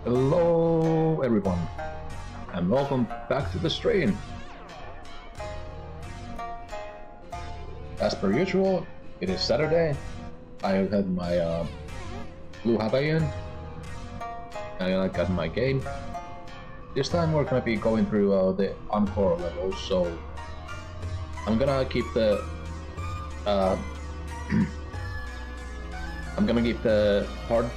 Hello everyone, and welcome back to the stream. As per usual, it is Saturday. I have had my blue Hawaiian, and I got my game. This time we're gonna be going through the encore levels, so I'm gonna keep the hard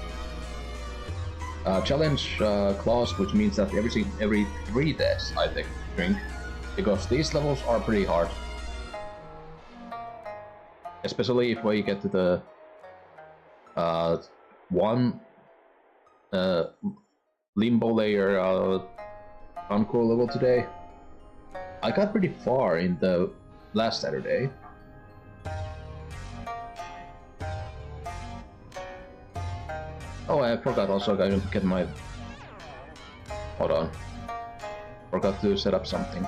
challenge clause, which means that every 3 deaths I drink, because these levels are pretty hard, especially if we get to the one limbo layer encore level today. I got pretty far in the last Saturday. Oh, I forgot also I gotta get my... Hold on. Forgot to set up something.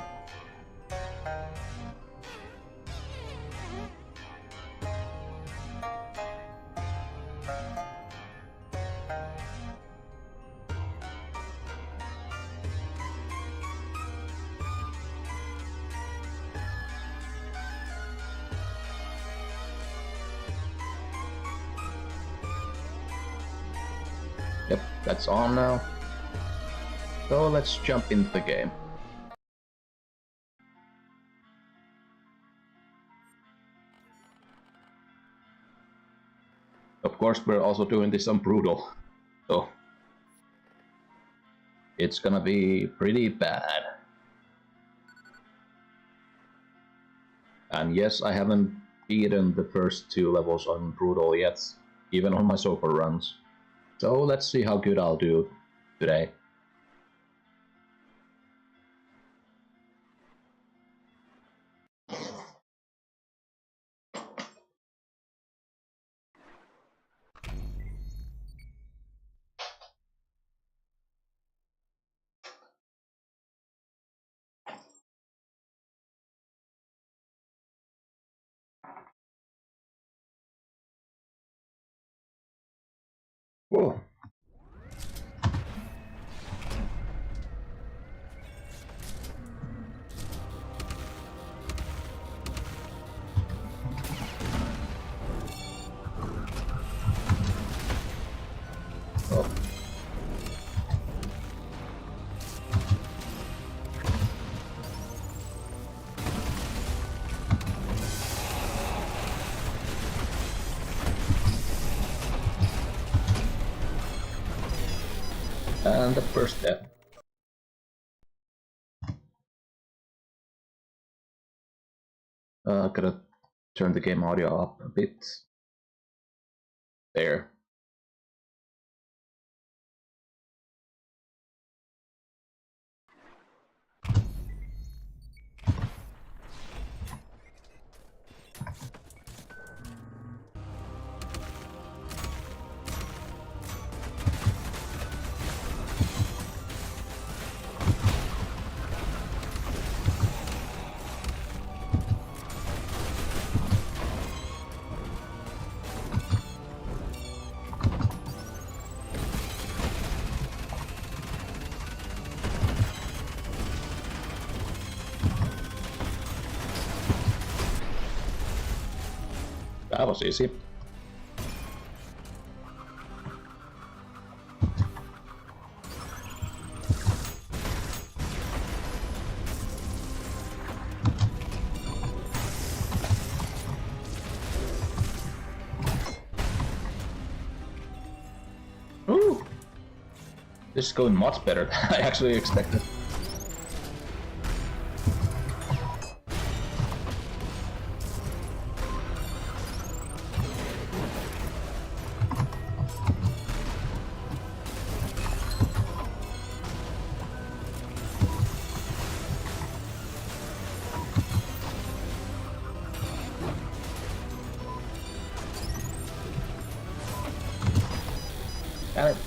Yep, that's on now. So let's jump into the game. Of course, we're also doing this on brutal, so it's gonna be pretty bad. And yes, I haven't beaten the first 2 levels on brutal yet, even on my super runs. So let's see how good I'll do today. Whoa. Oh. And the first death. Gotta turn the game audio up a bit. There. That was easy. Ooh! This is going much better than I actually expected. Got it.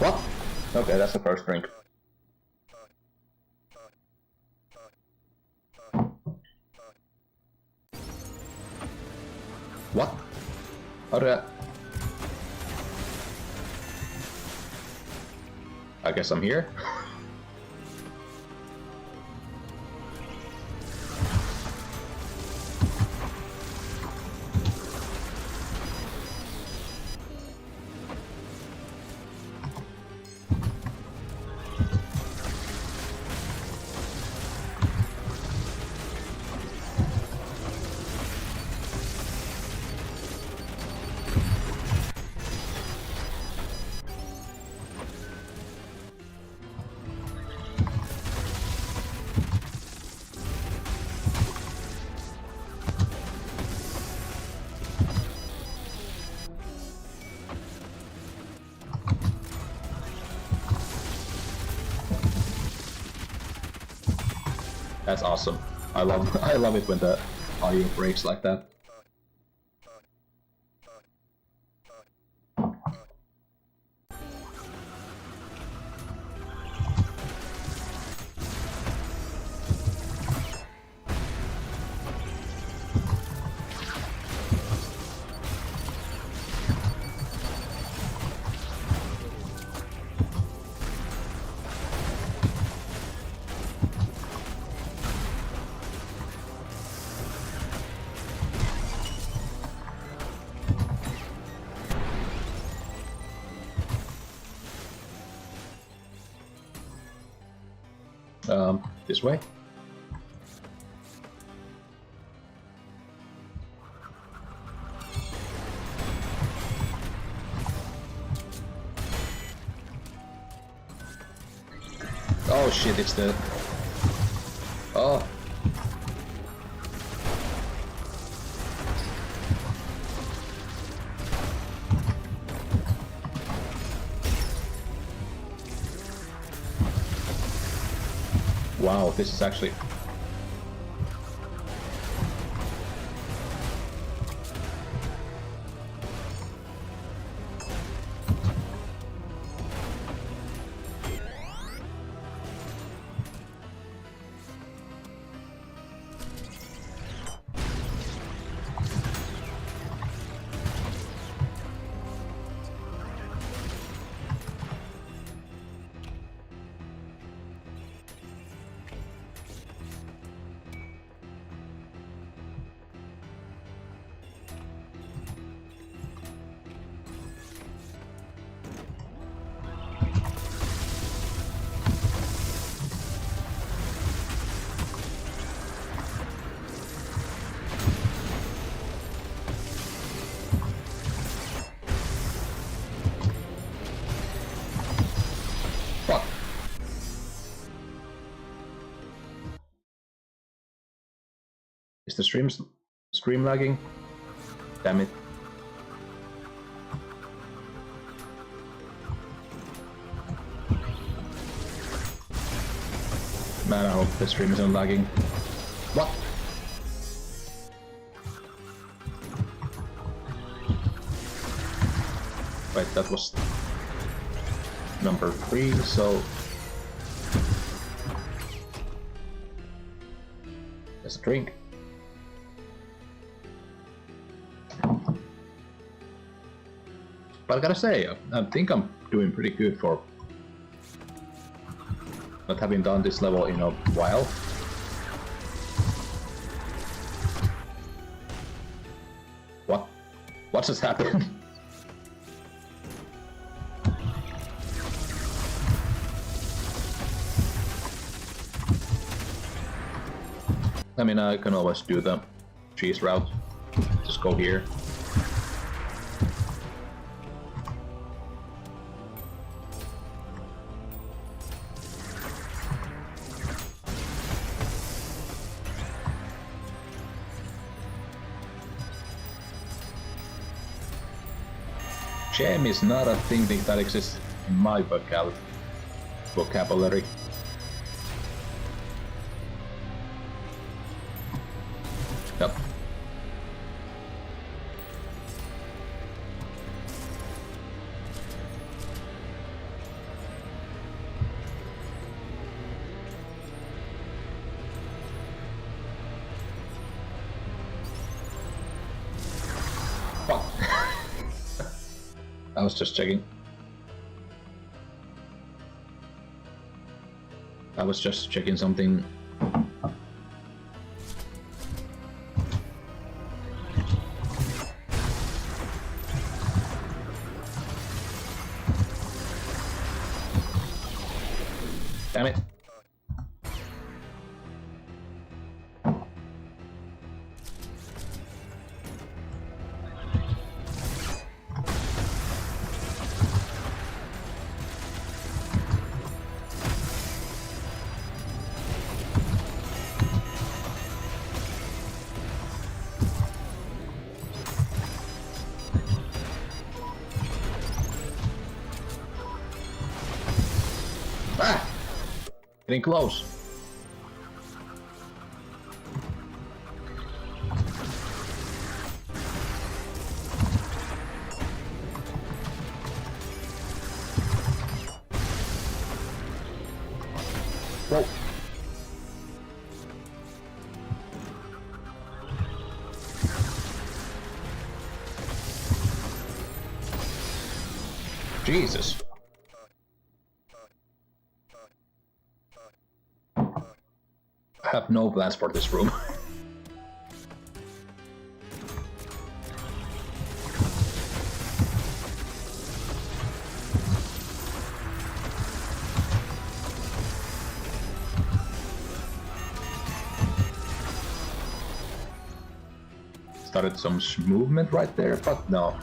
What? Okay, that's the first drink. What? How did I guess I'm here? That's awesome. I love it when the audio breaks like that. This way? Oh shit, it's the... Oh. Wow, this is actually... Is the stream lagging? Damn it. Man, I hope the stream isn't lagging. What? Wait, that was number 3, so... There's a drink. But I gotta say, I think I'm doing pretty good for not having done this level in a while. What? What just happened? I mean, I can always do the cheese route. Just go here. Shame is not a thing that exists in my vocabulary. Yep. I was just checking. I was just checking something. Damn it. Ah! Getting close. Whoa. Jesus. I have no plans for this room. Started some movement right there, but no.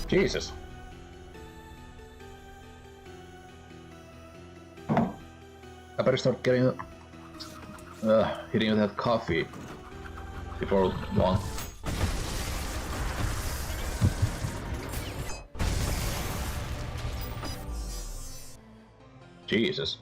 Jesus. I better start getting hitting that coffee before long. Jesus.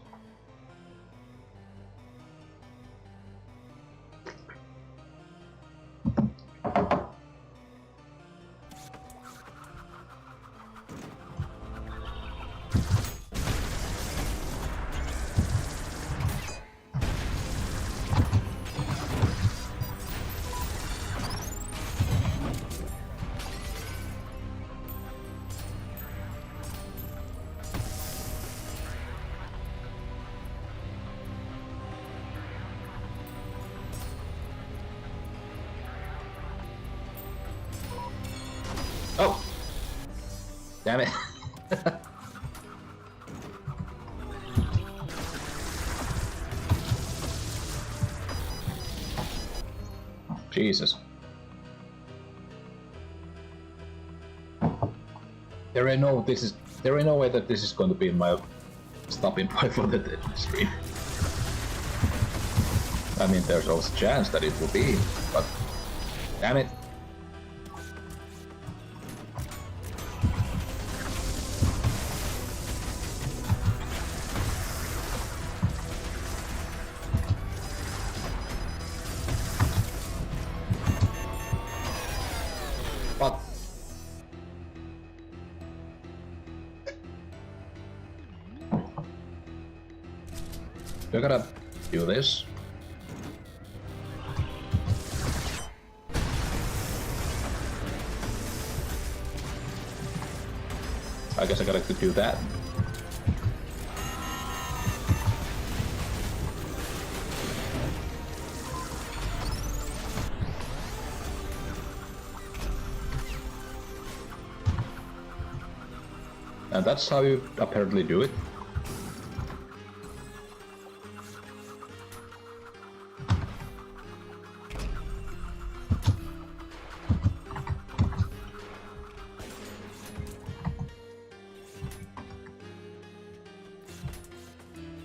Oh! Damn it. Jesus. There ain't no way that this is going to be my stopping point for the stream. I mean, there's always a chance that it will be, but damn it. But we're gonna do this. I guess I gotta do that. And that's how you apparently do it.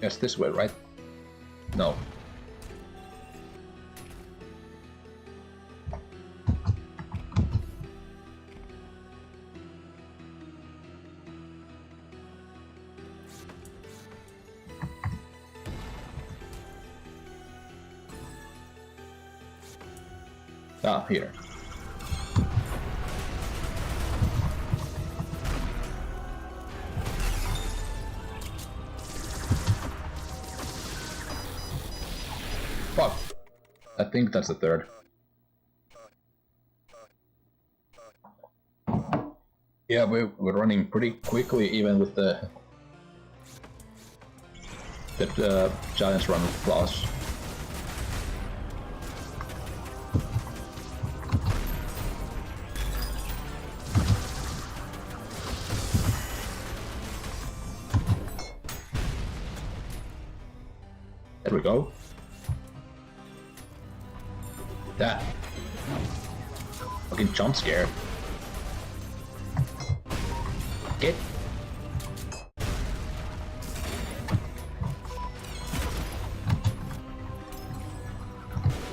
Yes, this way, right? No. Ah, here. Fuck. I think that's the third. Yeah, we're running pretty quickly, even with the Giants run class. There we go. That fucking jump scare. Get.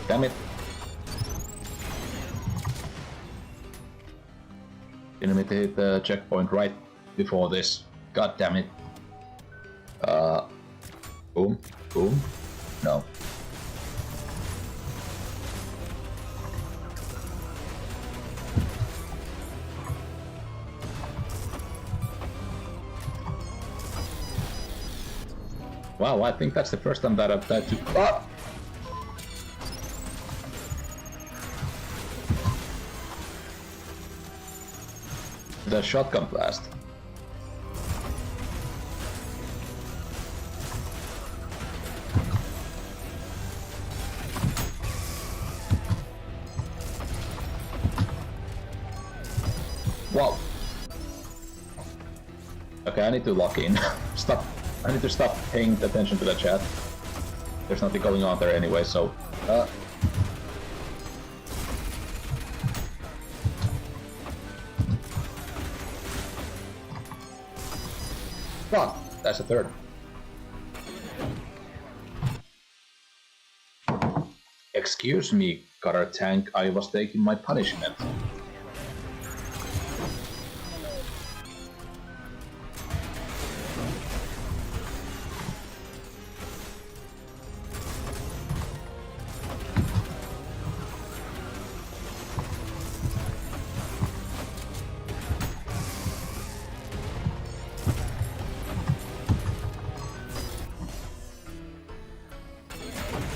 Damn it. Didn't mean to hit the checkpoint right before this. God damn it. Boom. Boom. No. Wow, I think that's the first time that I've died to... Ah! The shotgun blast. Wow. Okay, I need to lock in. Stop. I need to stop paying attention to the chat. There's nothing going on there anyway, so... Wow, that's a third. Excuse me, Cutter Tank, I was taking my punishment.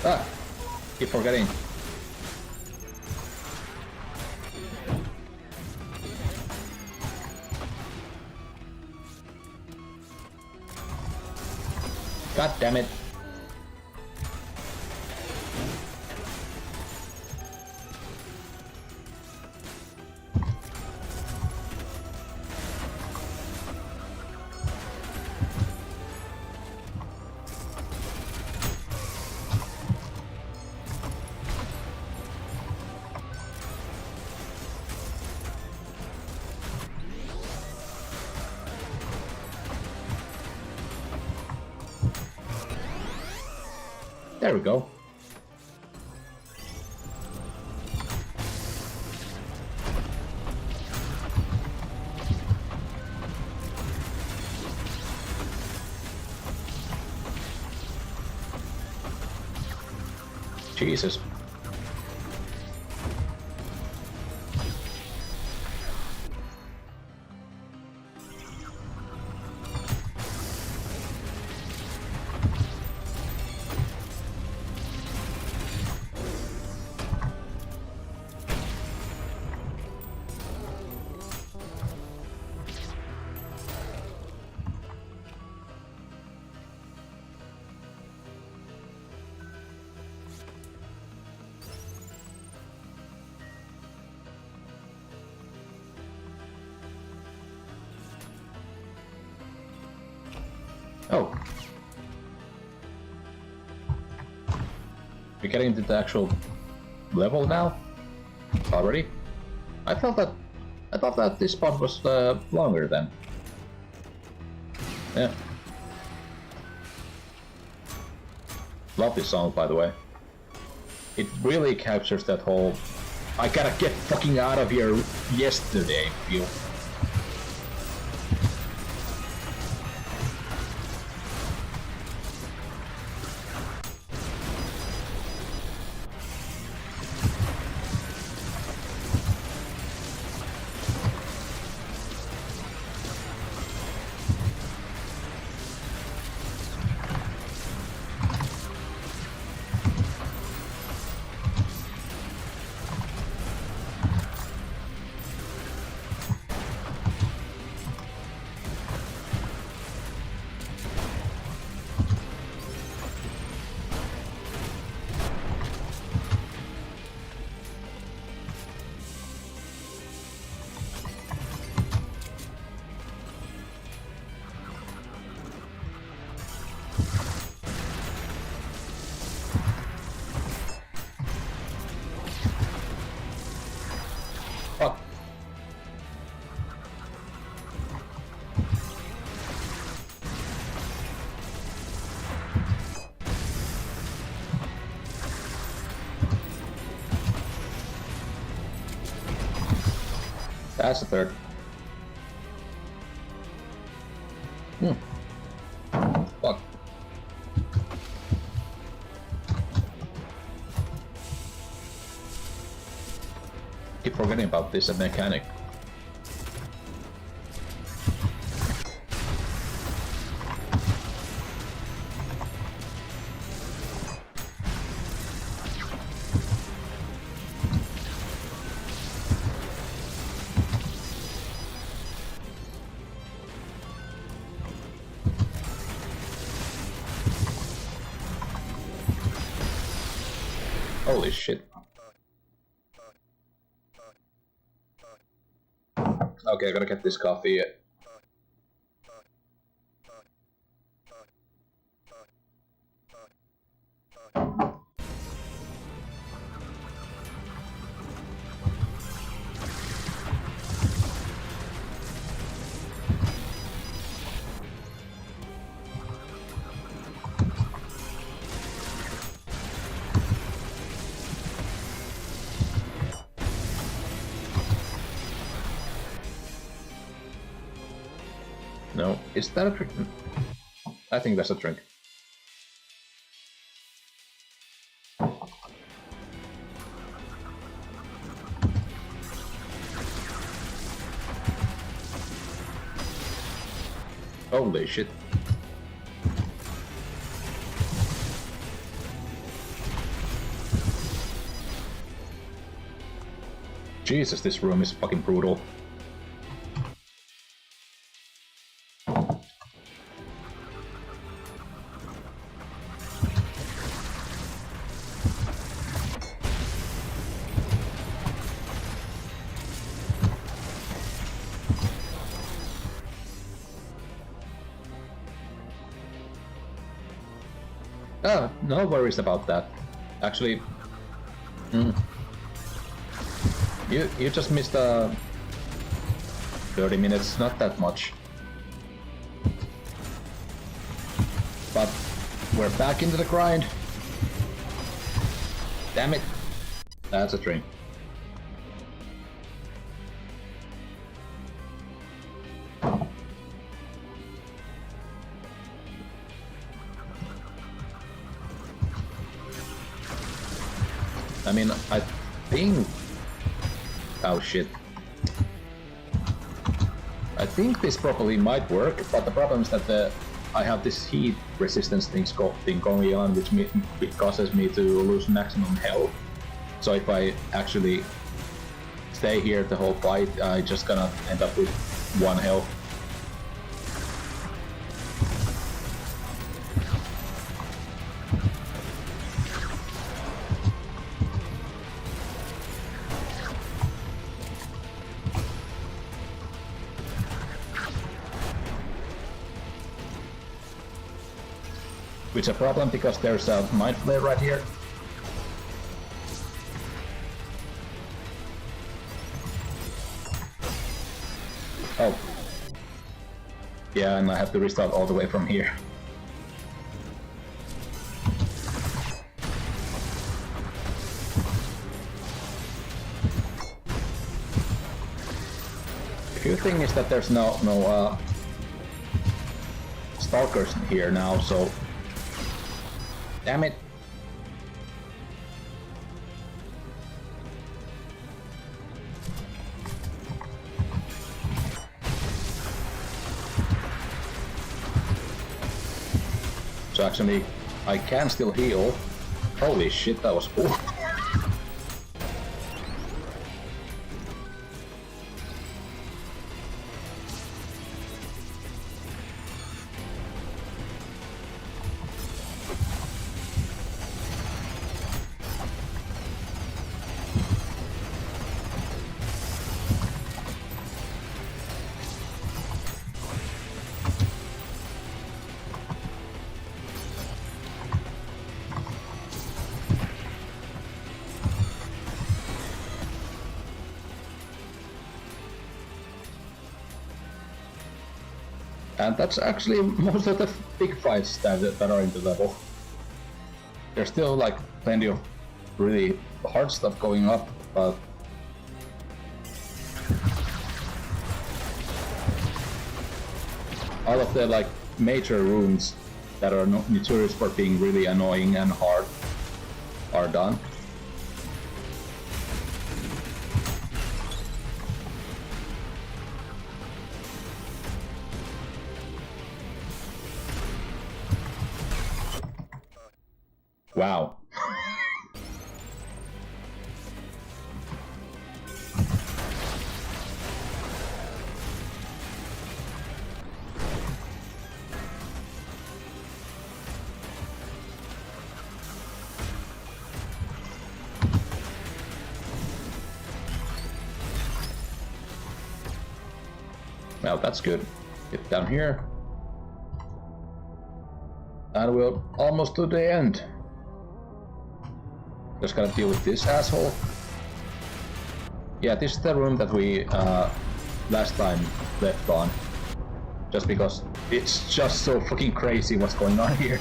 Ah! Keep forgetting. God damn it. There we go. Jesus. Oh. We're getting into the actual level now? Already? I thought that this part was longer then. Yeah. Love this song, by the way. It really captures that whole I gotta get fucking out of here yesterday feel. That's the third. Fuck. Keep forgetting about this mechanic. Holy shit. Okay, I gotta get this coffee. No, is that a drink? I think that's a drink. Holy shit. Jesus, this room is fucking brutal. Oh, no worries about that. Actually, you just missed 30 minutes, not that much. But we're back into the grind. Damn it. That's a dream. I mean, I think... Oh shit. I think this probably might work, but the problem is that I have this heat resistance thing going on, which causes me to lose maximum health. So if I actually stay here the whole fight, I just gonna end up with 1 health. Which is a problem because there's a mind flare right here. Oh. Yeah, and I have to restart all the way from here. The few thing is that there's no stalkers here now, so damn it. So actually, I can still heal. Holy shit, that was cool. And that's actually most of the big fights that are in the level. There's still like plenty of really hard stuff going up, but all of the like major rooms that are notorious for being really annoying and hard are done. Wow. Well, that's good. Get down here. And we're almost to the end. Just gotta deal with this asshole. Yeah, this is the room that we last time left on. Just because it's just so fucking crazy what's going on here.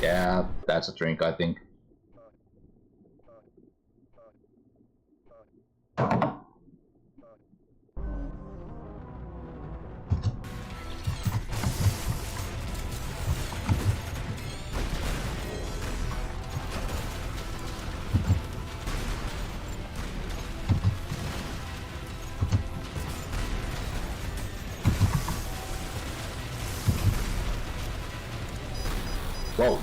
Yeah, that's a drink, I think. Whoa.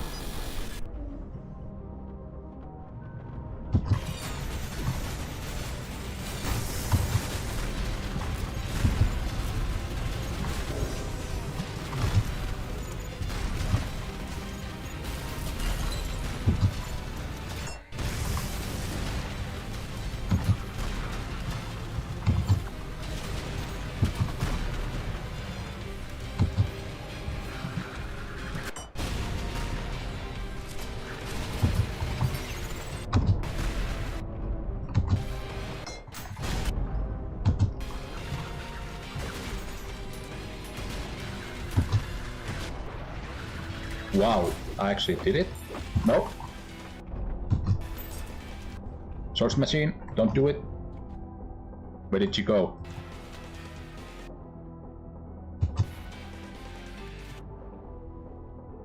Wow, I actually did it? Nope. Source machine, don't do it. Where did you go?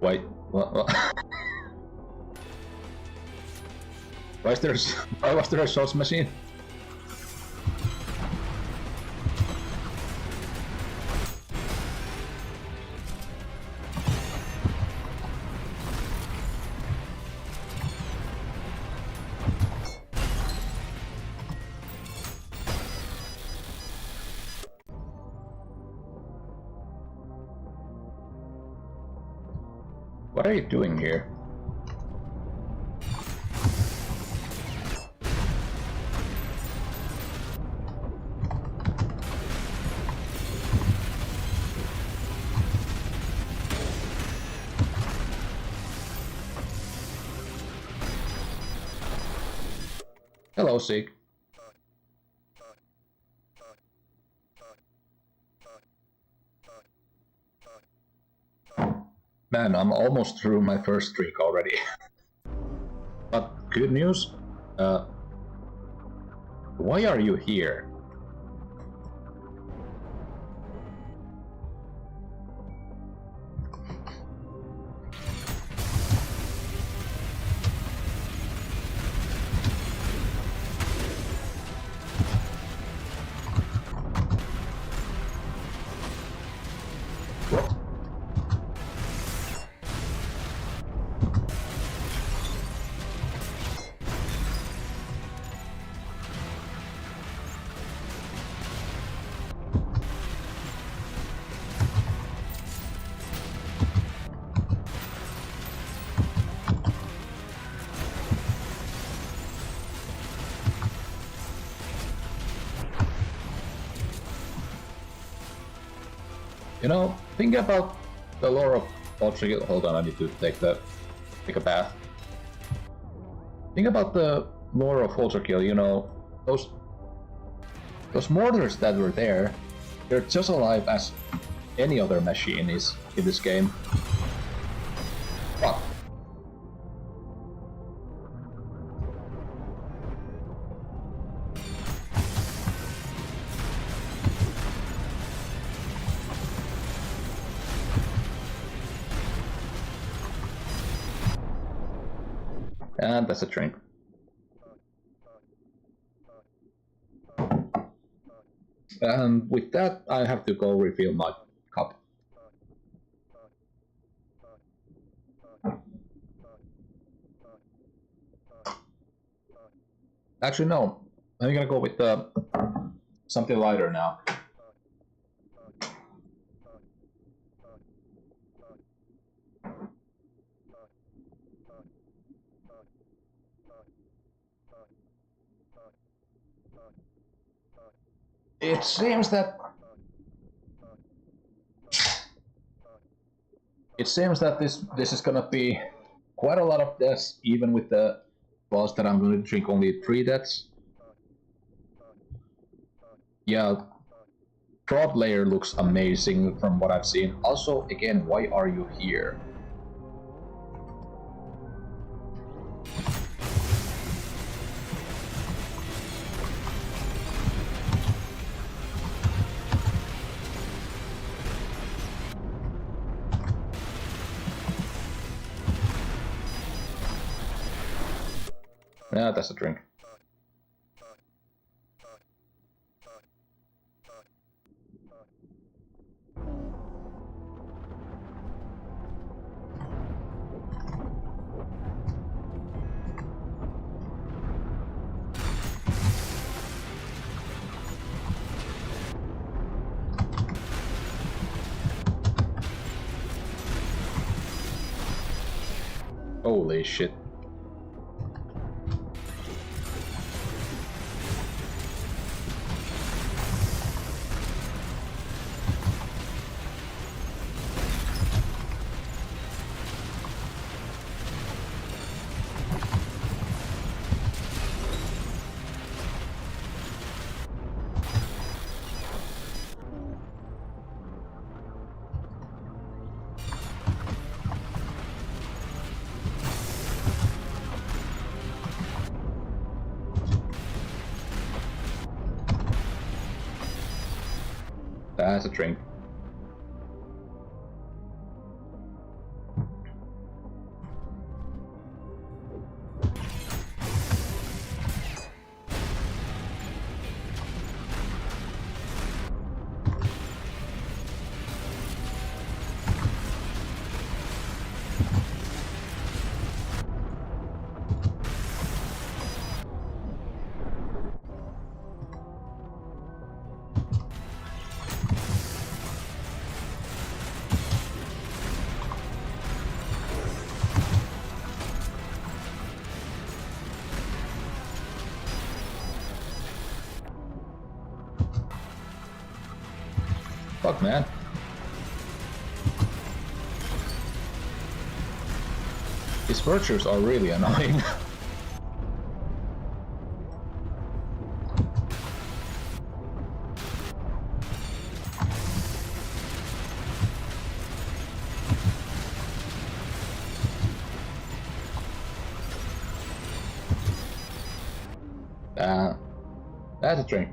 Wait, what? Why was there a source machine? What are you doing here? Hello, Sig. Man, I'm almost through my first streak already. But good news. Why are you here? You know, think about the lore of Ultra. Hold on, I need to take a bath. Think about the lore of Ultra Kill. You know, those mortars that were there, they're just alive as any other machine is in this game. Fuck. And that's a drink. And with that, I have to go refill my cup. Actually, no. I'm gonna go with something lighter now. It seems that this is gonna be quite a lot of deaths, even with the boss that I'm going to drink only 3 deaths. Yeah, prop layer looks amazing from what I've seen. Also, again, why are you here? Yeah, that's a drink. Holy shit. That's a drink. Fuck, man. These virtues are really annoying. That's a drink.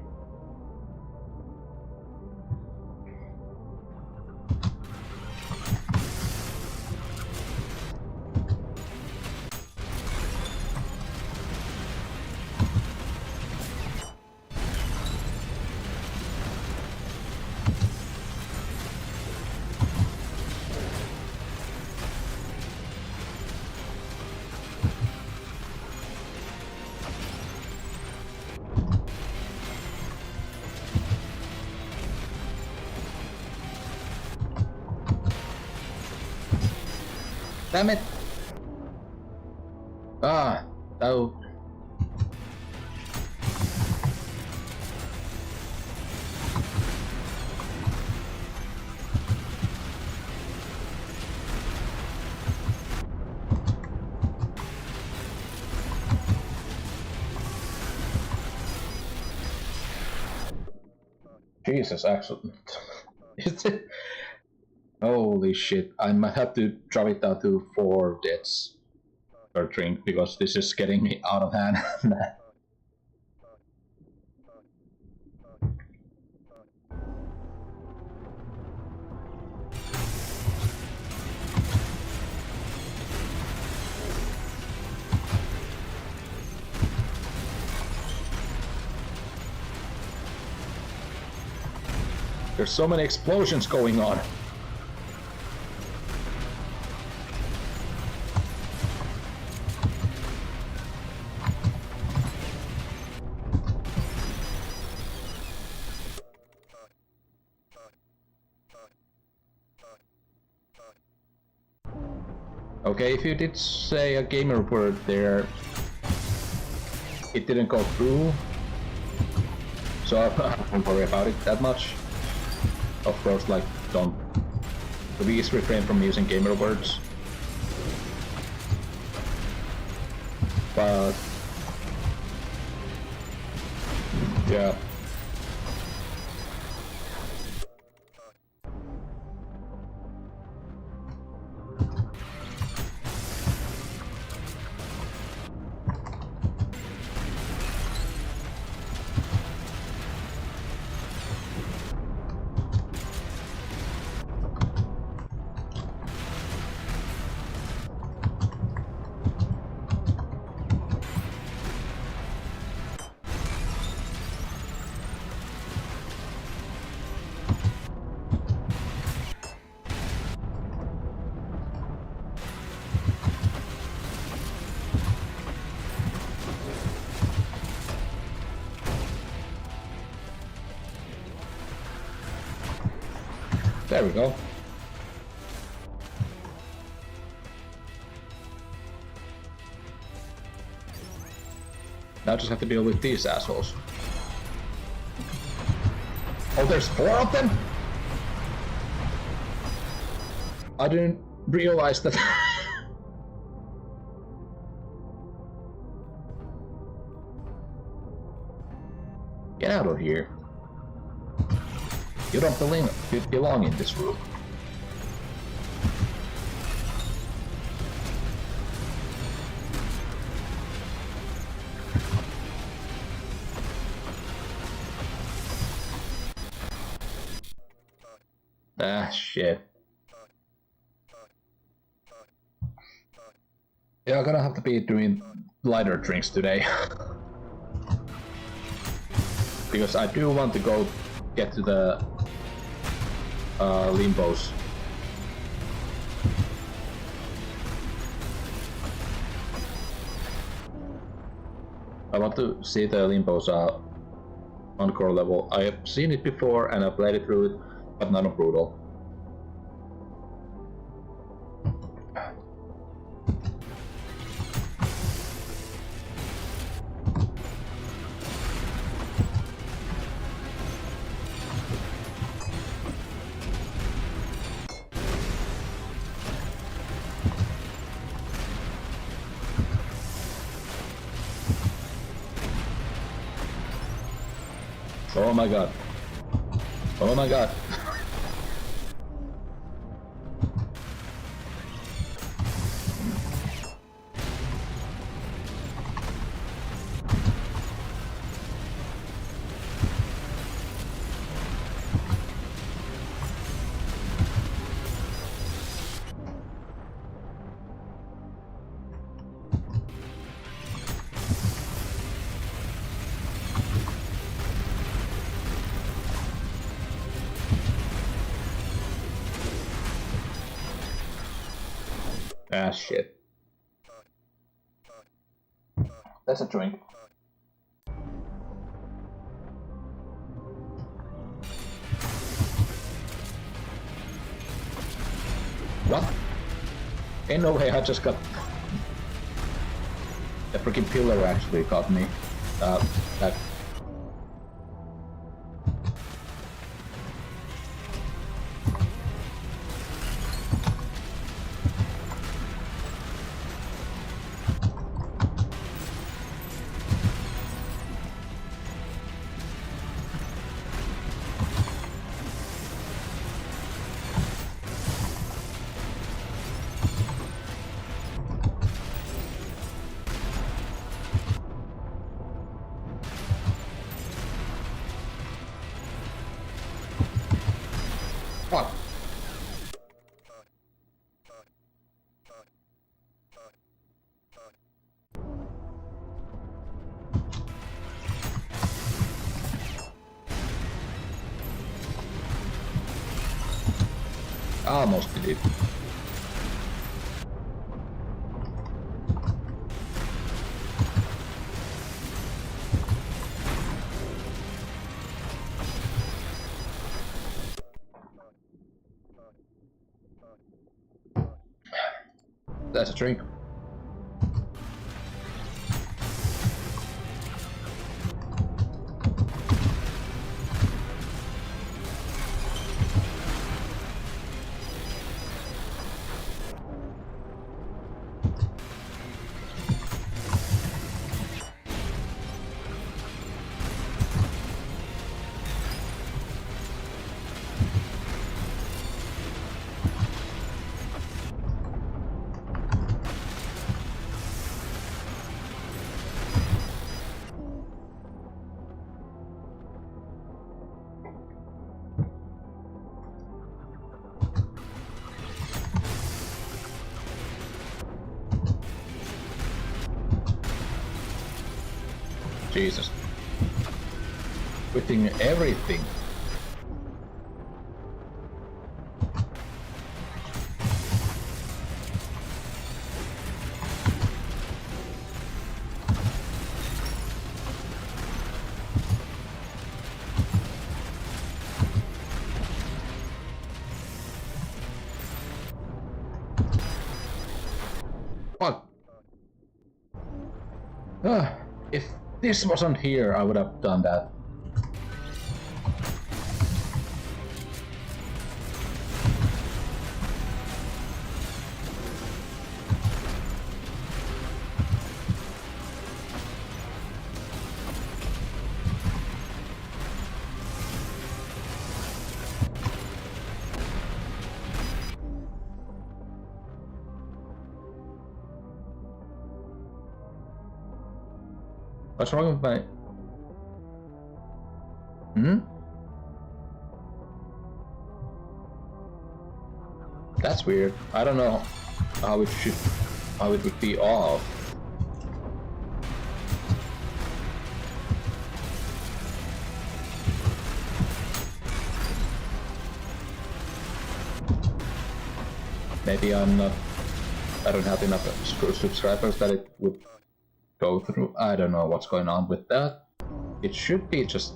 Damn it! Ah, oh. Jesus, actually. Holy shit, I might have to drop it down to 4 deaths per drink because this is getting me out of hand. There's so many explosions going on. Okay, if you did say a gamer word there, it didn't go through, so I don't worry about it that much. Of course, like, please refrain from using gamer words. But yeah. There we go. Now I just have to deal with these assholes. Oh, there's 4 of them? I didn't realize that. Get out of here. You don't belong in this room. Ah, shit. Yeah, I'm gonna have to be doing lighter drinks today. Because I do want to go get to the limbos. I want to see the limbos encore level. I have seen it before and I played it through it, but not on brutal. Oh my god. Oh my god. Ah, shit. That's a drink. What? Ain't no way I just got... The freaking pillar actually got me. That... Almost did it. That's a drink. Jesus. Quitting everything. Fuck. If this wasn't here, I would have done that. What's wrong with my... That's weird. I don't know how it would be off. Maybe I don't have enough subscribers that it would go through. I don't know what's going on with that. It should be just...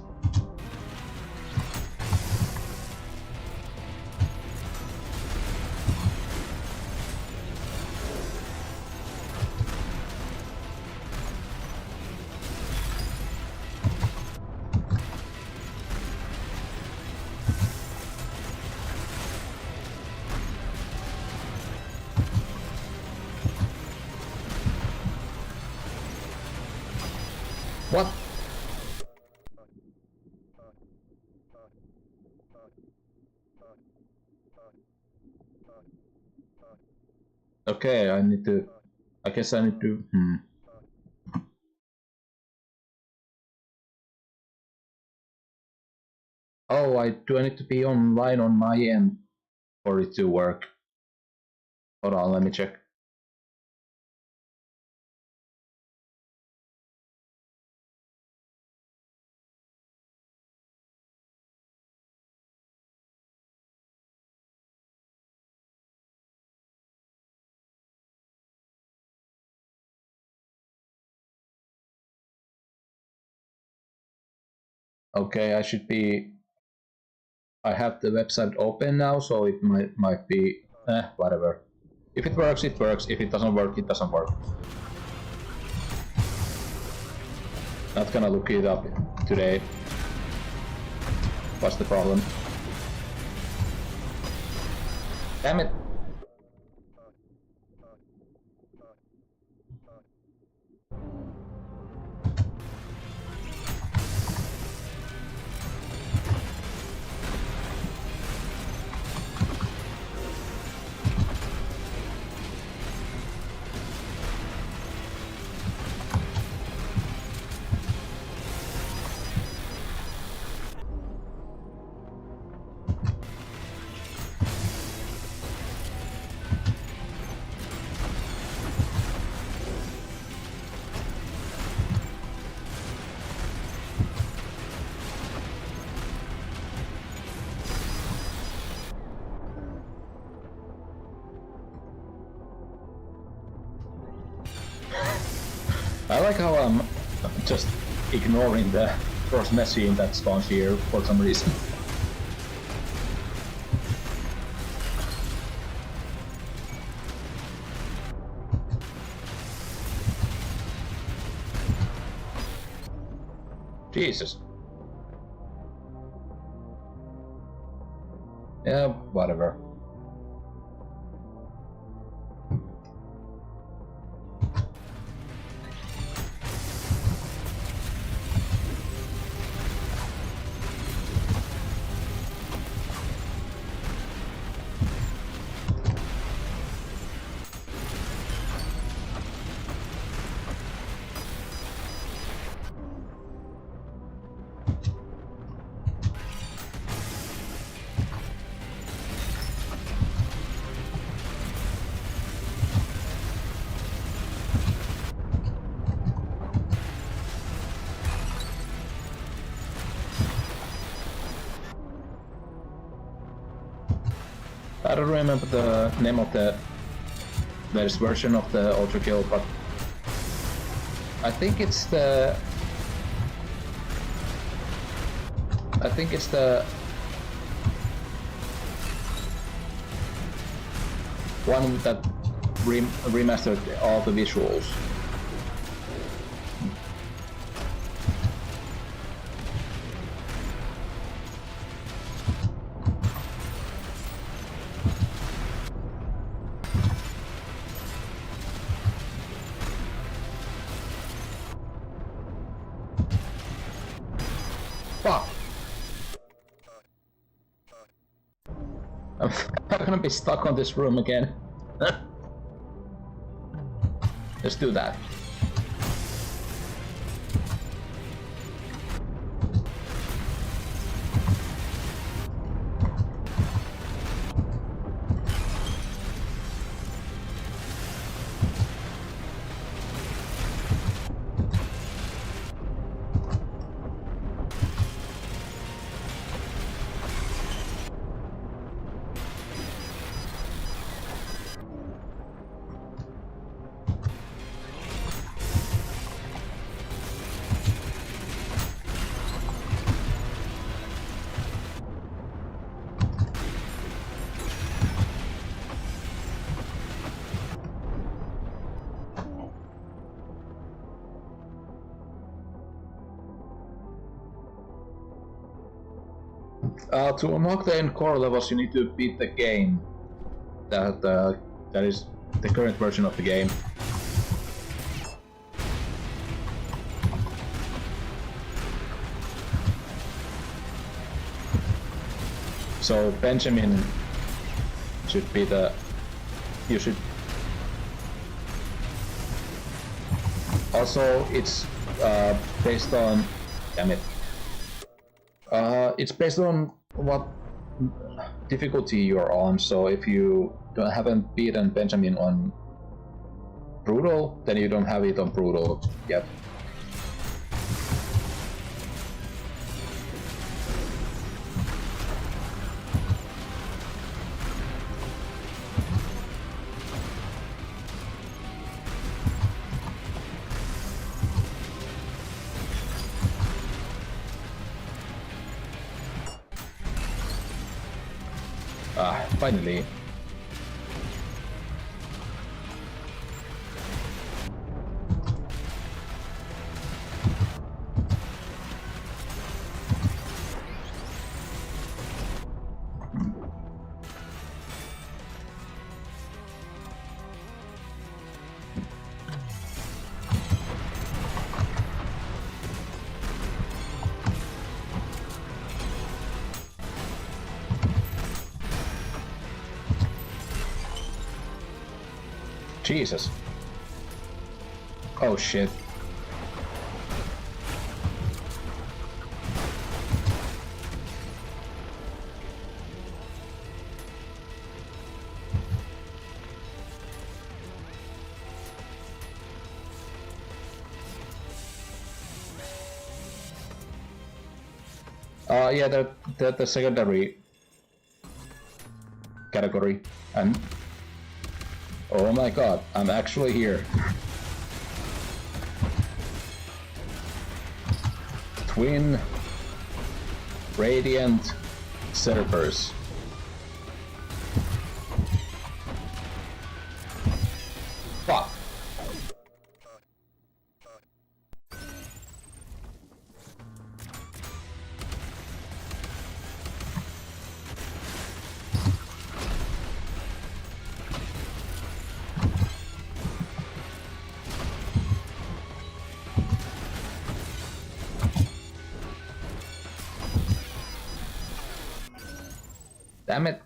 What? Okay, I guess I need to... Oh, do I need to be online on my end for it to work? Hold on, let me check. Okay, I have the website open now, so it might be whatever. If it works, it works. If it doesn't work, it doesn't work. Not gonna look it up today. What's the problem? Damn it! like how I'm just ignoring the cross machine that spawns here for some reason. Jesus. Yeah, whatever. I don't remember the name of the latest version of the Ultra Kill, but I think it's the one that remastered all the visuals. Fuck! I'm gonna be stuck on this room again. Let's do that. To unlock the encore levels, you need to beat the game. That is the current version of the game. So Benjamin should be the... You should... Also, it's based on... Damn it. It's based on what difficulty you're on, so if you haven't beaten Benjamin on Brutal, then you don't have it on Brutal yet. Finally. Jesus. Oh shit. Yeah, the secondary category. And oh my god, I'm actually here. Twin Radiant Serpers. Fuck. Damn it.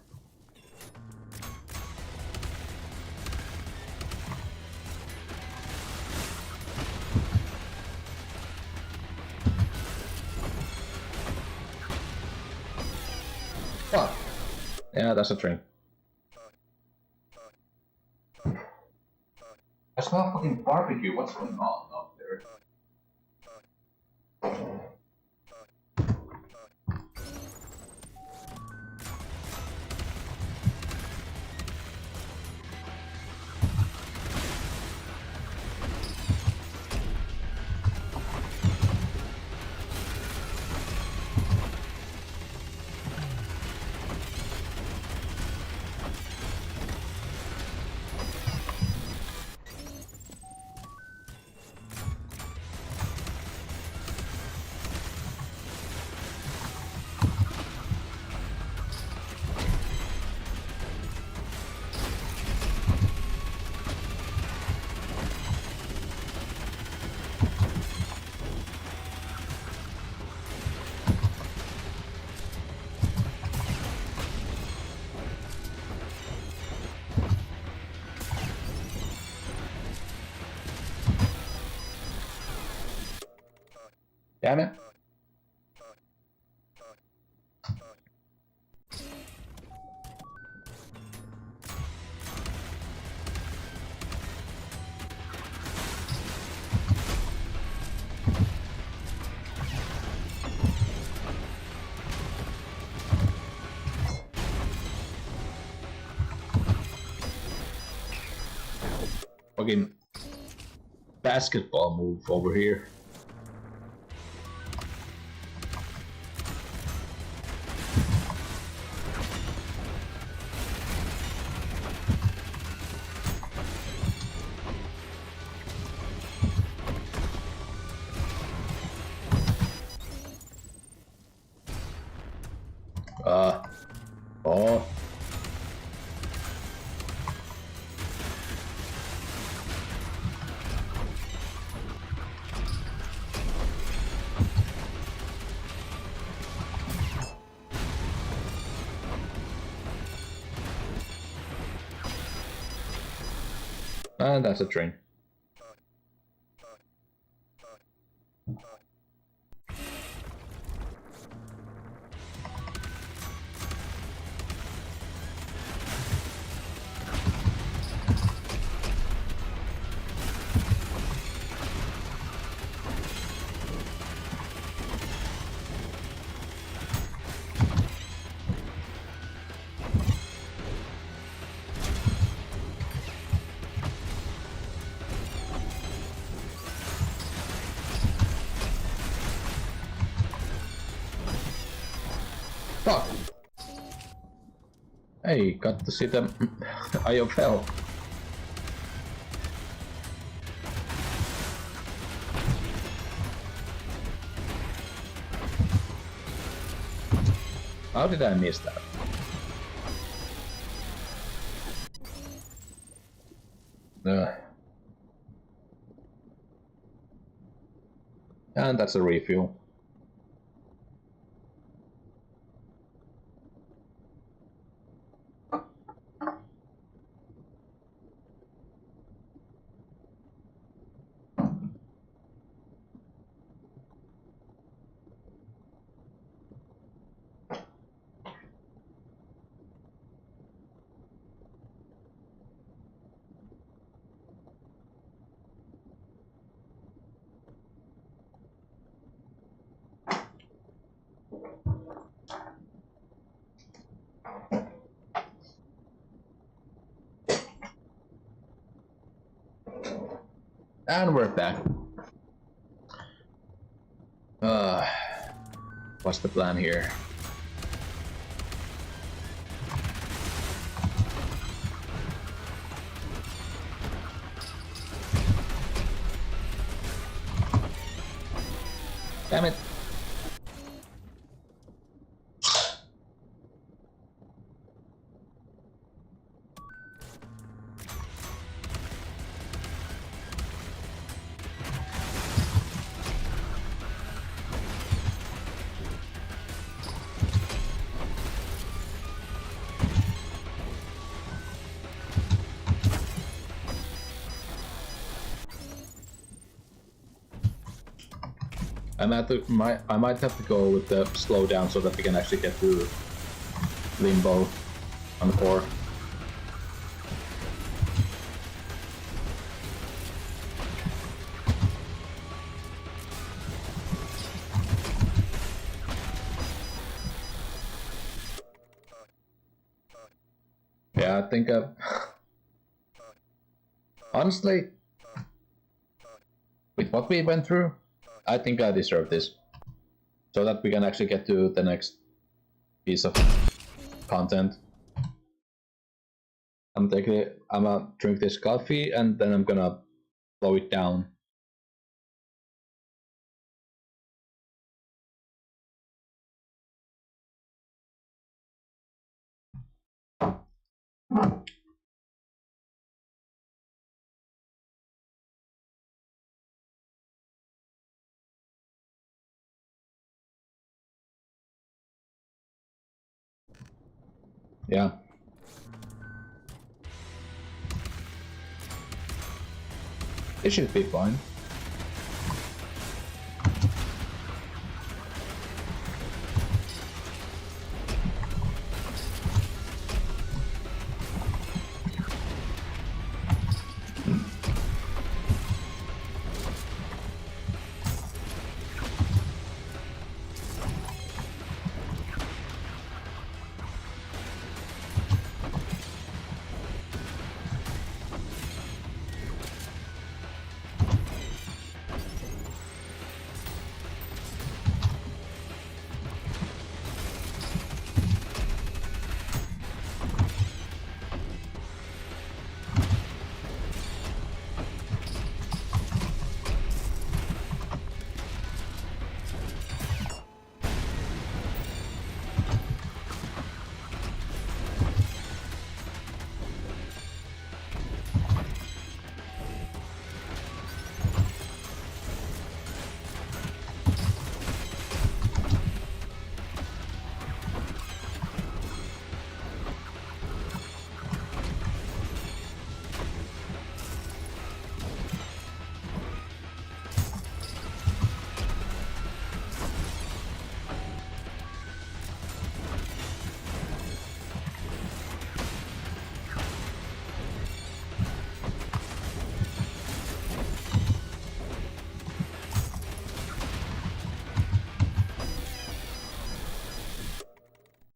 Fuck. Yeah, that's a train. I smell fucking barbecue. What's going on up there? Damn it. Fucking basketball move over here. Oh. And that's a train. Fuck! Hey, got to see them IFL. How did I miss that? And that's a refuel. And we're back. What's the plan here? Damn it! I might have to go with the slowdown so that we can actually get to limbo on the core. Yeah, I think honestly, with what we went through, I think I deserve this. So that we can actually get to the next piece of content. I'm gonna drink this coffee and then I'm gonna blow it down. Yeah. It should be fine.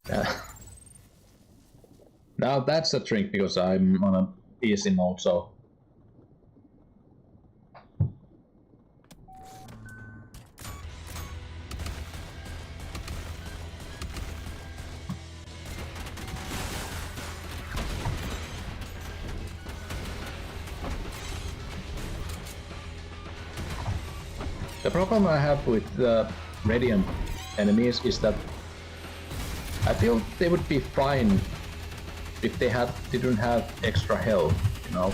Yeah. Now that's a drink because I'm on a easy mode, so. The problem I have with the Radiant enemies is that I feel they would be fine if they didn't have extra health, you know?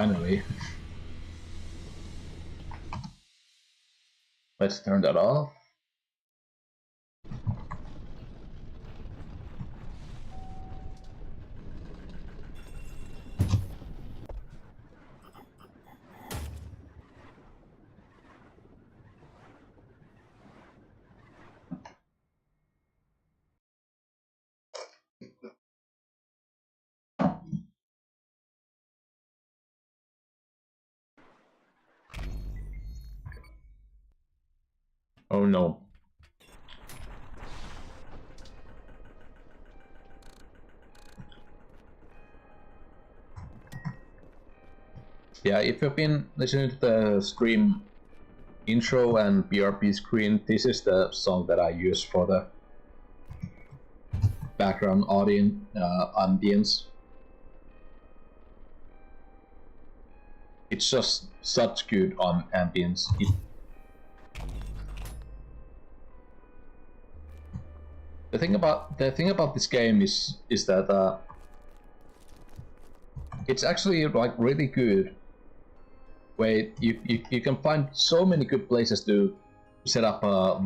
Finally. Let's turn that off. Oh no. Yeah, if you've been listening to the stream intro and BRB screen, this is the song that I use for the background audience ambience. It's just such good on ambience. The thing about this game is that it's actually like really good. Where you can find so many good places to set up a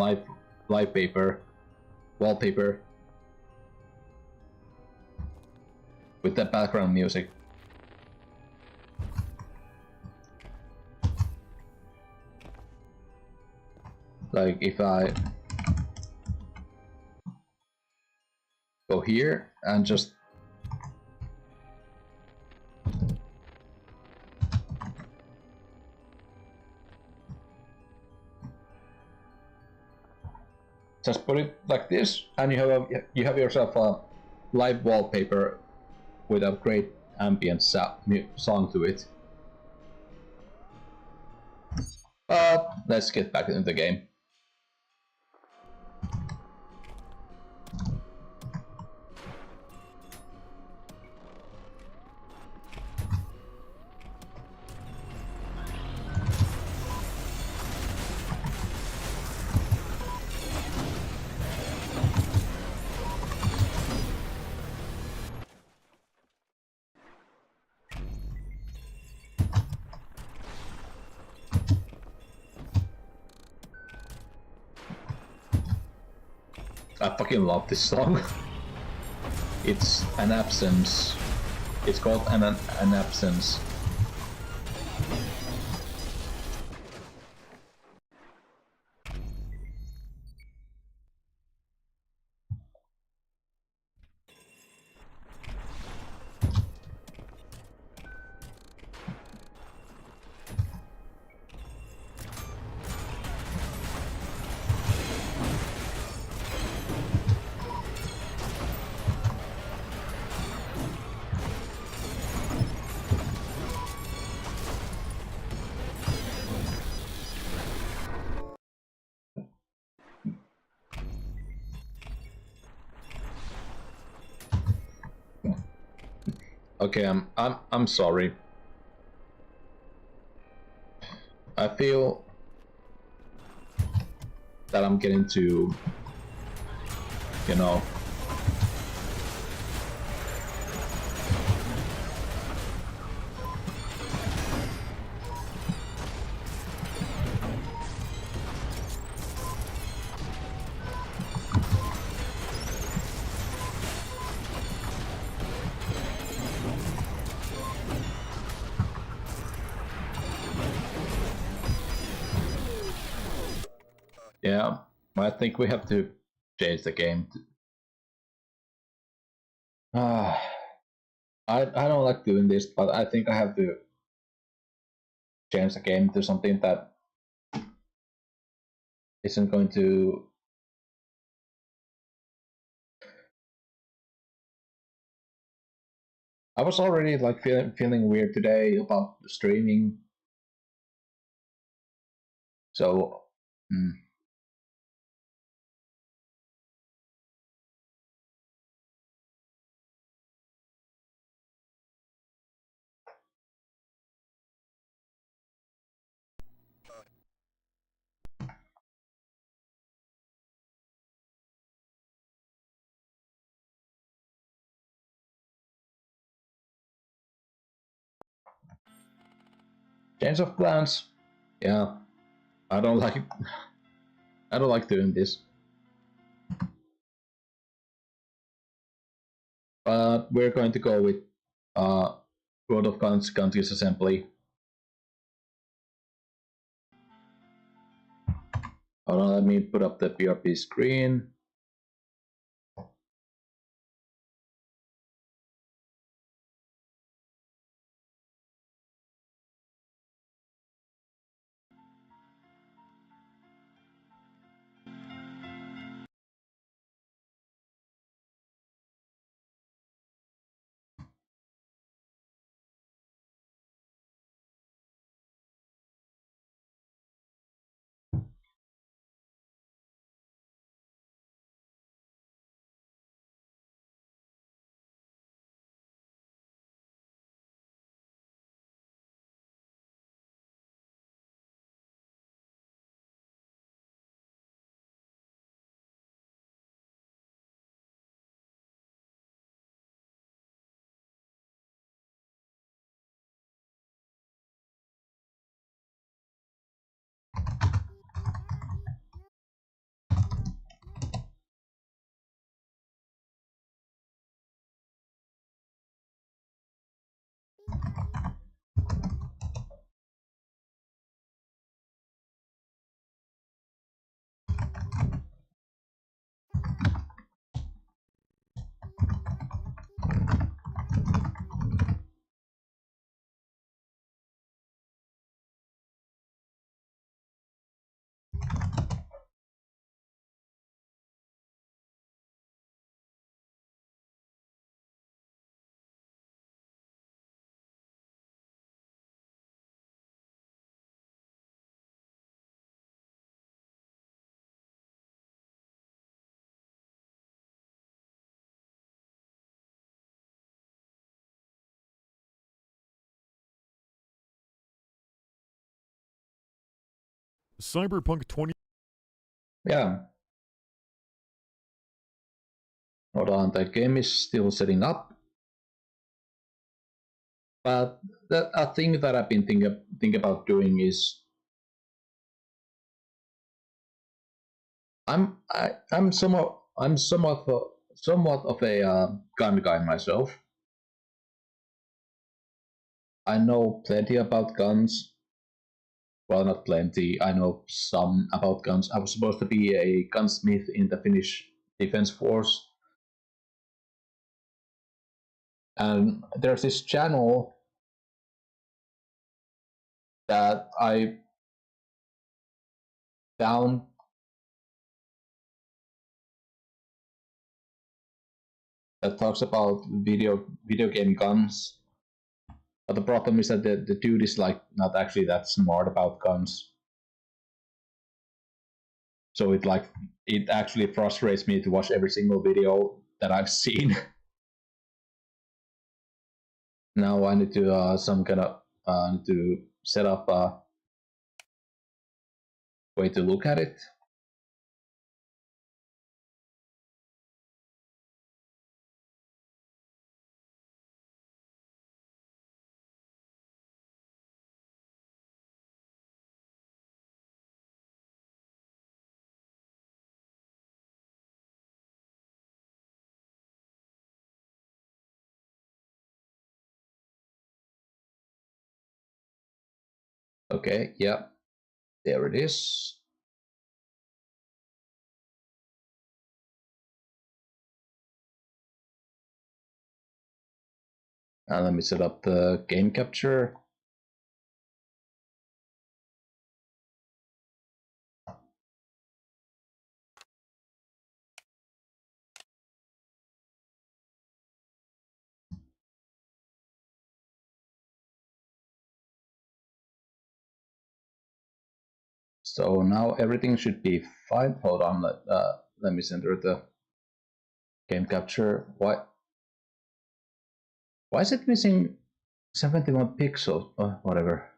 live paper, wallpaper with that background music. Like if I go here and just put it like this, and you have yourself a live wallpaper with a great ambient song to it. But let's get back into the game. I fucking love this song. It's an absence. It's called an absence. Okay, I'm sorry. I feel that I'm getting to, you know, yeah, I think we have to change the game. I don't like doing this, but I think I have to change the game to something that isn't going to. I was already like feeling weird today about streaming, so. Change of plans. Yeah, I don't like. I don't like doing this. But we're going to go with World of Countries Assembly. Hold on, let me put up the PRP screen. Cyberpunk 20. Yeah. Hold on, the game is still setting up. But a thing that I've been thinking about doing is I'm somewhat of a gun guy myself. I know plenty about guns. Well, not plenty. I know some about guns. I was supposed to be a gunsmith in the Finnish Defense Force. And there's this channel that I found that talks about video game guns. But the problem is that the dude is like not actually that smart about guns. So it actually frustrates me to watch every single video that I've seen. Now I need to some kind of need to set up a way to look at it. Okay, yeah, there it is. And let me set up the game capture. So now everything should be fine. Hold on, let me center the game capture. Why is it missing 71 pixels? Oh, whatever.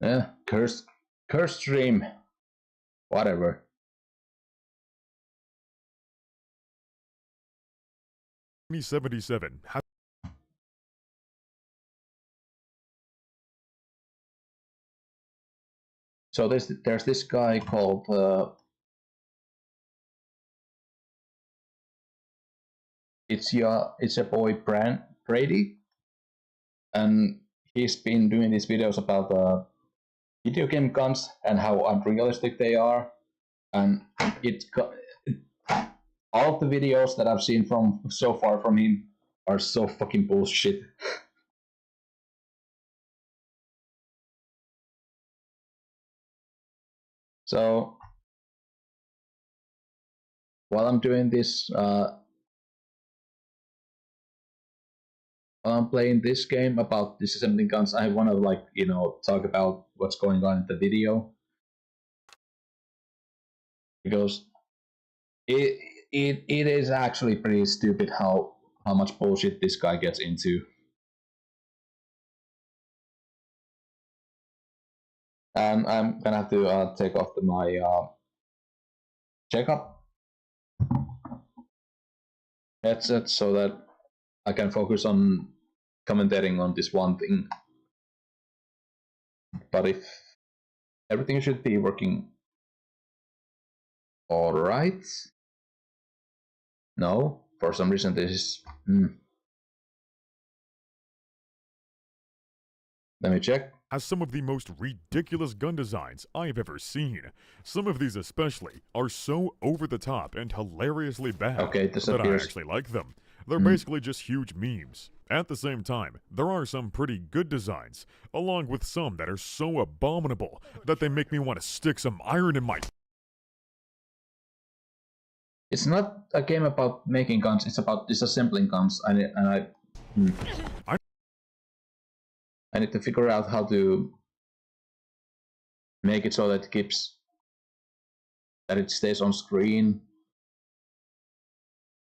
Yeah, curse stream. Whatever. 2077. So there's this guy called it's a boy Brady, and he's been doing these videos about video game guns and how unrealistic they are, and all of the videos that I've seen from so far from him are so fucking bullshit. So while I'm doing this, while I'm playing this game about disassembling guns, I want to talk about what's going on in the video, because it is actually pretty stupid how much bullshit this guy gets into. And I'm gonna have to take off my checkup headset so that I can focus on commentating on this one thing. But if everything should be working all right. No, for some reason this is. Let me check. Has some of the most ridiculous gun designs I've ever seen. Some of these especially are so over the top and hilariously bad Okay, that I actually like them. They're basically just huge memes. At the same time, there are some pretty good designs, along with some that are so abominable that they make me want to stick some iron in my... It's not a game about making guns, it's about disassembling guns, I need to figure out how to make it so that it stays on screen.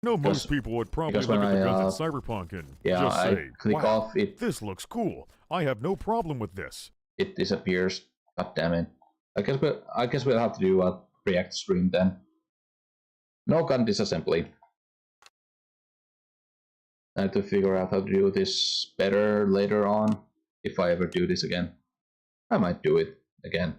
I know most people would probably look at the guns in Cyberpunk and just say, click wow, off it. This looks cool. I have no problem with this. It disappears. God damn it. I guess we'll have to do a React stream then. No gun disassembly. I have to figure out how to do this better later on, if I ever do this again. I might do it again.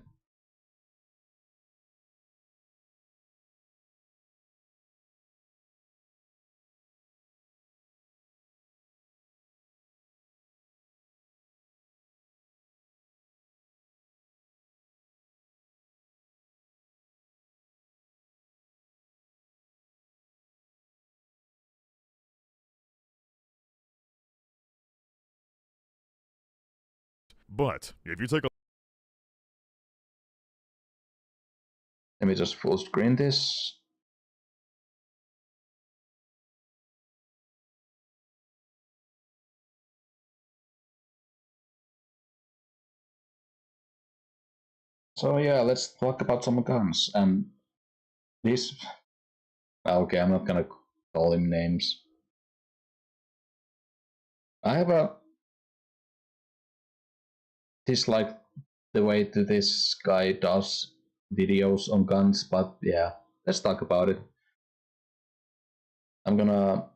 But if you take a... Let me just full screen this. So yeah, let's talk about some guns. And this... Okay, I'm not gonna call him names. I have a dislike the way that this guy does videos on guns, but yeah, let's talk about it. I'm gonna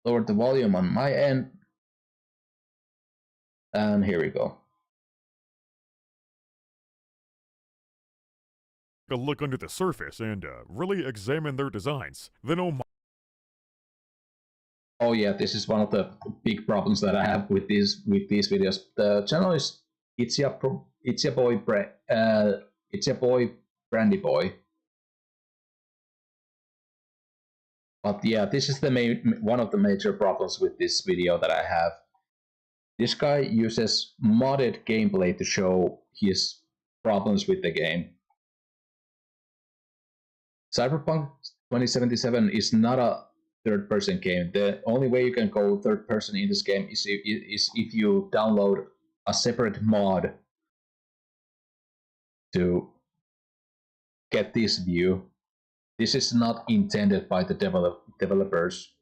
lower the volume on my end, and here we go. A look under the surface and really examine their designs, then oh my... Oh yeah, this is one of the big problems that I have with these videos. The channel is it's your boy Brandy Boy. But yeah, this is one of the major problems with this video that I have. This guy uses modded gameplay to show his problems with the game. Cyberpunk 2077 is not a third-person game. The only way you can go third-person in this game is if you download a separate mod to get this view. This is not intended by the developers.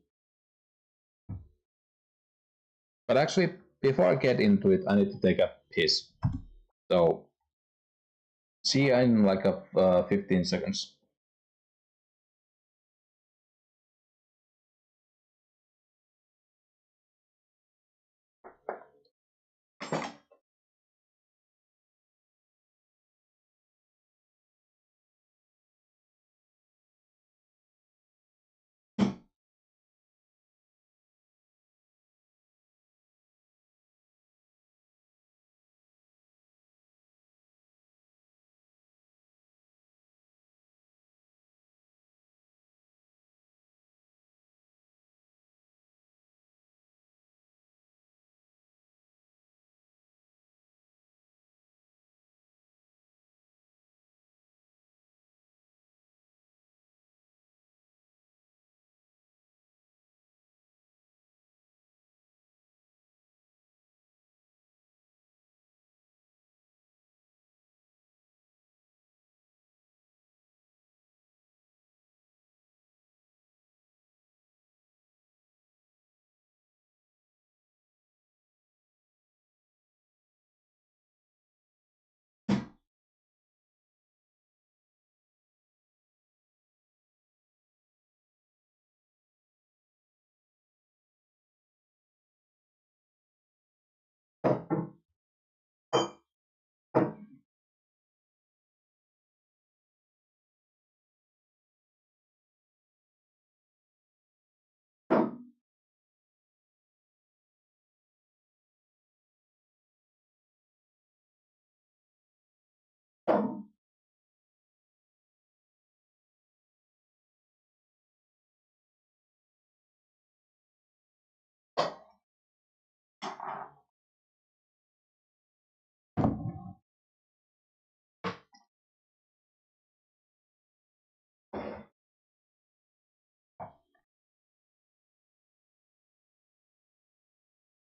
But actually, before I get into it, I need to take a piss. So, see you in like 15 seconds.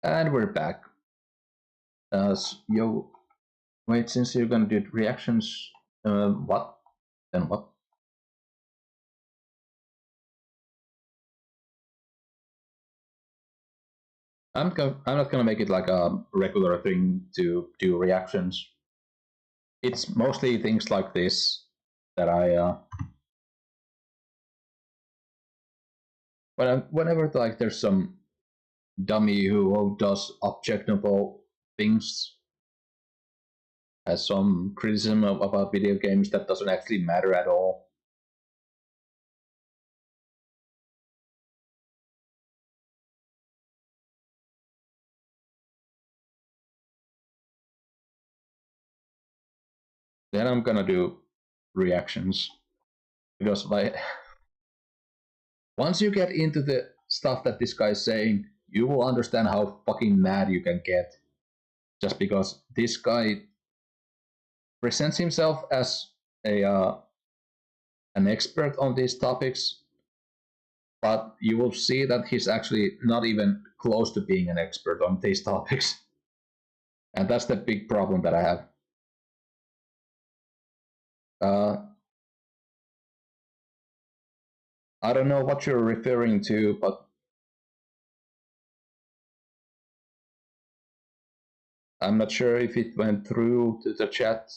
And we're back. Yo, wait, since you're gonna do reactions, what? Then what? I'm not gonna make it like a regular thing to do reactions. It's mostly things like this that whenever like there's some dummy who does objectionable things, has some criticism about video games that doesn't actually matter at all. Then I'm gonna do reactions because like once you get into the stuff that this guy is saying, you will understand how fucking mad you can get just because this guy presents himself as a an expert on these topics, but you will see that he's actually not even close to being an expert on these topics. And that's the big problem that I have. I don't know what you're referring to, but I'm not sure if it went through to the chat.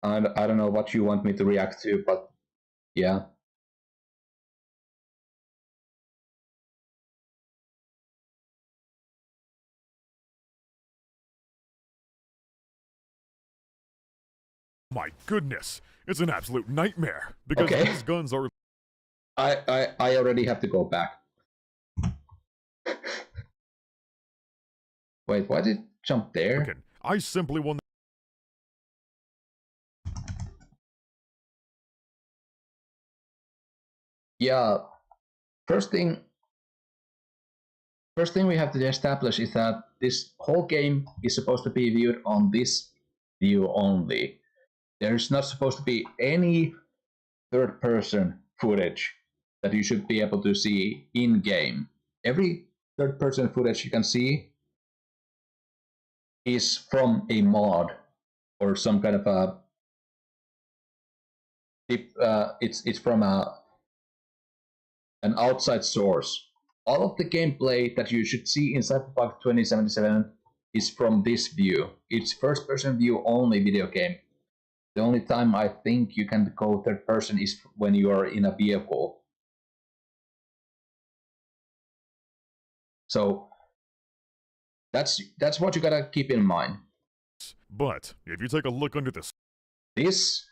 I don't know what you want me to react to, but yeah. My goodness, it's an absolute nightmare because Okay. these guns are. I already have to go back. Wait, why did it jump there? I simply will. Yeah. First thing we have to establish is that this whole game is supposed to be viewed on this view only. There's not supposed to be any third-person footage that you should be able to see in-game. Every third-person footage you can see is from a mod or some kind of a it's from an outside source. All of the gameplay that you should see in Cyberpunk 2077 is from this view. It's first-person view only video game. The only time I think you can go third person is when you are in a vehicle. So that's what you gotta keep in mind. But if you take a look under this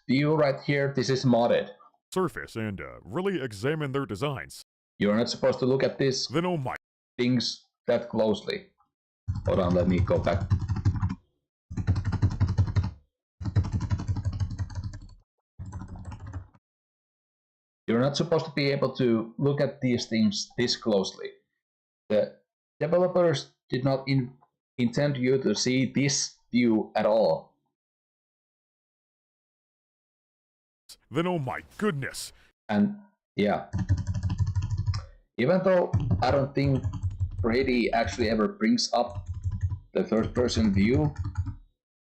view right here, this is modded. Surface and really examine their designs. You're not supposed to look at this then oh my things that closely. Hold on, let me go back. You're not supposed to be able to look at these things this closely. The developers did not intend you to see this view at all. then oh my goodness. And yeah, even though I don't think Brady actually ever brings up the third person view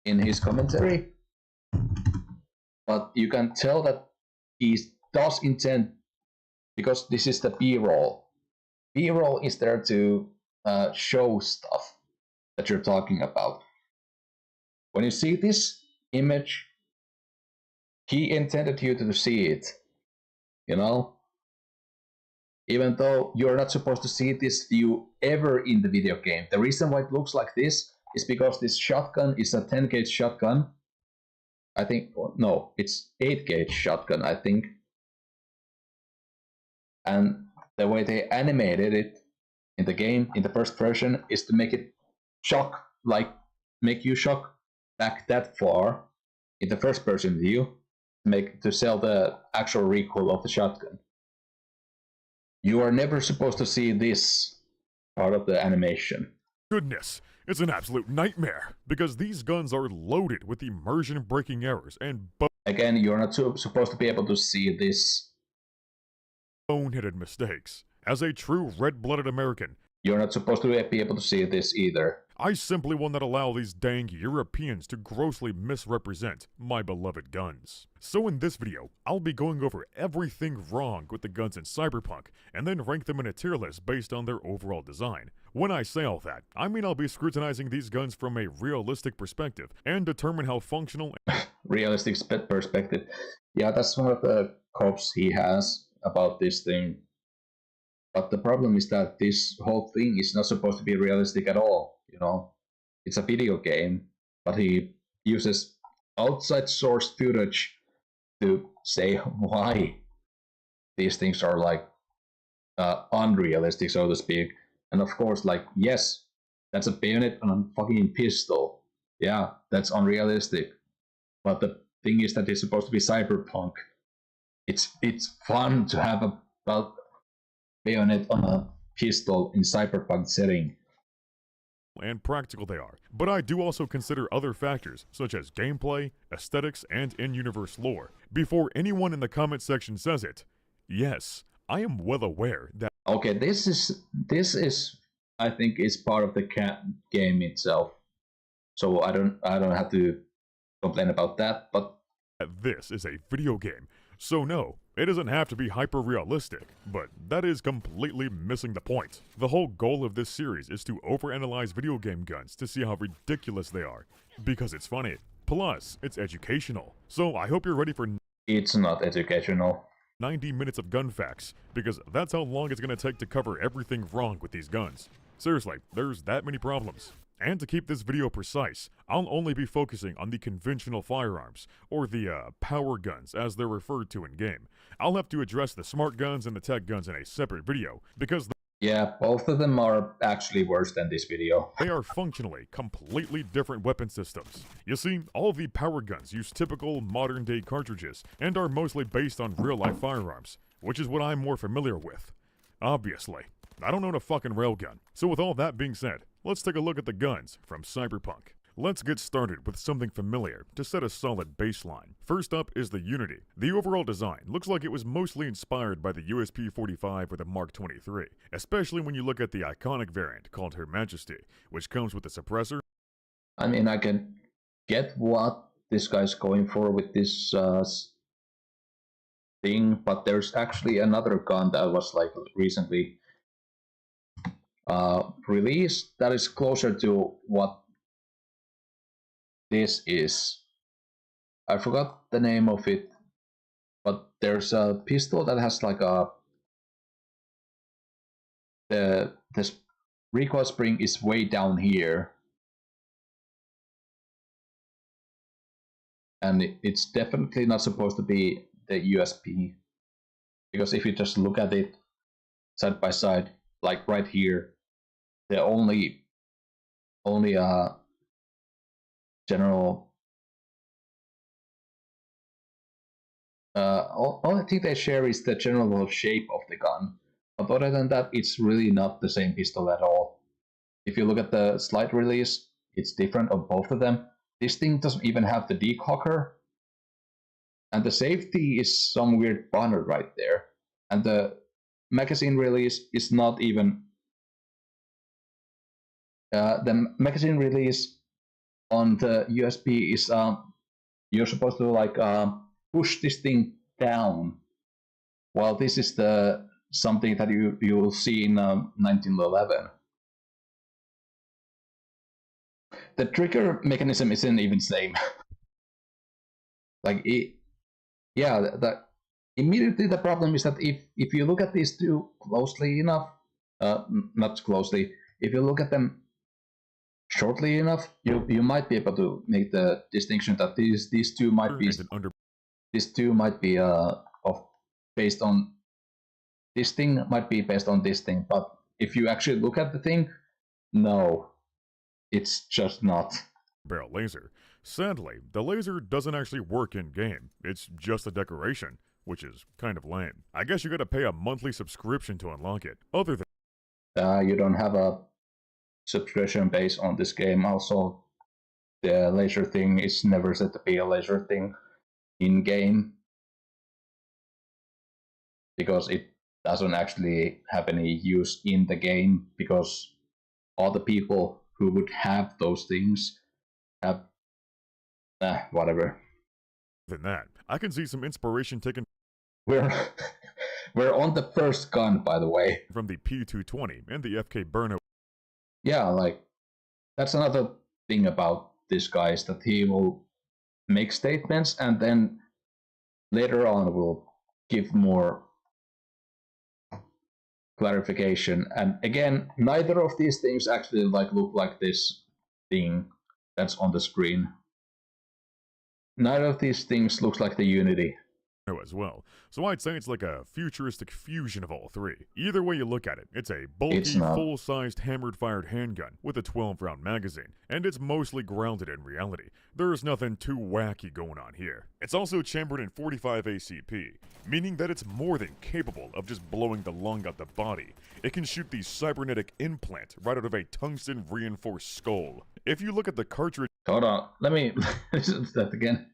in his commentary, but you can tell that he does intend, because this is the B-roll. B-roll is there to show stuff that you're talking about. When you see this image, he intended you to see it, you know? Even though you're not supposed to see this view ever in the video game. The reason why it looks like this is because this shotgun is a 10 gauge shotgun. I think, no, it's 8 gauge shotgun, I think. And the way they animated it in the game, in the first version, is to make it shock, like make you shock back that far in the first person view to sell the actual recoil of the shotgun. You are never supposed to see this part of the animation. Goodness, it's an absolute nightmare because these guns are loaded with immersion breaking errors and again, you're not supposed to be able to see this boneheaded mistakes. As a true red-blooded American, You're not supposed to be able to see this either. I simply will not allow these dang Europeans to grossly misrepresent my beloved guns. So in this video, I'll be going over everything wrong with the guns in Cyberpunk, and then rank them in a tier list based on their overall design. When I say all that, I mean I'll be scrutinizing these guns from a realistic perspective, and determine how functional Realistic perspective. Yeah, that's one of the copes he has about this thing. But the problem is that this whole thing is not supposed to be realistic at all, you know? It's a video game, but he uses outside source footage to say why these things are like unrealistic, so to speak. And of course, like, yes, that's a bayonet on a fucking pistol. Yeah, that's unrealistic. But the thing is that it's supposed to be cyberpunk. It's fun to have a bayonet on a pistol in cyberpunk setting. and practical they are, but I do also consider other factors such as gameplay, aesthetics, and in-universe lore. Before anyone in the comment section says it, yes, I am well aware that Okay, this is I think is part of the game itself. So I don't have to complain about that, but this is a video game. So no, it doesn't have to be hyper-realistic, but that is completely missing the point. The whole goal of this series is to overanalyze video game guns to see how ridiculous they are, because it's funny. Plus, it's educational. So I hope you're ready for it's not educational. 90 minutes of gun facts, because that's how long it's going to take to cover everything wrong with these guns. Seriously, there's that many problems. And to keep this video precise, I'll only be focusing on the conventional firearms, or the power guns as they're referred to in-game. I'll have to address the smart guns and the tech guns in a separate video, because Yeah, both of them are actually worse than this video. they are functionally completely different weapon systems. You see, all of the power guns use typical modern-day cartridges, and are mostly based on real-life firearms, which is what I'm more familiar with. Obviously, I don't own a fucking railgun. So with all that being said, let's take a look at the guns from Cyberpunk. Let's get started with something familiar to set a solid baseline. First up is the Unity. The overall design looks like it was mostly inspired by the USP-45 or the Mark 23, especially when you look at the iconic variant called Her Majesty, which comes with a suppressor. I mean, I can get what this guy's going for with this thing, but there's actually another gun that was like recently released that is closer to what this is. I forgot the name of it, but there's a pistol that has like the recoil spring is way down here, and it's definitely not supposed to be the USP, because if you just look at it side by side, like right here, the only general only thing they share is the general shape of the gun, but other than that, it's really not the same pistol at all. If you look at the slide release, it's different on both of them. This thing doesn't even have the decocker, and the safety is some weird banner right there, and the magazine release is not even the magazine release on the USB is you're supposed to like push this thing down, while this is the something that you will see in 1911. The trigger mechanism isn't even same. Like it, yeah, that immediately the problem is that if you look at these two closely enough, not closely, if you look at them shortly enough, you might be able to make the distinction that these two might be based on this thing, might be based on this thing, but if you actually look at the thing, no, it's just not. Barrel laser. Sadly, the laser doesn't actually work in-game. It's just a decoration, which is kind of lame. I guess you gotta pay a monthly subscription to unlock it. Other than You don't have a subscription base on this game. Also, the laser thing is never said to be a laser thing in game, because it doesn't actually have any use in the game because all the people who would have those things have whatever. Than that, I can see some inspiration taken We're we're on the first gun, by the way. from the P220 and the FK Burno. Yeah, like that's another thing about this guy is that he will make statements and then later on will give more clarification. And again, neither of these things actually like look like this thing that's on the screen. Neither of these things looks like the Unity. As well, so I'd say it's like a futuristic fusion of all three. Either way you look at it, it's a bulky, full-sized hammered-fired handgun with a 12-round magazine, and it's mostly grounded in reality. There's nothing too wacky going on here. It's also chambered in 45 ACP, meaning that it's more than capable of just blowing the lung out the body. It can shoot the cybernetic implant right out of a tungsten-reinforced skull. If you look at the cartridge... Hold on, let me listen to that again.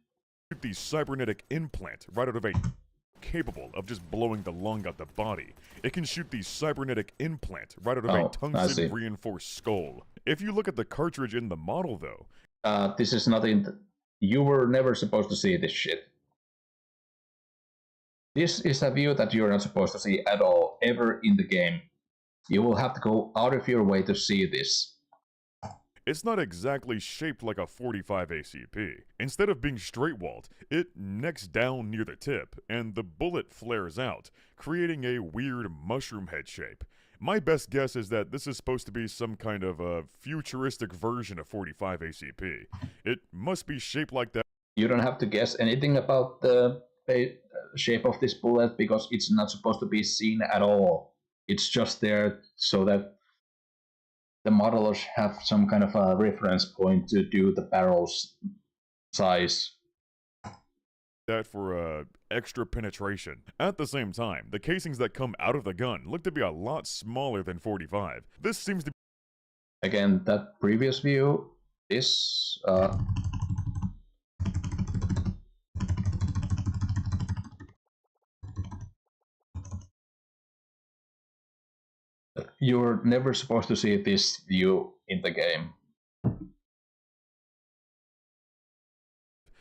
The cybernetic implant right out of a capable of just blowing the lung out the body. It can shoot the cybernetic implant right out of a tungsten reinforced skull. If you look at the cartridge in the model though, this is nothing. You were never supposed to see this shit. This is a view that you're not supposed to see at all ever in the game. You will have to go out of your way to see this. It's not exactly shaped like a 45 ACP. Instead of being straight-walled, it necks down near the tip, and the bullet flares out, creating a weird mushroom head shape. My best guess is that this is supposed to be some kind of a futuristic version of 45 ACP. It must be shaped like that. You don't have to guess anything about the shape of this bullet because it's not supposed to be seen at all. It's just there so that the modelers have some kind of a reference point to do the barrel's size. That for extra penetration. At the same time, the casings that come out of the gun look to be a lot smaller than 45. This seems to be... Again, that previous view is... You're never supposed to see this view in the game.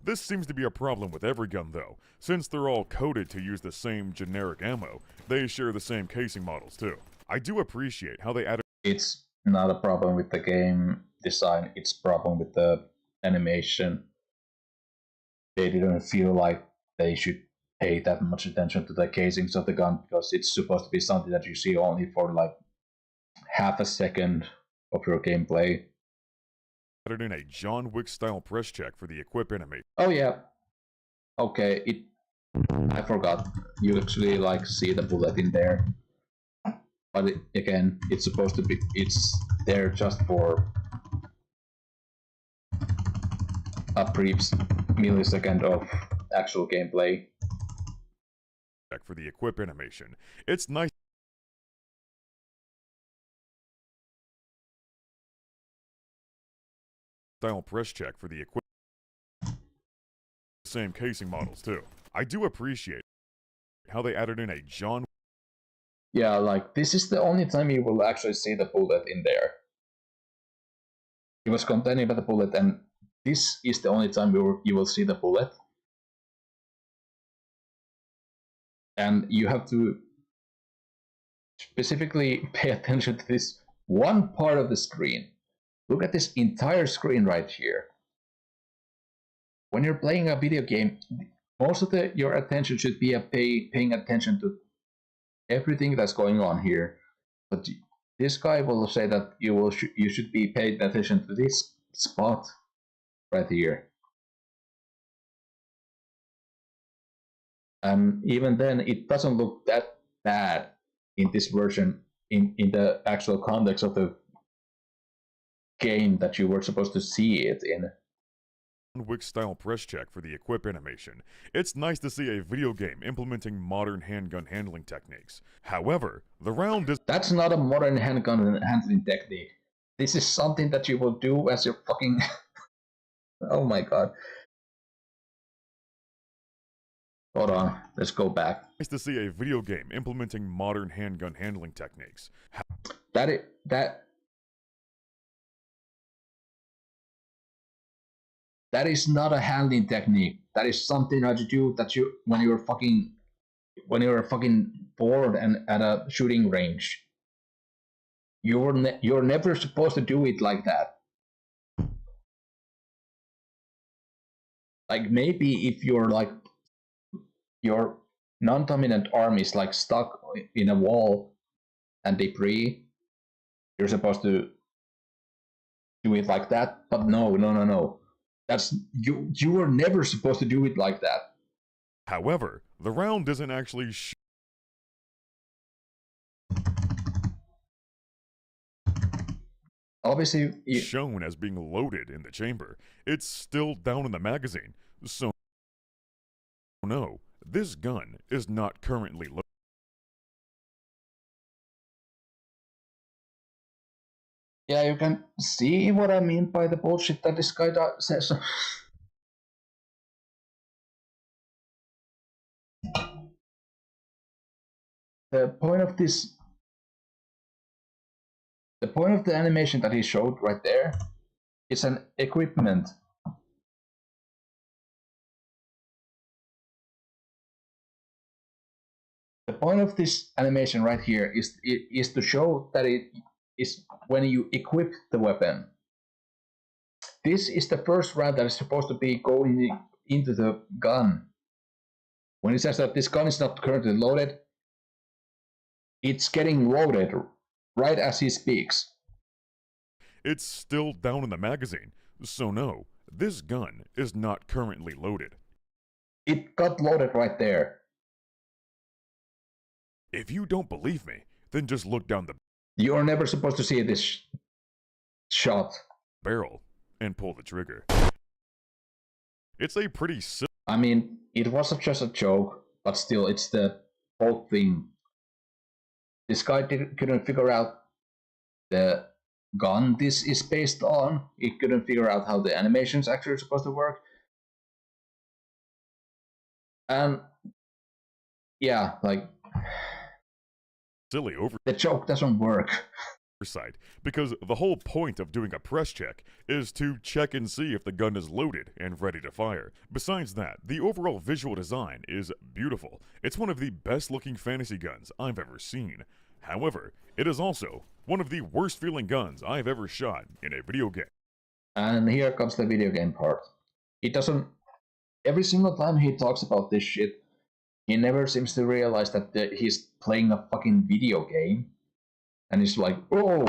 This seems to be a problem with every gun though. Since they're all coded to use the same generic ammo, they share the same casing models too. I do appreciate how they added... It's not a problem with the game design, it's a problem with the animation. They didn't feel like they should pay that much attention to the casings of the gun because it's supposed to be something that you see only for like half a second of your gameplay. Added in a John Wick style press check for the equip animation. Oh yeah. Okay, I forgot. You actually like see the bullet in there. But again, it's supposed to be, it's there just for a brief millisecond of actual gameplay. For the equip animation. It's nice. Style press check for the equip. Same casing models too. I do appreciate how they added in a John... Yeah, like this is the only time you will actually see the bullet in there. It was containing about the bullet, and this is the only time you will see the bullet. And you have to specifically pay attention to this one part of the screen. Look at this entire screen right here. When you're playing a video game, most of your attention should be paying attention to everything that's going on here. But this guy will say that you should be paying attention to this spot right here. And even then, it doesn't look that bad in this version, in the actual context of the game that you were supposed to see it in. Wick style press check for the equip animation. It's nice to see a video game implementing modern handgun handling techniques. However, the round is... That's not a modern handgun handling technique. This is something that you will do as your fucking... Oh my god. Hold on, let's go back. Nice to see a video game implementing modern handgun handling techniques. That is not a handling technique. That is something that you do when you're fucking bored and at a shooting range. You're never supposed to do it like that. Like maybe if you're like your non-dominant arm is like stuck in a wall and debris, you're supposed to do it like that. But no. That's you were never supposed to do it like that. However, the round isn't actually Obviously, shown as being loaded in the chamber. It's still down in the magazine. So no, this gun is not currently loaded. Yeah, you can see what I mean by the bullshit that this guy says. The point of the animation that he showed right there is an equipment. The point of this animation right here is to show that it is when you equip the weapon. This is the first round that is supposed to be going into the gun. When it says that this gun is not currently loaded, it's getting loaded right as he speaks. It's still down in the magazine. So no, this gun is not currently loaded. It got loaded right there. If you don't believe me, then just look down the You are never supposed to see this shot. Barrel and pull the trigger. It's a pretty simple. I mean, it wasn't just a joke, but still, it's the whole thing. This guy couldn't figure out the gun this is based on. He couldn't figure out how the animation's actually supposed to work. And yeah, like silly over the joke doesn't work. Oversight, because the whole point of doing a press check is to check and see if the gun is loaded and ready to fire. Besides that, the overall visual design is beautiful. It's one of the best looking fantasy guns I've ever seen. However, it is also one of the worst feeling guns I've ever shot in a video game. And here comes the video game part. He doesn't, every single time he talks about this shit, he never seems to realize that he's playing a fucking video game. And he's like, oh,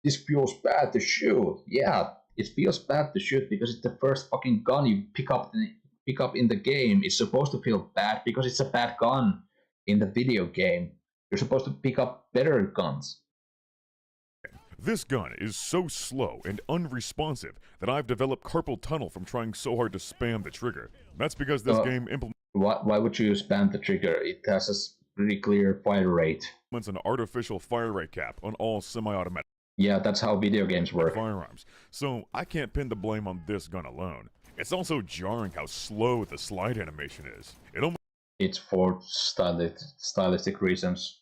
this feels bad to shoot. Yeah, it feels bad to shoot because it's the first fucking gun you pick up in the game. It's supposed to feel bad because it's a bad gun in the video game. You're supposed to pick up better guns. This gun is so slow and unresponsive that I've developed carpal tunnel from trying so hard to spam the trigger. That's because this game implements... Why would you spam the trigger? It has a pretty clear fire rate. An artificial fire rate cap on all semi-automatic... Yeah, that's how video games work. ...firearms. So I can't pin the blame on this gun alone. It's also jarring how slow the slide animation is. It's for stylistic reasons.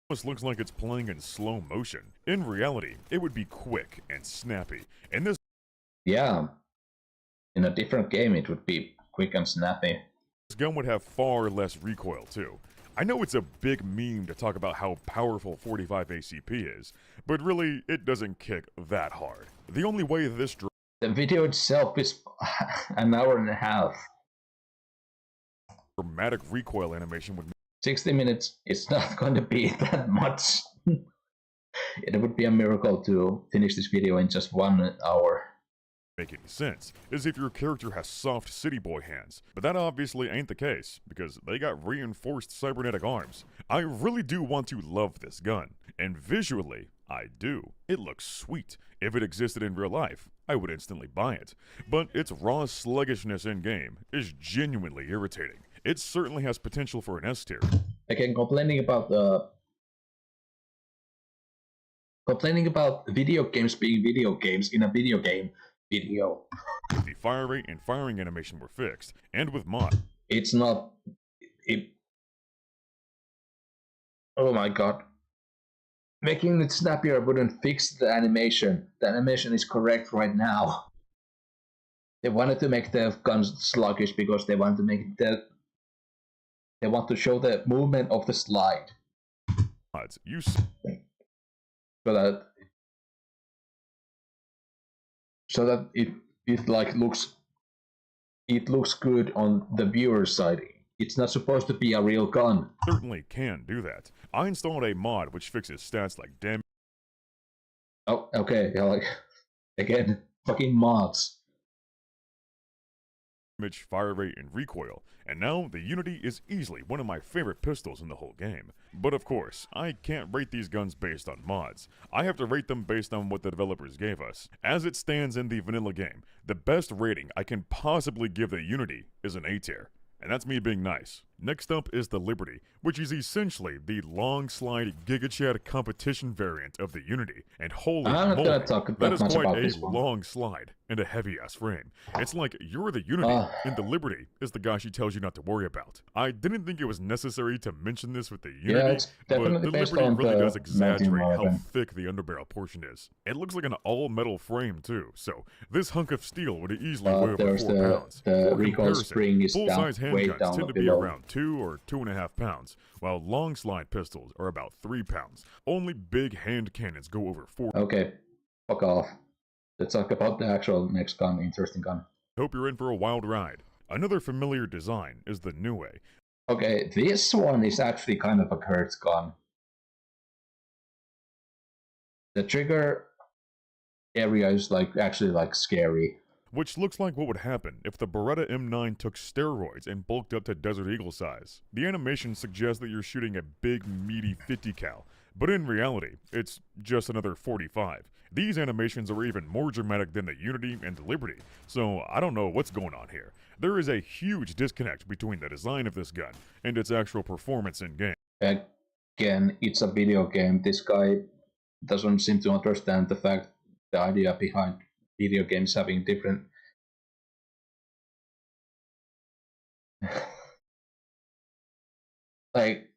Almost looks like it's playing in slow motion. In reality, it would be quick and snappy. And this... Yeah. In a different game, it would be quick and snappy. This gun would have far less recoil, too. I know it's a big meme to talk about how powerful 45 ACP is, but really, it doesn't kick that hard. The only way this... The video itself is an hour and a half. Dramatic recoil animation would... 60 minutes, it's not going to be that much. It would be a miracle to finish this video in just 1 hour. Make any sense is if your character has soft city boy hands, but that obviously ain't the case because they got reinforced cybernetic arms. I really do want to love this gun, and visually, I do. It looks sweet. If it existed in real life, I would instantly buy it. But its raw sluggishness in game is genuinely irritating. It certainly has potential for an S tier. Again, complaining about video games being video games in a video game video. The fire rate and firing animation were fixed, and with mod. it's not. It. Oh my god. Making it snappier wouldn't fix the animation. The animation is correct right now. They wanted to make the guns sluggish because they want to make they want to show the movement of the slide. You so that it like looks good on the viewer's side. It's not supposed to be a real gun. certainly can do that. I installed a mod which fixes stats like damage. Oh, okay. Yeah, like again, fucking mods. Fire rate, and recoil, and now the Unity is easily one of my favorite pistols in the whole game. But of course, I can't rate these guns based on mods. I have to rate them based on what the developers gave us. As it stands in the vanilla game, the best rating I can possibly give the Unity is an A tier. And that's me being nice. Next up is the Liberty, which is essentially the long slide GigaChad competition variant of the Unity. And holy moly, that is quite a long slide and a heavy-ass frame. It's like you're the Unity, and the Liberty is the guy she tells you not to worry about. I didn't think it was necessary to mention this with the Unity, but the Liberty really does exaggerate how thick the underbarrel portion is. It looks like an all-metal frame too, so this hunk of steel would easily weigh over 4 pounds. The recoil spring is full-size handguns tend to be around 2 or 2.5 pounds, while long slide pistols are about 3 pounds. Only big hand cannons go over 4. Okay, fuck off. Let's talk about the actual next gun, interesting gun. Hope you're in for a wild ride. Another familiar design is the Niue. Okay, this one is actually kind of a cursed gun. The trigger area is actually scary. Which looks like what would happen if the Beretta M9 took steroids and bulked up to Desert Eagle size. The animation suggests that you're shooting a big, meaty 50 cal, but in reality, it's just another 45. These animations are even more dramatic than the Unity and the Liberty, so I don't know what's going on here. There is a huge disconnect between the design of this gun and its actual performance in game. Again, it's a video game. This guy doesn't seem to understand the idea behind video games having different okay,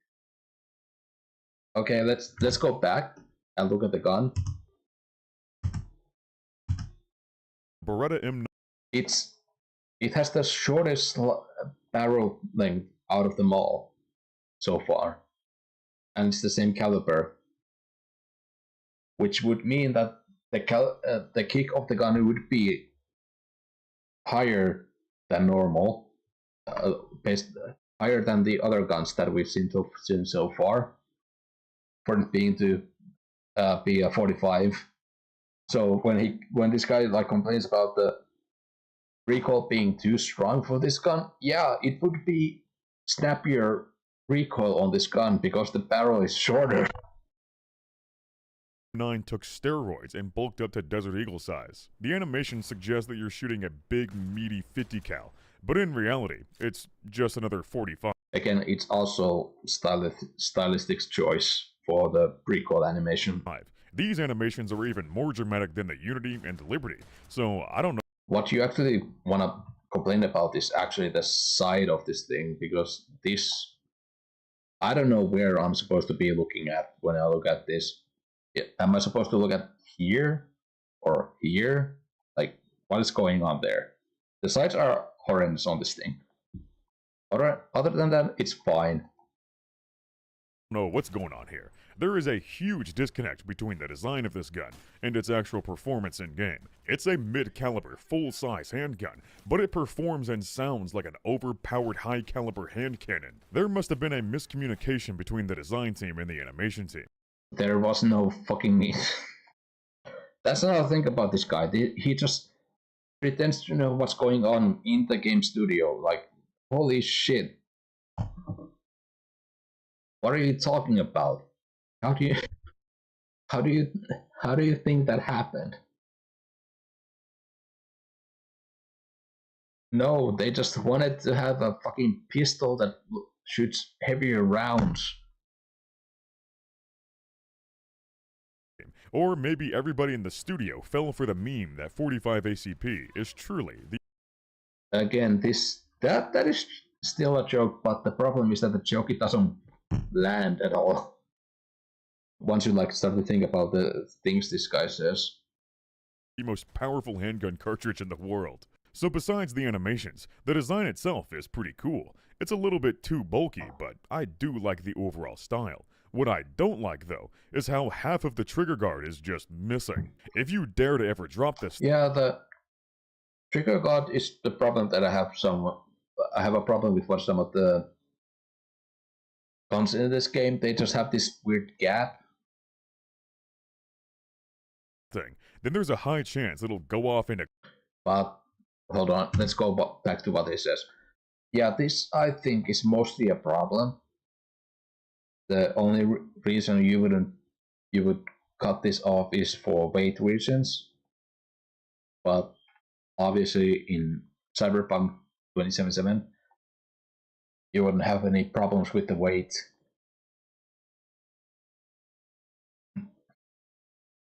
let's go back and look at the gun. Beretta M9. It has the shortest barrel length out of them all so far, and it's the same caliber, which would mean that the kick of the gun would be higher than normal, higher than the other guns that we've seen so far, for it being to be a 45. So when this guy complains about the recoil being too strong for this gun, yeah, it would be snappier recoil on this gun because the barrel is shorter. 9 took steroids and bulked up to Desert Eagle size. The animation suggests that you're shooting a big, meaty 50 cal, but in reality, it's just another 45. Again, it's also stylistic choice for the recoil animation. These animations are even more dramatic than the Unity and the Liberty, so I don't know. What you actually want to complain about is actually the side of this thing, because I don't know where I'm supposed to be looking at when I look at this. Am I supposed to look at here or here? Like, what is going on there? The sides are horrendous on this thing. Other than that, it's fine. Know what's going on here. There is a huge disconnect between the design of this gun and its actual performance in game. It's a mid-caliber, full-size handgun, but it performs and sounds like an overpowered high-caliber hand cannon. There must have been a miscommunication between the design team and the animation team. There was no fucking That's another thing about this guy. He just pretends to know what's going on in the game studio. Like, holy shit. What are you talking about? How do you think that happened? No, they just wanted to have a fucking pistol that shoots heavier rounds. Or maybe everybody in the studio fell for the meme that 45 ACP is truly the... Again, that is still a joke, but the problem is that the joke it doesn't land at all. Once you like start to think about the things this guy says. The most powerful handgun cartridge in the world. So besides the animations, the design itself is pretty cool. It's a little bit too bulky, but I do like the overall style. What I don't like, though, is how half of the trigger guard is just missing. If you dare to ever drop this... Yeah, the trigger guard is the problem that I have I have a problem with what some of the guns in this game, they just have this weird gap. Then there's a high chance it'll go off into... But, hold on, let's go back to what he says. Yeah, this I think is mostly a problem. The only reason you would cut this off is for weight reasons. But obviously in Cyberpunk 2077, you wouldn't have any problems with the weight.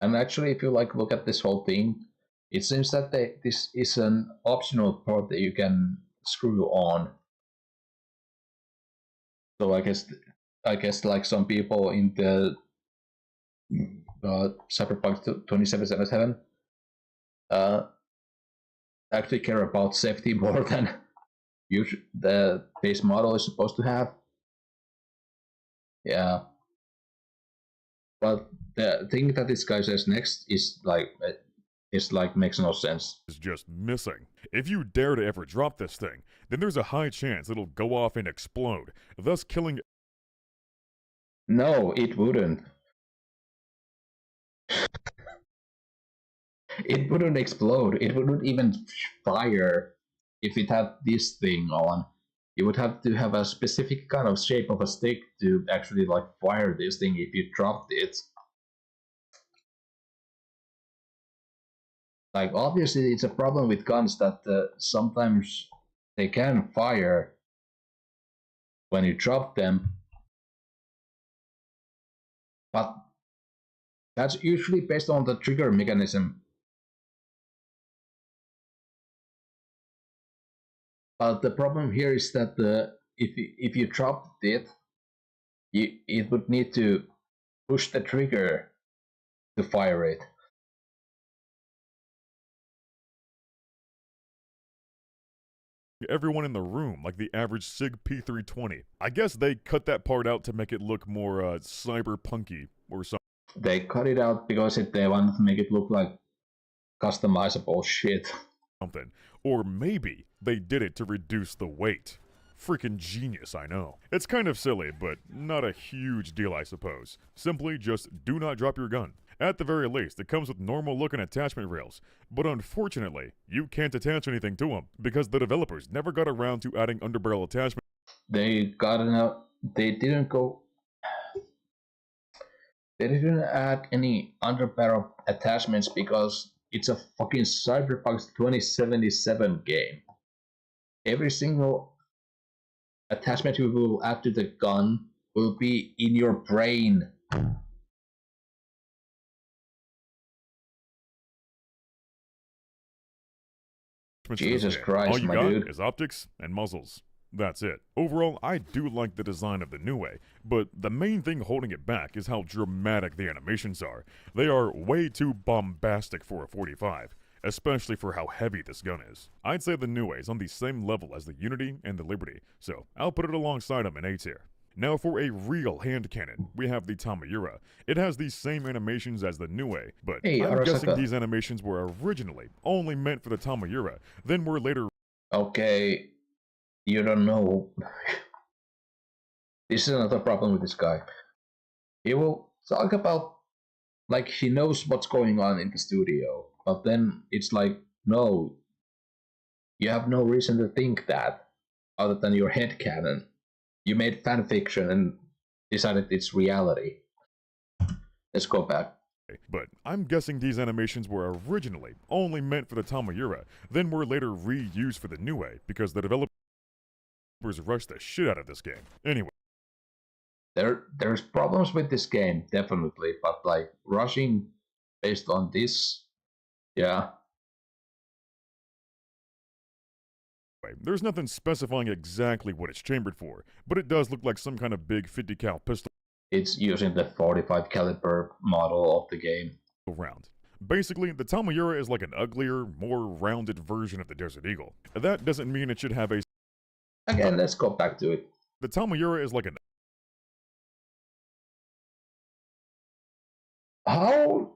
And actually, if you like look at this whole thing, it seems that this is an optional part that you can screw on. So I guess like some people in the Cyberpunk 2077 actually care about safety more than the base model is supposed to have. Yeah. But the thing that this guy says next is like makes no sense. Is just missing. If you dare to ever drop this thing, then there's a high chance it'll go off and explode, thus killing... No, it wouldn't. It wouldn't explode. It wouldn't even fire if it had this thing on. You would have to have a specific kind of shape of a stick to actually like fire this thing if you dropped it. Like obviously it's a problem with guns that sometimes they can fire when you drop them, but that's usually based on the trigger mechanism. But the problem here is that if you dropped it, it would need to push the trigger to fire it. Everyone in the room, like the average SIG P320. I guess they cut that part out to make it look more cyberpunky or something. They cut it out because they wanted to make it look like customizable shit. Or maybe they did it to reduce the weight. Freaking genius, I know. It's kind of silly, but not a huge deal, I suppose. Simply just do not drop your gun. At the very least, it comes with normal looking attachment rails, but unfortunately, you can't attach anything to them because the developers never got around to adding underbarrel attachment. They didn't add any underbarrel attachments because it's a fucking Cyberpunk 2077 game. Every single attachment you will add to the gun will be in your brain. Jesus Christ, all you my got dude. is optics and muzzles. That's it. Overall, I do like the design of the new way, but the main thing holding it back is how dramatic the animations are. They are way too bombastic for a 45, especially for how heavy this gun is. I'd say the new way is on the same level as the Unity and the Liberty, so I'll put it alongside them in A tier. Now for a real hand cannon, we have the Tamayura. It has the same animations as the Nue, but Hey, I'm Arasaka. guessing these animations were originally only meant for the Tamayura, then were later... Okay, you don't know. This is another problem with this guy. He will talk about, like, he knows what's going on in the studio, but then it's like, no, you have no reason to think that, other than your headcanon. You made fan fiction and decided it's reality. Let's go back. But I'm guessing these animations were originally only meant for the Tamayura, then were later reused for the Nue because the developers rushed the shit out of this game. Anyway. There's problems with this game, definitely, but like rushing based on this, yeah. There's nothing specifying exactly what it's chambered for, but it does look like some kind of big 50 cal pistol It's using the 45 caliber model of the game. round. Basically, the Tamayura is like an uglier, more rounded version of the Desert Eagle. That doesn't mean it should have a... Again, let's go back to it. The Tamayura is like an... How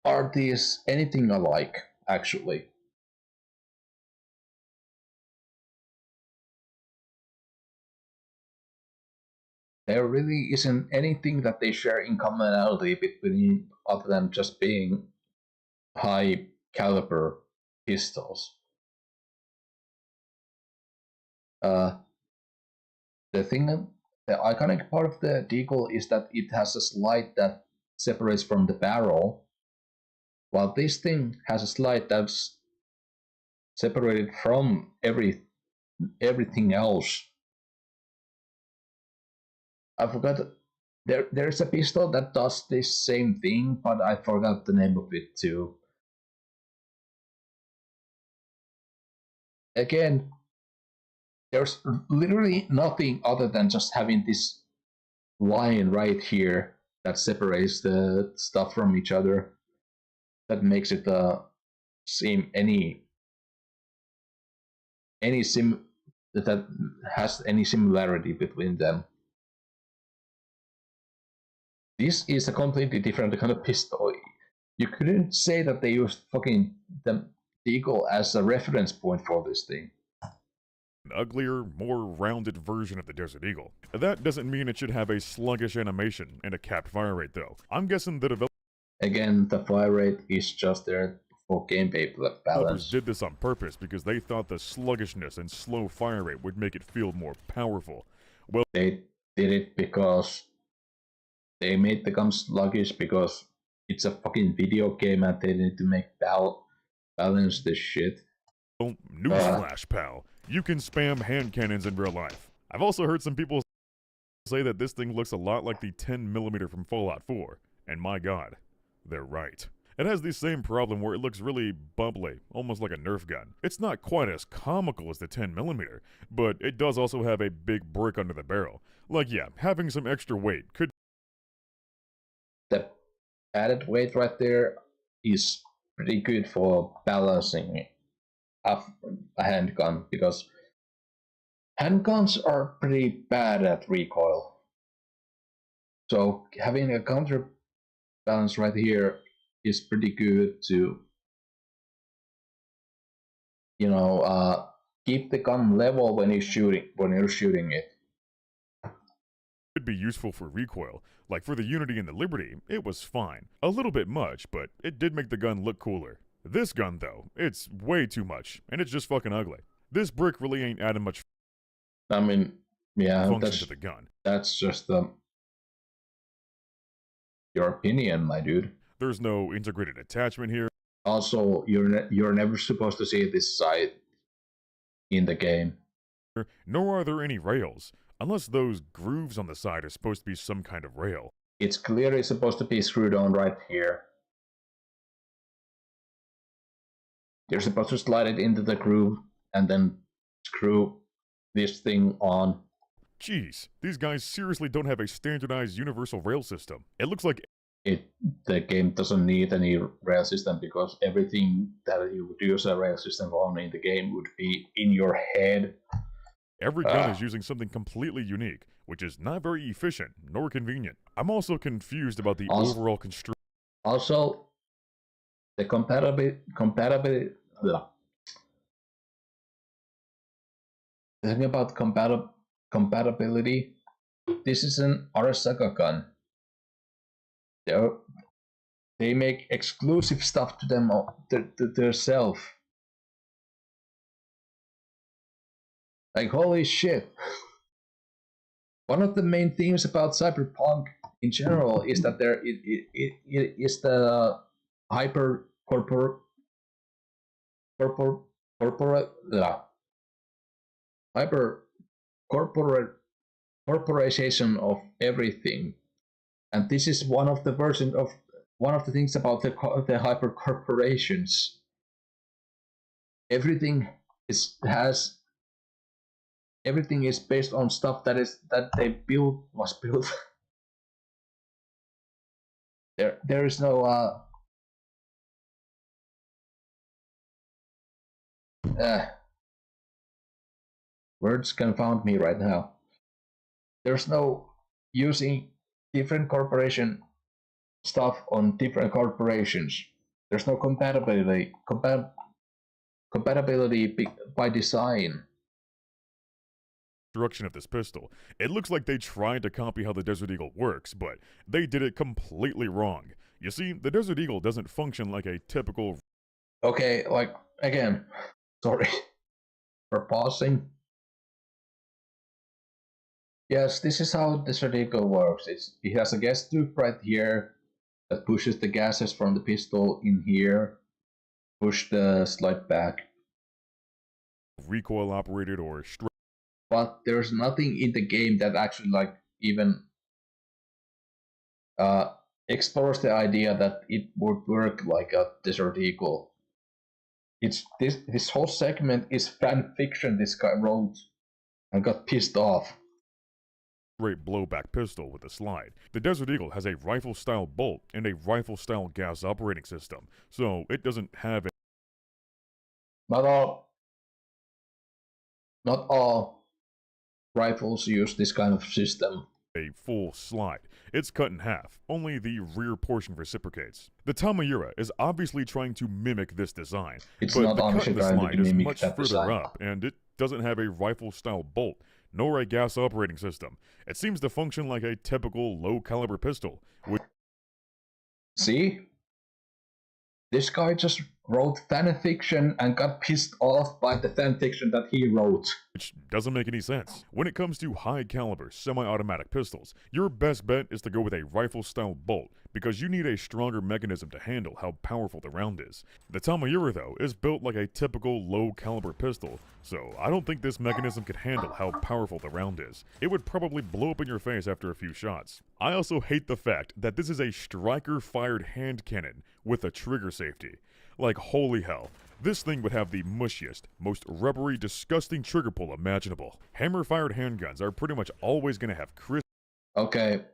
are these anything alike, actually? There really isn't anything that they share in commonality between other than just being high caliber pistols. The iconic part of the Deagle is that it has a slide that separates from the barrel, while this thing has a slide that's separated from everything else. I forgot. There's a pistol that does this same thing, but I forgot the name of it too. Again, there's literally nothing other than just having this line right here that separates the stuff from each other, that makes it seem that has any similarity between them. This is a completely different kind of pistol. You couldn't say that they used fucking the Eagle as a reference point for this thing. An uglier, more rounded version of the Desert Eagle. That doesn't mean it should have a sluggish animation and a capped fire rate though. I'm guessing the Again, the fire rate is just there for gameplay balance. developers did this on purpose because they thought the sluggishness and slow fire rate would make it feel more powerful. Well, they did it because they made the gun sluggish because it's a fucking video game and they need to make balance this shit. Newsflash, pal. You can spam hand cannons in real life. I've also heard some people say that this thing looks a lot like the 10mm from Fallout 4, and my god, they're right. It has the same problem where it looks really bubbly, almost like a Nerf gun. It's not quite as comical as the 10mm, but it does also have a big brick under the barrel. Like, yeah, having some extra weight could... The added weight right there is pretty good for balancing a handgun, because handguns are pretty bad at recoil. So having a counterbalance right here is pretty good to, keep the gun level when you're shooting it. Could be useful for recoil. Like for the Unity and the Liberty, it was fine. A little bit much, but it did make the gun look cooler. This gun though, it's way too much, and it's just fucking ugly. This brick really ain't adding much function to the gun. That's just your opinion, my dude. There's no integrated attachment here. Also, you're never supposed to see this side in the game. Nor are there any rails, unless those grooves on the side are supposed to be some kind of rail. It's clearly supposed to be screwed on right here. You're supposed to slide it into the groove and then screw this thing on. Jeez, these guys seriously don't have a standardized universal rail system. It looks like the game doesn't need any rail system, because everything that you would use a rail system on in the game would be in your head. Every gun is using something completely unique, which is not very efficient nor convenient. I'm also confused about the overall construction. Also, the compatibility. The thing about compatibility, this is an Arasaka gun. They make exclusive stuff to them themselves. Like, holy shit. One of the main themes about Cyberpunk in general is that there it is the hyper corporate corporatization of everything, and this is one of the things about the hyper corporations. Everything has everything is based on stuff that they was built. There is no words confound me right now. There's no using different corporation stuff on different corporations. There's no compatibility by design. Construction of this pistol. It looks like they tried to copy how the Desert Eagle works, but they did it completely wrong. You see, the Desert Eagle doesn't function like a typical. Okay, like again, sorry for pausing. Yes, this is how Desert Eagle works. It has a gas tube right here that pushes the gases from the pistol in here, push the slide back. Recoil operated or but there's nothing in the game that actually like even explores the idea that it would work like a Desert Eagle. It's this whole segment is fan fiction this guy wrote and got pissed off. straight blowback pistol with a slide. The Desert Eagle has a rifle-style bolt and a rifle-style gas operating system, so it doesn't have a. Not all rifles use this kind of system. A full slide. It's cut in half. Only the rear portion reciprocates. The Tamayura is obviously trying to mimic this design, it's but not the cut in the slide is much further design. up, and it doesn't have a rifle-style bolt, nor a gas operating system. It seems to function like a typical low-caliber pistol. See? This guy just wrote fanfiction and got pissed off by the fanfiction that he wrote. Which doesn't make any sense. When it comes to high-caliber, semi-automatic pistols, your best bet is to go with a rifle-style bolt, because you need a stronger mechanism to handle how powerful the round is. The Tamayura, though, is built like a typical low-caliber pistol, so I don't think this mechanism could handle how powerful the round is. It would probably blow up in your face after a few shots. I also hate the fact that this is a striker-fired hand cannon with a trigger safety. Like, holy hell. This thing would have the mushiest, most rubbery, disgusting trigger pull imaginable. Hammer-fired handguns are pretty much always going to have crisp. Okay,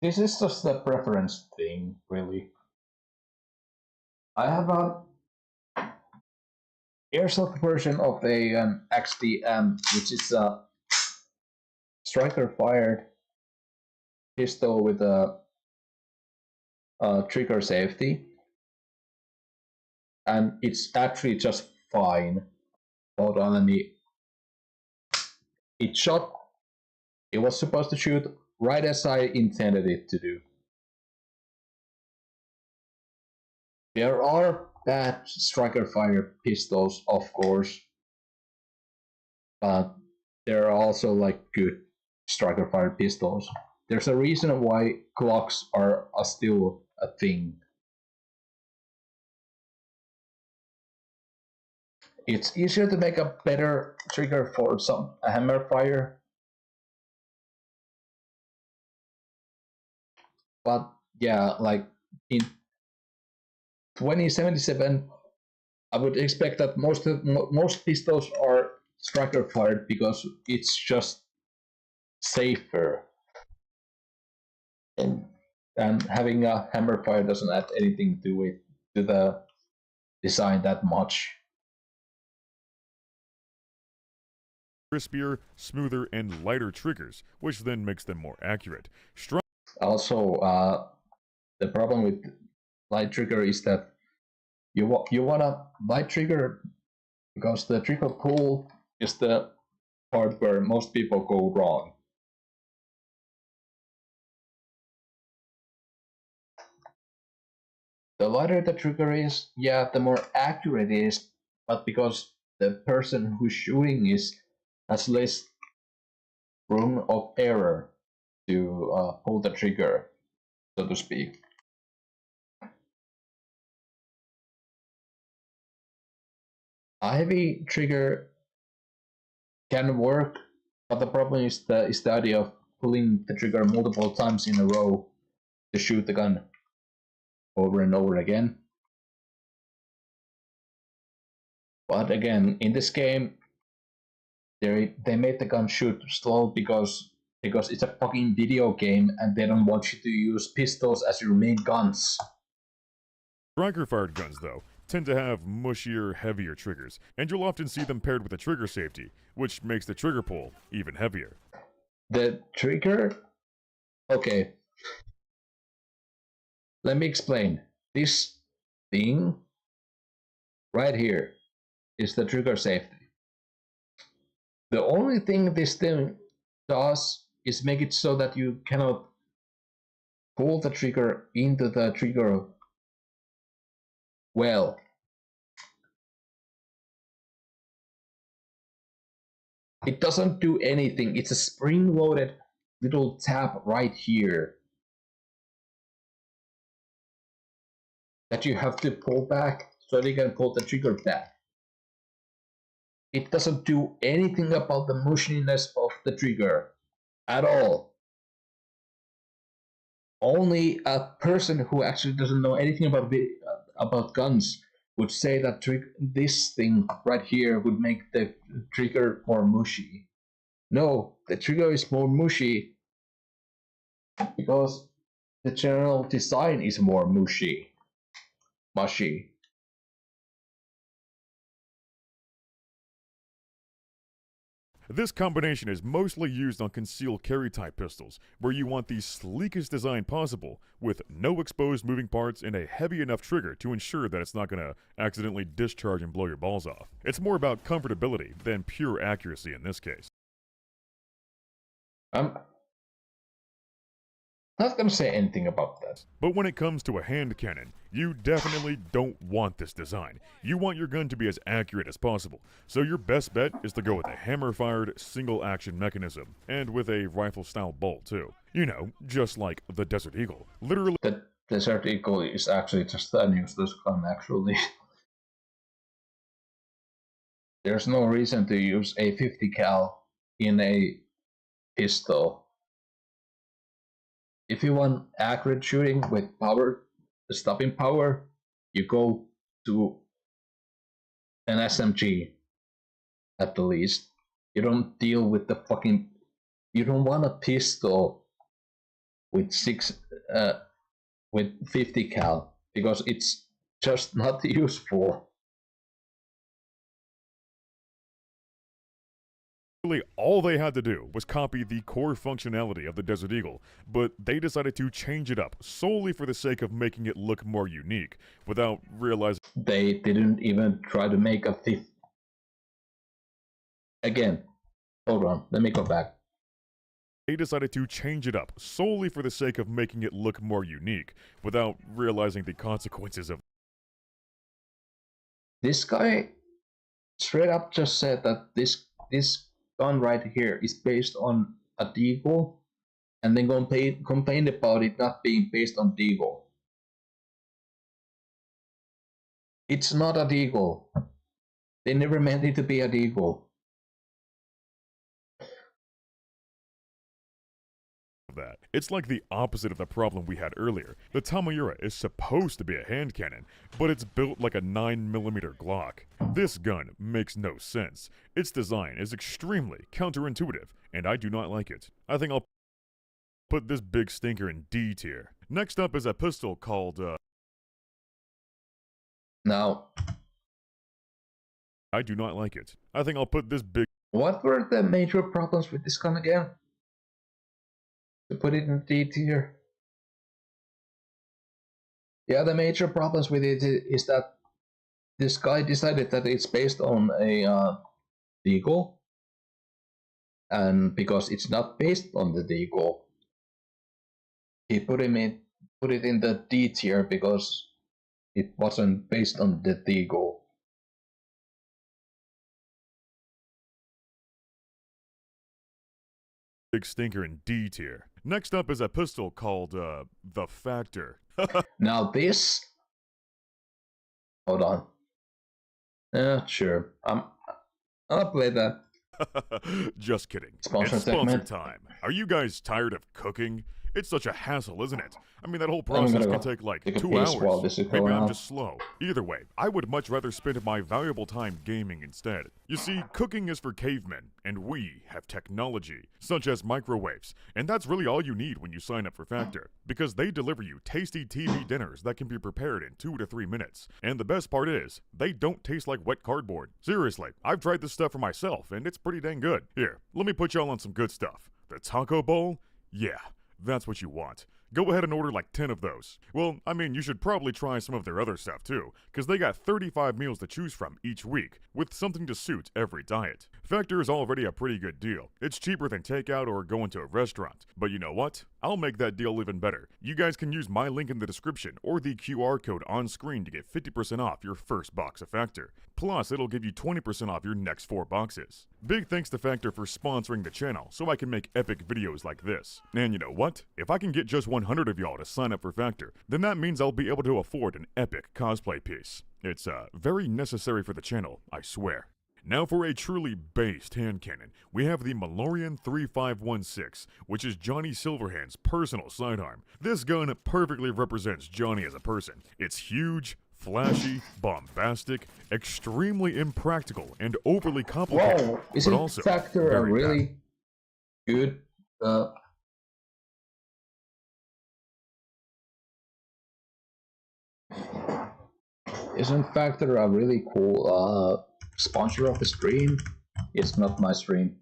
this is just a preference thing, really. I have a airsoft version of a XDM, which is a striker-fired pistol with a trigger safety. And it's actually just fine. Hold on, let me. It shot. It was supposed to shoot right as I intended it to do. There are bad striker fire pistols, of course, but there are also like good striker fire pistols. There's a reason why Glocks are still a thing. It's easier to make a better trigger for some hammer fire, but yeah, like in 2077, I would expect that most pistols are striker fired because it's just safer, and having a hammer fire doesn't add anything to the design that much. Crispier, smoother, and lighter triggers, which then makes them more accurate. Also, the problem with light trigger is that you want a light trigger because the trigger pull is the part where most people go wrong. The lighter the trigger is, yeah, the more accurate it is, but because the person who's shooting has less room of error to pull the trigger, so to speak. A heavy trigger can work, but the problem is the idea of pulling the trigger multiple times in a row to shoot the gun over and over again. But again, in this game, They made the gun shoot slow because it's a fucking video game and they don't want you to use pistols as your main guns. Striker-fired guns, though, tend to have mushier, heavier triggers, and you'll often see them paired with a trigger safety, which makes the trigger pull even heavier. The trigger? Okay. Let me explain. This thing right here is the trigger safety. The only thing this thing does is make it so that you cannot pull the trigger into the trigger well. It doesn't do anything. It's a spring-loaded little tab right here that you have to pull back so you can pull the trigger back. It doesn't do anything about the mushiness of the trigger at all. Only a person who actually doesn't know anything about guns would say that this thing right here would make the trigger more mushy. No, the trigger is more mushy because the general design is more mushy. This combination is mostly used on concealed carry type pistols, where you want the sleekest design possible, with no exposed moving parts and a heavy enough trigger to ensure that it's not going to accidentally discharge and blow your balls off. It's more about comfortability than pure accuracy in this case. I'm not gonna say anything about that. But when it comes to a hand cannon, you definitely don't want this design. You want your gun to be as accurate as possible, so your best bet is to go with a hammer-fired single-action mechanism, and with a rifle-style bolt too. You know, just like the Desert Eagle. Literally, The Desert Eagle is actually just an useless gun, actually. There's no reason to use a 50 cal in a pistol. If you want accurate shooting with power, stopping power, you go to an SMG at the least. You don't deal with the fucking. You don't want a pistol with with 50 cal because it's just not useful. all they had to do was copy the core functionality of the Desert Eagle, but they decided to change it up solely for the sake of making it look more unique, without realizing They didn't even try to make a fifth. Again, hold on, let me go back. they decided to change it up solely for the sake of making it look more unique, without realizing the consequences of. This guy straight up just said that this gun right here is based on a deagle, and then complained about it not being based on deagle. It's not a deagle. They never meant it to be a deagle. That. It's like the opposite of the problem we had earlier. The Tamayura is supposed to be a hand cannon, but it's built like a 9mm Glock. This gun makes no sense. Its design is extremely counterintuitive, and I do not like it. I think I'll put this big stinker in D tier. Next up is a pistol called, Now, I do not like it. I think I'll put this big. what were the major problems with this gun again? To put it in D tier. Yeah, the major problems with it is that this guy decided that it's based on a deagle, and because it's not based on the deagle, he put it in the D tier because it wasn't based on the deagle. Big stinker in D tier. Next up is a pistol called, the Factor. Now this, hold on. Sure. I'll play that. Just kidding. Sponsor It's sponsor segment. time. Are you guys tired of cooking? It's such a hassle, isn't it? I mean, that whole I'm process gonna can take like take a 2 piss while hours. this is Maybe going I'm on. just slow. Either way, I would much rather spend my valuable time gaming instead. You see, cooking is for cavemen, and we have technology, such as microwaves, and that's really all you need when you sign up for Factor, because they deliver you tasty TV dinners that can be prepared in 2 to 3 minutes. And the best part is, they don't taste like wet cardboard. Seriously, I've tried this stuff for myself, and it's pretty dang good. Here, let me put y'all on some good stuff. The taco bowl? Yeah, that's what you want. Go ahead and order like 10 of those. Well, I mean, you should probably try some of their other stuff too, because they got 35 meals to choose from each week, with something to suit every diet. Factor is already a pretty good deal. It's cheaper than takeout or going to a restaurant. But you know what? I'll make that deal even better. You guys can use my link in the description or the QR code on screen to get 50% off your first box of Factor. Plus, it'll give you 20% off your next 4 boxes. Big thanks to Factor for sponsoring the channel so I can make epic videos like this. And you know what? If I can get just 100 of y'all to sign up for Factor, then that means I'll be able to afford an epic cosplay piece. It's very necessary for the channel, I swear. Now for a truly based hand cannon, we have the Malorian 3516, which is Johnny Silverhand's personal sidearm. This gun perfectly represents Johnny as a person. It's huge, flashy, bombastic, extremely impractical, and overly complicated, Whoa, but isn't also Factor a very bad. really good isn't Factor a really cool sponsor of the stream? It's not my stream.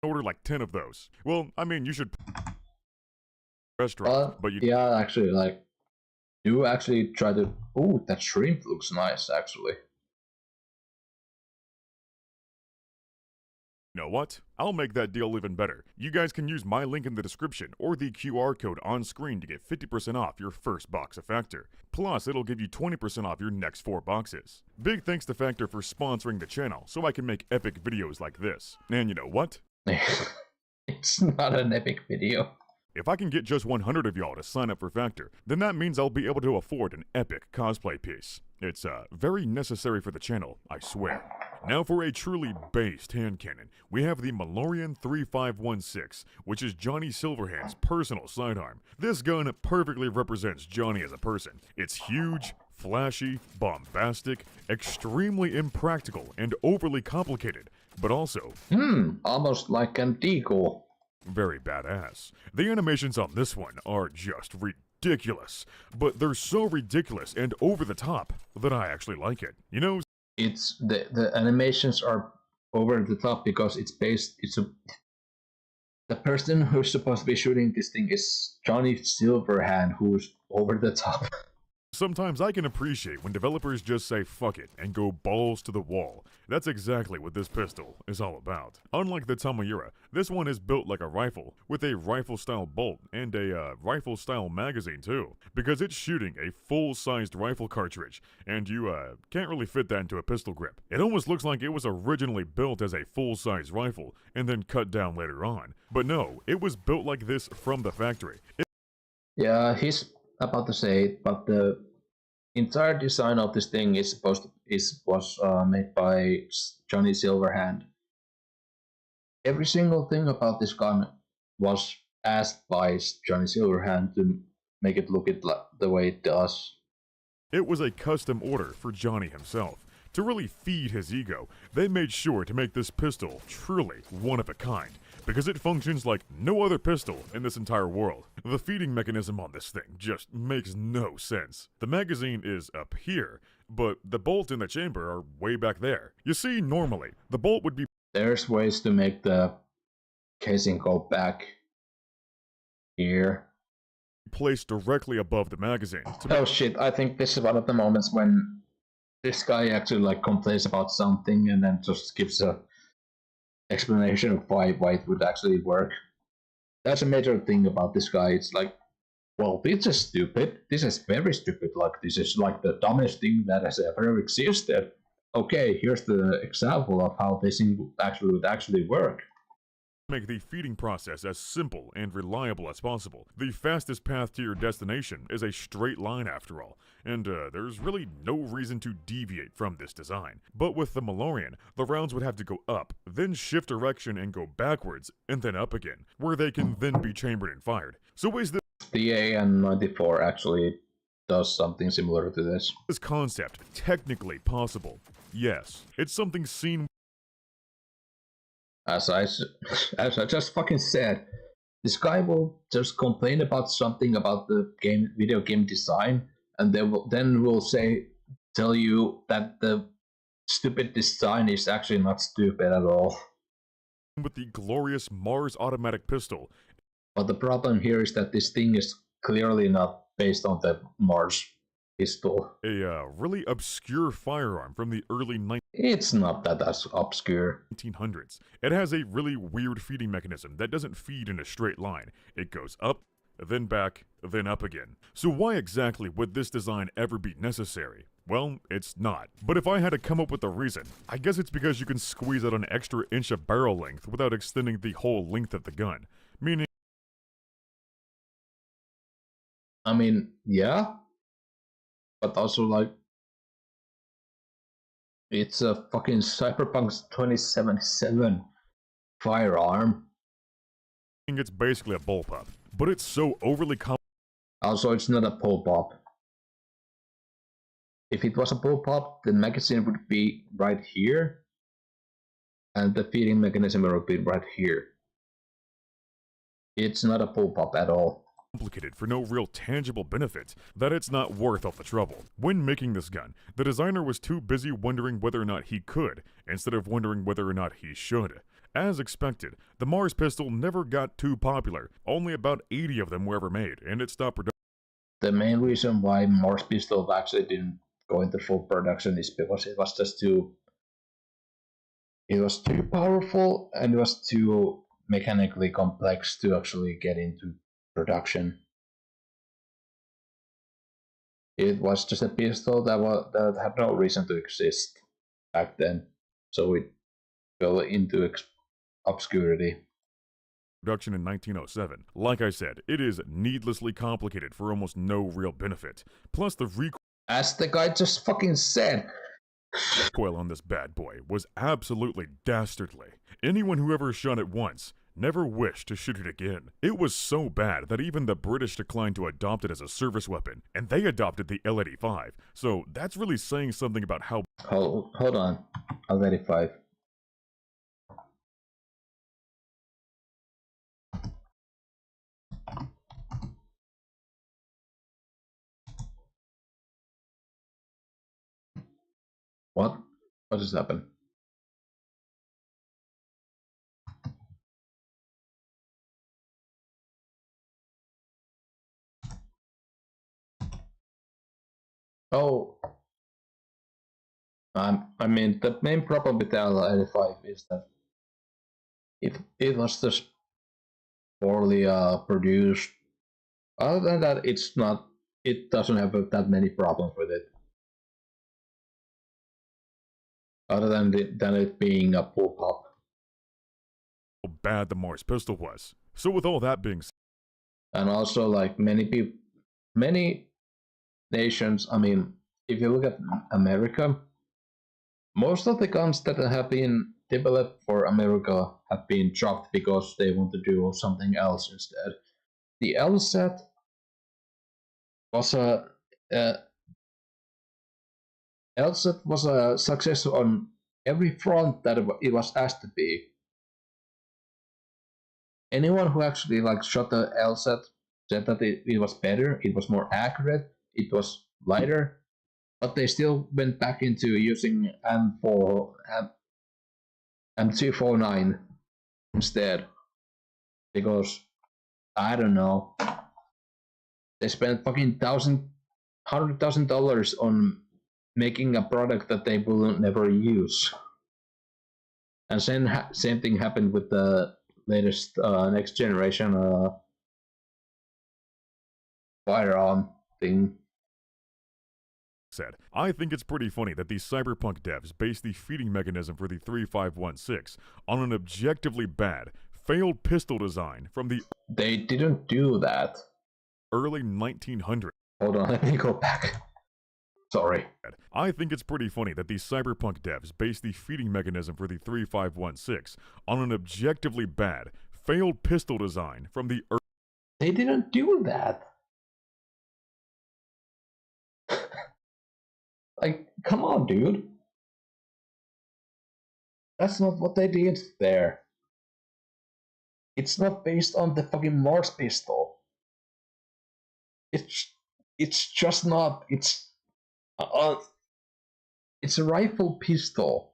Order like 10 of those. Well, I mean, you should restaurant, but you Yeah, actually, like, do actually try to. Ooh, that shrimp looks nice, actually. know what? I'll make that deal even better. You guys can use my link in the description or the QR code on screen to get 50% off your first box of Factor. Plus, it'll give you 20% off your next 4 boxes. Big thanks to Factor for sponsoring the channel so I can make epic videos like this. And you know what? It's not an epic video. If I can get just 100 of y'all to sign up for Factor, then that means I'll be able to afford an epic cosplay piece. It's very necessary for the channel, I swear. Now for a truly based hand cannon, we have the Malorian 3516, which is Johnny Silverhand's personal sidearm. This gun perfectly represents Johnny as a person. It's huge, flashy, bombastic, extremely impractical, and overly complicated, but also Almost like an deagle. very badass. The animations on this one are just ridiculous, but they're so ridiculous and over the top that I actually like it. You know, It's the animations are over the top because the person who's supposed to be shooting this thing is Johnny Silverhand, who's over the top. sometimes I can appreciate when developers just say fuck it and go balls to the wall. That's exactly what this pistol is all about. Unlike the Tamayura, this one is built like a rifle, with a rifle-style bolt and a rifle-style magazine too, because it's shooting a full-sized rifle cartridge, and you can't really fit that into a pistol grip. It almost looks like it was originally built as a full-size rifle, and then cut down later on. But no, it was built like this from the factory. Yeah, he's about to say it, but the entire design of this thing was made by Johnny Silverhand. Every single thing about this gun was asked by Johnny Silverhand to make it look the way it does. It was a custom order for Johnny himself. To really feed his ego, they made sure to make this pistol truly one of a kind, because it functions like no other pistol in this entire world. The feeding mechanism on this thing just makes no sense. The magazine is up here, but the bolt and the chamber are way back there. You see, normally, the bolt would be There's ways to make the casing go back here. placed directly above the magazine. Oh shit, I think this is one of the moments when this guy actually like complains about something and then just gives a explanation of why it would actually work. That's a major thing about this guy. It's like, well, this is stupid. This is very stupid. Like, this is like the dumbest thing that has ever existed. Okay, here's the example of how this thing would actually work. Make the feeding process as simple and reliable as possible. The fastest path to your destination is a straight line after all, and there's really no reason to deviate from this design. But with the Malorian, the rounds would have to go up, then shift direction and go backwards, and then up again, where they can then be chambered and fired. So is the AN-94 actually does something similar to this concept technically possible? Yes, it's something seen. As I just fucking said, this guy will just complain about something about the video game design, and then will tell you that the stupid design is actually not stupid at all. With the glorious Mars automatic pistol. But the problem here is that this thing is clearly not based on the Mars pistol. A really obscure firearm from the early It's not that obscure. 1900s. It has a really weird feeding mechanism that doesn't feed in a straight line. It goes up, then back, then up again. So why exactly would this design ever be necessary? Well, it's not. But if I had to come up with a reason, I guess it's because you can squeeze out an extra inch of barrel length without extending the whole length of the gun. Meaning, I mean, yeah, but also like, it's a fucking Cyberpunk 2077 firearm. it's basically a bullpup, but it's so overly Also, it's not a bullpup. If it was a bullpup, the magazine would be right here, and the feeding mechanism would be right here. It's not a bullpup at all. Complicated for no real tangible benefit, that it's not worth all the trouble. When making this gun, the designer was too busy wondering whether or not he could, instead of wondering whether or not he should. As expected, the Mars pistol never got too popular. Only about 80 of them were ever made, and it stopped production. The main reason why Mars pistol actually didn't go into full production is because it was just too powerful, and it was too mechanically complex to actually get into production. It was just a pistol that had no reason to exist back then, so it fell into obscurity. Production in 1907. Like I said, it is needlessly complicated for almost no real benefit. Plus the as the guy just fucking said, recoil on this bad boy was absolutely dastardly. Anyone who ever shot it once never wished to shoot it again. It was so bad that even the British declined to adopt it as a service weapon, and they adopted the L-85. So that's really saying something about how... Hold on, L-85. What? What just happened? Oh, I mean, the main problem with the L-85 is that it was just poorly produced. Other than that, it doesn't have that many problems with it. Other than it being a bullpup. How bad the Mars pistol was. So with all that being said, and also like many nations, I mean, if you look at America, most of the guns that have been developed for America have been dropped because they want to do something else instead. The LZ was a success on every front that it was asked to be. Anyone who actually like shot the LZ said that it was better, it was more accurate, it was lighter, but they still went back into using M249 instead, because I don't know, they spent fucking $100,000 on making a product that they will never use. And same thing happened with the latest next generation firearm thing. Said, I think it's pretty funny that these cyberpunk devs base the feeding mechanism for the 3516 on an objectively bad, failed pistol design from the They didn't do that. early 1900s. Hold on, let me go back. Sorry. I think it's pretty funny that these cyberpunk devs based the feeding mechanism for the 3516 on an objectively bad, failed pistol design from the They didn't do that. Like, come on, dude. That's not what they did there. It's not based on the fucking Mars pistol. It's just not. It's a rifle pistol.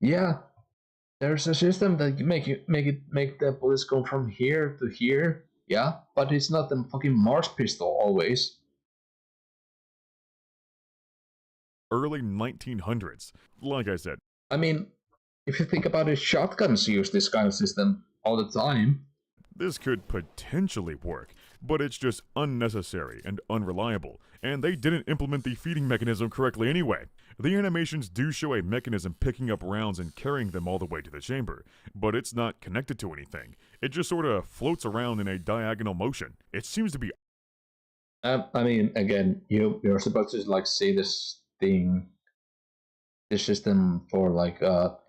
Yeah, there's a system that make the bullets go from here to here. Yeah, but it's not the fucking Mars pistol always. early 1900s. Like I said, I mean, if you think about it, shotguns use this kind of system all the time. this could potentially work, but it's just unnecessary and unreliable, and they didn't implement the feeding mechanism correctly anyway. The animations do show a mechanism picking up rounds and carrying them all the way to the chamber, but it's not connected to anything. It just sort of floats around in a diagonal motion. It seems to be. I mean, again, you're supposed to like see this system for like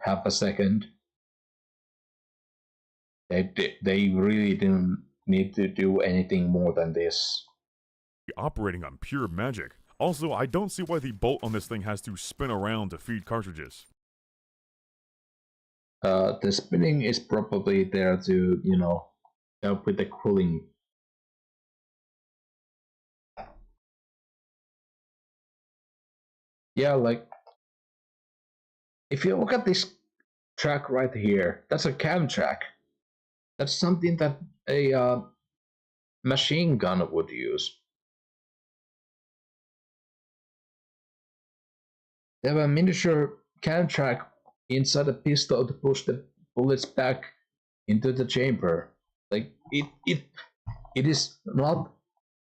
half a second. They really didn't need to do anything more than this. Operating on pure magic. Also, I don't see why the bolt on this thing has to spin around to feed cartridges. The spinning is probably there to, help with the cooling. Yeah, like, if you look at this track right here, that's a cam track. That's something that a machine gun would use. They have a miniature cam track inside a pistol to push the bullets back into the chamber. Like it is not.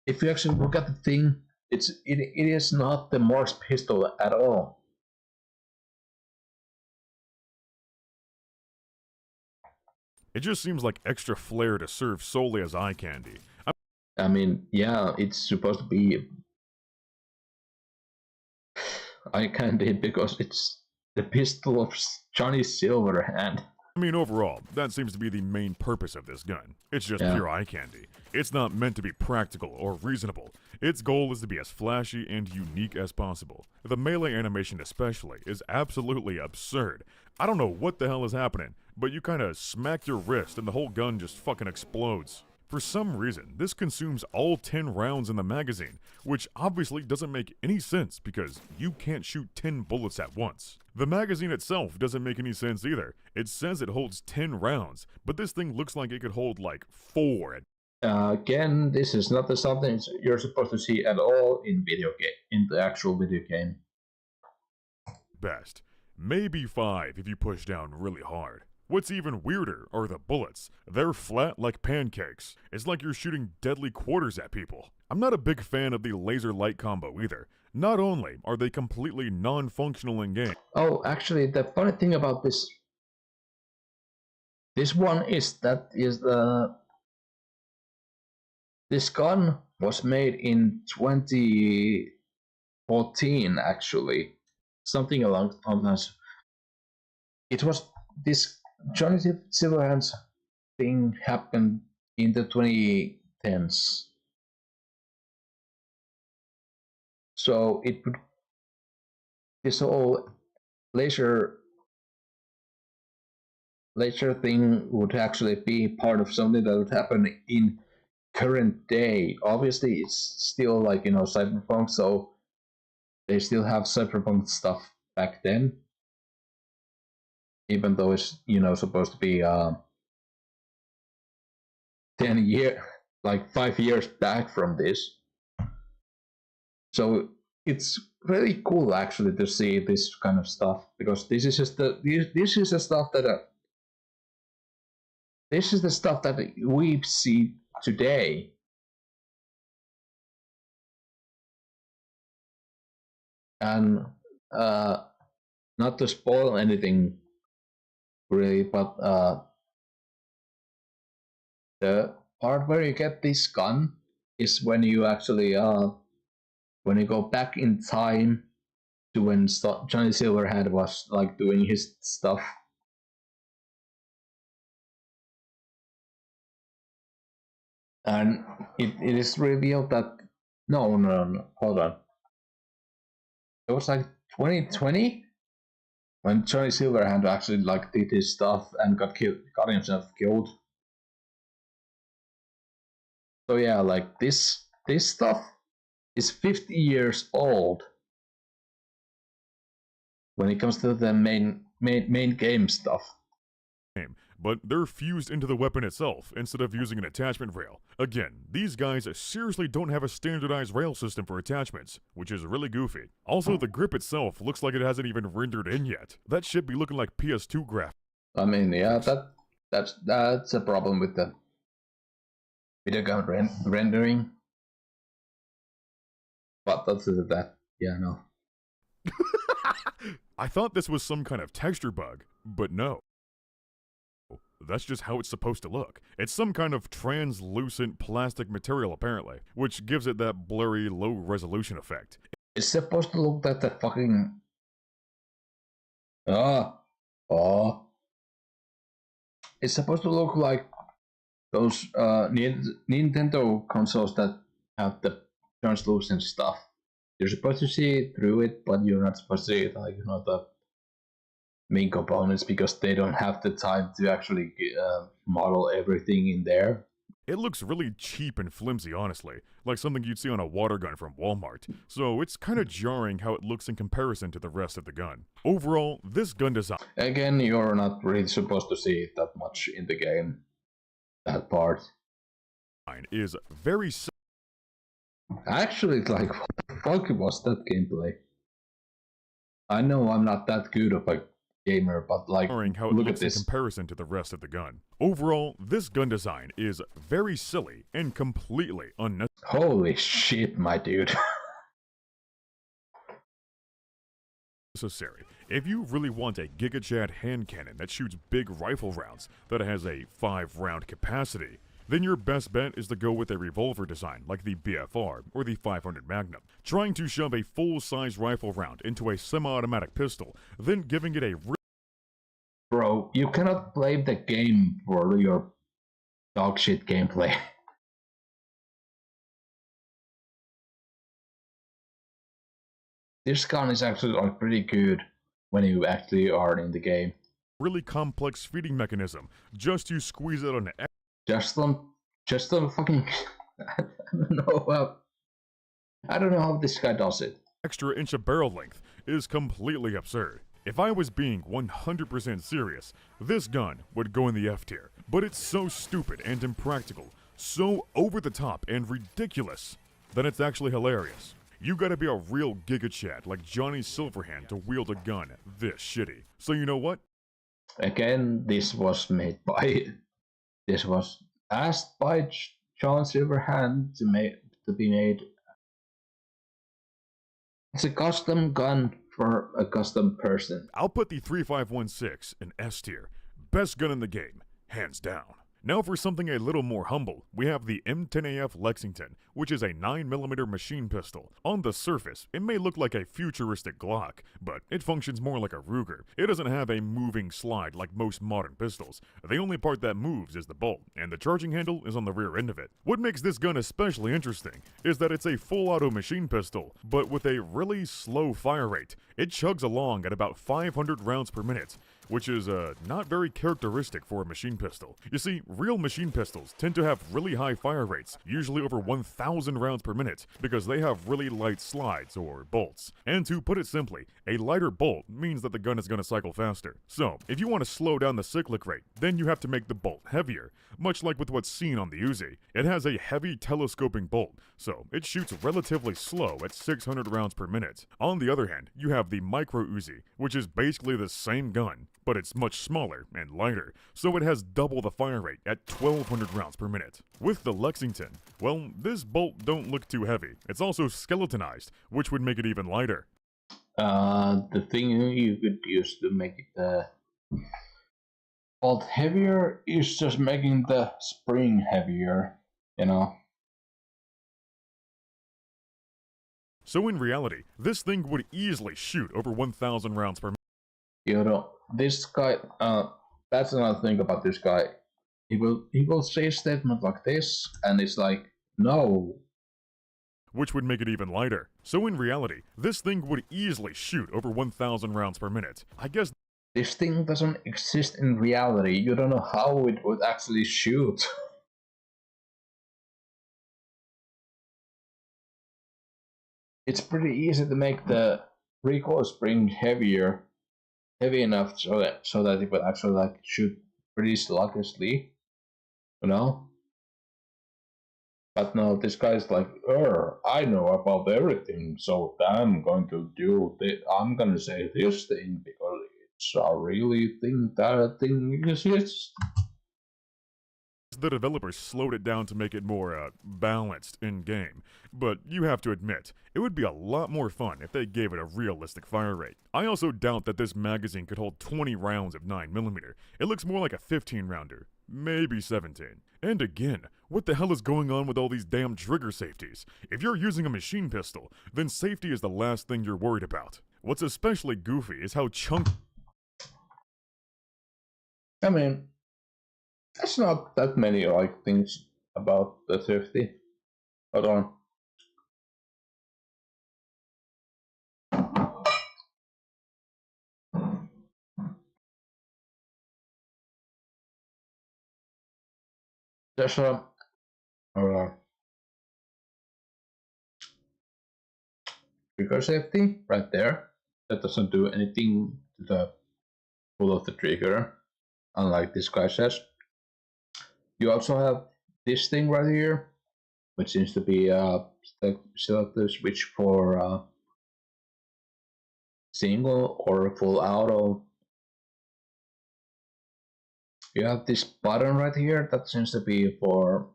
If you actually look at the thing, it is not the Morse pistol at all. It just seems like extra flair to serve solely as eye candy. I mean, yeah, it's supposed to be eye candy because it's the pistol of Johnny Silverhand. I mean, overall, that seems to be the main purpose of this gun. It's just pure eye candy. It's not meant to be practical or reasonable. Its goal is to be as flashy and unique as possible. The melee animation especially is absolutely absurd. I don't know what the hell is happening, but you kinda smack your wrist and the whole gun just fucking explodes. For some reason, this consumes all 10 rounds in the magazine, which obviously doesn't make any sense because you can't shoot 10 bullets at once. The magazine itself doesn't make any sense either. It says it holds 10 rounds, but this thing looks like it could hold like 4. Again, this is not something you're supposed to see at all in the actual video game. Best. Maybe 5 if you push down really hard. What's even weirder are the bullets. They're flat like pancakes. It's like you're shooting deadly quarters at people. I'm not a big fan of the laser light combo either. Not only are they completely non-functional in game. Oh, actually, the funny thing about this one is that this gun was made in 2014, actually, something along those lines. It was this Johnny Silverhand's thing happened in the 2010s. So this whole laser thing would actually be part of something that would happen in current day. Obviously, it's still like cyberpunk, so they still have cyberpunk stuff back then, even though it's supposed to be 10 year, like 5 years back from this. So it's really cool actually to see this kind of stuff because this is the stuff that we see today. And not to spoil anything really, but the part where you get this gun is when you actually when you go back in time to when Johnny Silverhand was like doing his stuff. And it is revealed that no, hold on. It was like 2020 when Johnny Silverhand actually like did his stuff and got himself killed. So yeah, like this stuff is 50 years old when it comes to the main game stuff. But they're fused into the weapon itself instead of using an attachment rail. Again, these guys seriously don't have a standardized rail system for attachments, which is really goofy. Also, the grip itself looks like it hasn't even rendered in yet. That should be looking like PS2 graphics. I mean, yeah, that's a problem with the video game rendering. But that's that. Yeah, no. I thought this was some kind of texture bug, but no. That's just how it's supposed to look. It's some kind of translucent plastic material, apparently, which gives it that blurry, low-resolution effect. It's supposed to look like the fucking... It's supposed to look like those Nintendo consoles that have the translucent stuff. You're supposed to see through it, but you're not supposed to see it, like, the main components, because they don't have the time to actually model everything in there. It looks really cheap and flimsy, honestly, like something you'd see on a water gun from Walmart, so it's kind of jarring how it looks in comparison to the rest of the gun. Overall, this gun design... Again, you're not really supposed to see it that much in the game, that part. ...is very... Actually, like, what the fuck was that gameplay? I know I'm not that good of a gamer, but like, how it looks in comparison to the rest of the gun. Overall, this gun design is very silly and completely unnecessary. Holy shit, my dude. If you really want a GigaChad hand cannon that shoots big rifle rounds that has a 5-round capacity, then your best bet is to go with a revolver design like the BFR or the 500 Magnum. Trying to shove a full-size rifle round into a semi-automatic pistol, then giving it a... Bro, you cannot blame the game for your dogshit gameplay. This gun is actually like pretty good when you actually are in the game. Really complex feeding mechanism just to squeeze it on an... Just don't fucking... I don't know how this guy does it. Extra inch of barrel length is completely absurd. If I was being 100% serious, this gun would go in the F tier. But it's so stupid and impractical, so over the top and ridiculous, that it's actually hilarious. You gotta be a real GigaChad like Johnny Silverhand to wield a gun this shitty. So you know what? Again, this was asked by John Silverhand to be made. It's a custom gun for a custom person. I'll put the 3516 in S tier. Best gun in the game, hands down. Now for something a little more humble, we have the M10AF Lexington, which is a 9mm machine pistol. On the surface, it may look like a futuristic Glock, but it functions more like a Ruger. It doesn't have a moving slide like most modern pistols. The only part that moves is the bolt, and the charging handle is on the rear end of it. What makes this gun especially interesting is that it's a full auto machine pistol, but with a really slow fire rate. It chugs along at about 500 rounds per minute, which is not very characteristic for a machine pistol. You see, real machine pistols tend to have really high fire rates, usually over 1,000 rounds per minute, because they have really light slides, or bolts. And to put it simply, a lighter bolt means that the gun is going to cycle faster. So, if you want to slow down the cyclic rate, then you have to make the bolt heavier, much like with what's seen on the Uzi. It has a heavy telescoping bolt, so it shoots relatively slow at 600 rounds per minute. On the other hand, you have the Micro Uzi, which is basically the same gun, but it's much smaller and lighter, so it has double the fire rate at 1,200 rounds per minute. With the Lexington, well, this bolt don't look too heavy. It's also skeletonized, which would make it even lighter. The thing you could use to make it But heavier is just making the spring heavier, you know? So in reality, this thing would easily shoot over 1,000 rounds per minute. You know, this guy, that's another thing about this guy. He will say a statement like this, and it's like, no. Which would make it even lighter. So in reality, this thing would easily shoot over 1,000 rounds per minute. I guess This thing doesn't exist in reality. You don't know how it would actually shoot. It's pretty easy to make the recoil spring heavy enough so that it would actually like shoot pretty sluggishly, you know. But no, this guy's like, I know about everything, so I'm going to do this. I'm gonna say this thing because it's a really thing that thing exists. the developers slowed it down to make it more balanced in game, but you have to admit, it would be a lot more fun if they gave it a realistic fire rate. I also doubt that this magazine could hold 20 rounds of 9mm. It looks more like a 15 rounder, maybe 17. And again, what the hell is going on with all these damn trigger safeties? If you're using a machine pistol, then safety is the last thing you're worried about. What's especially goofy is how chunky. I mean, there's not that many like things about the 50. Hold on. There's a trigger safety right there. That doesn't do anything to the pull of the trigger, unlike this guy says. You also have this thing right here, which seems to be a selective switch for single or full auto. You have this button right here that seems to be for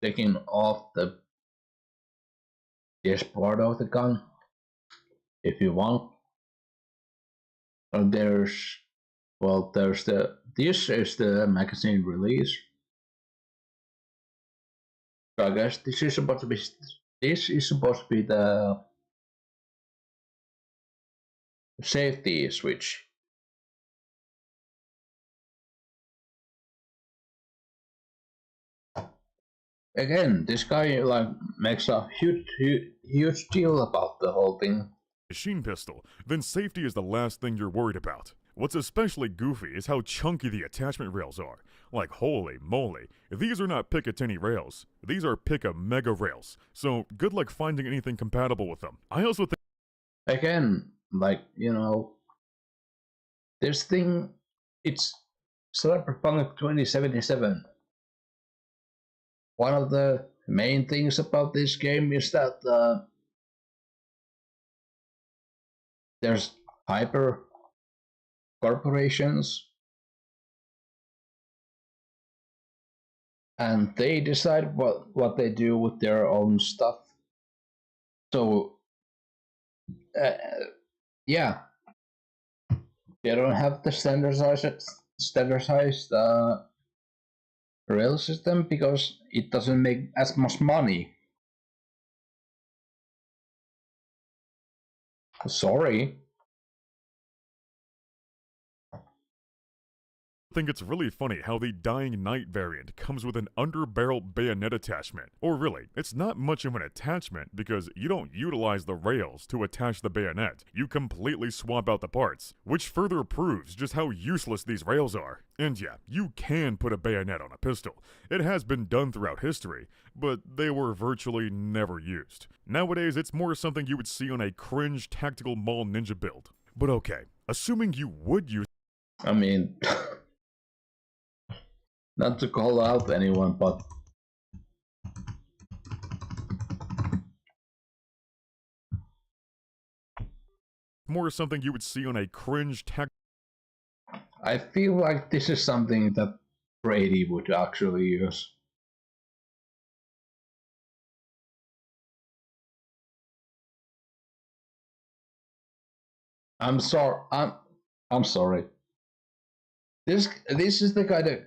taking off this part of the gun if you want. And there's this is the magazine release. So I guess this is supposed to be the safety switch. Again, this guy like makes a huge deal about the whole thing. Machine pistol, then safety is the last thing you're worried about. What's especially goofy is how chunky the attachment rails are. Like, holy moly, these are not Picatinny rails. These are Pica Mega rails. So, good luck finding anything compatible with them. I also think. Again, like, you know, this thing, it's Cyberpunk 2077. One of the main things about this game is that there's hyper corporations and they decide what they do with their own stuff. So yeah, they don't have the standardized rail system because it doesn't make as much money. Sorry. I think it's really funny how the Dying Knight variant comes with an underbarrel bayonet attachment. Or really, it's not much of an attachment because you don't utilize the rails to attach the bayonet. You completely swap out the parts, which further proves just how useless these rails are. And yeah, you can put a bayonet on a pistol. It has been done throughout history, but they were virtually never used. Nowadays, it's more something you would see on a cringe tactical mall ninja build. But okay, assuming you would use. I mean, not to call out anyone, but More something you would see on a cringe tactical. I feel like this is something that Brady would actually use. I'm sorry. I'm sorry. This is the kind of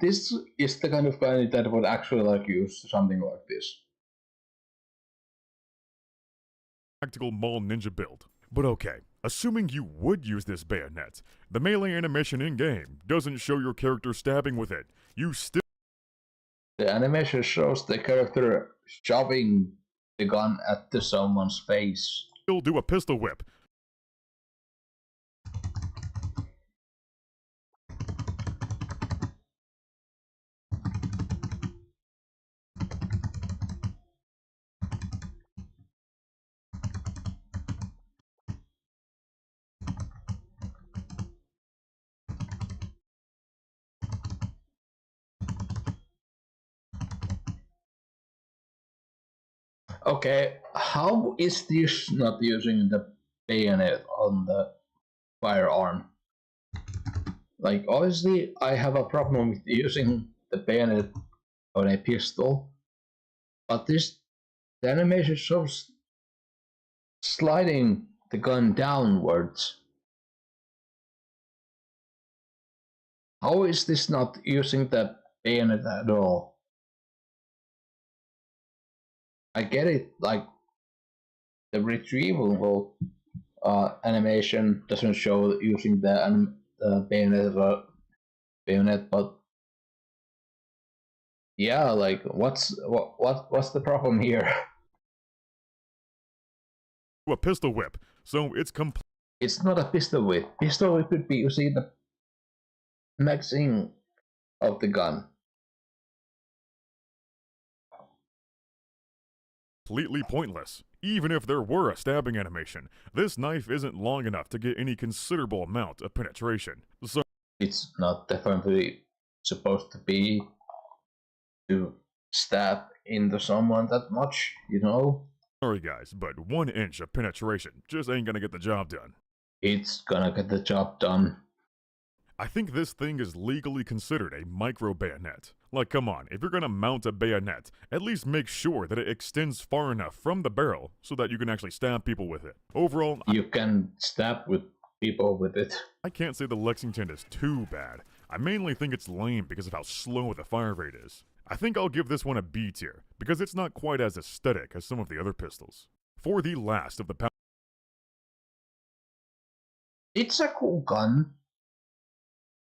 this is the kind of guy that would actually like use something like this. Tactical mall ninja build. But okay, assuming you would use this bayonet, the melee animation in-game doesn't show your character stabbing with it. You still The animation shows the character shoving the gun at someone's face. do a pistol whip. Okay, how is this not using the bayonet on the firearm? Like, obviously, I have a problem with using the bayonet on a pistol, but the animation shows sliding the gun downwards. How is this not using the bayonet at all? I get it, like the retrieval animation doesn't show using the bayonet, but yeah, like what's the problem here? A pistol whip. So it's complete. It's not a pistol whip. Pistol whip would be using the magazine of the gun. Completely pointless. Even if there were a stabbing animation, this knife isn't long enough to get any considerable amount of penetration. So it's not definitely supposed to be to stab into someone that much, you know? sorry guys, but 1 inch of penetration just ain't gonna get the job done. It's gonna get the job done. I think this thing is legally considered a micro bayonet. Like, come on, if you're gonna mount a bayonet, at least make sure that it extends far enough from the barrel so that you can actually stab people with it. Overall, you can stab with people with it. I can't say the Lexington is too bad. I mainly think it's lame because of how slow the fire rate is. I think I'll give this one a B tier, because it's not quite as aesthetic as some of the other pistols. For the last of the it's a cool gun.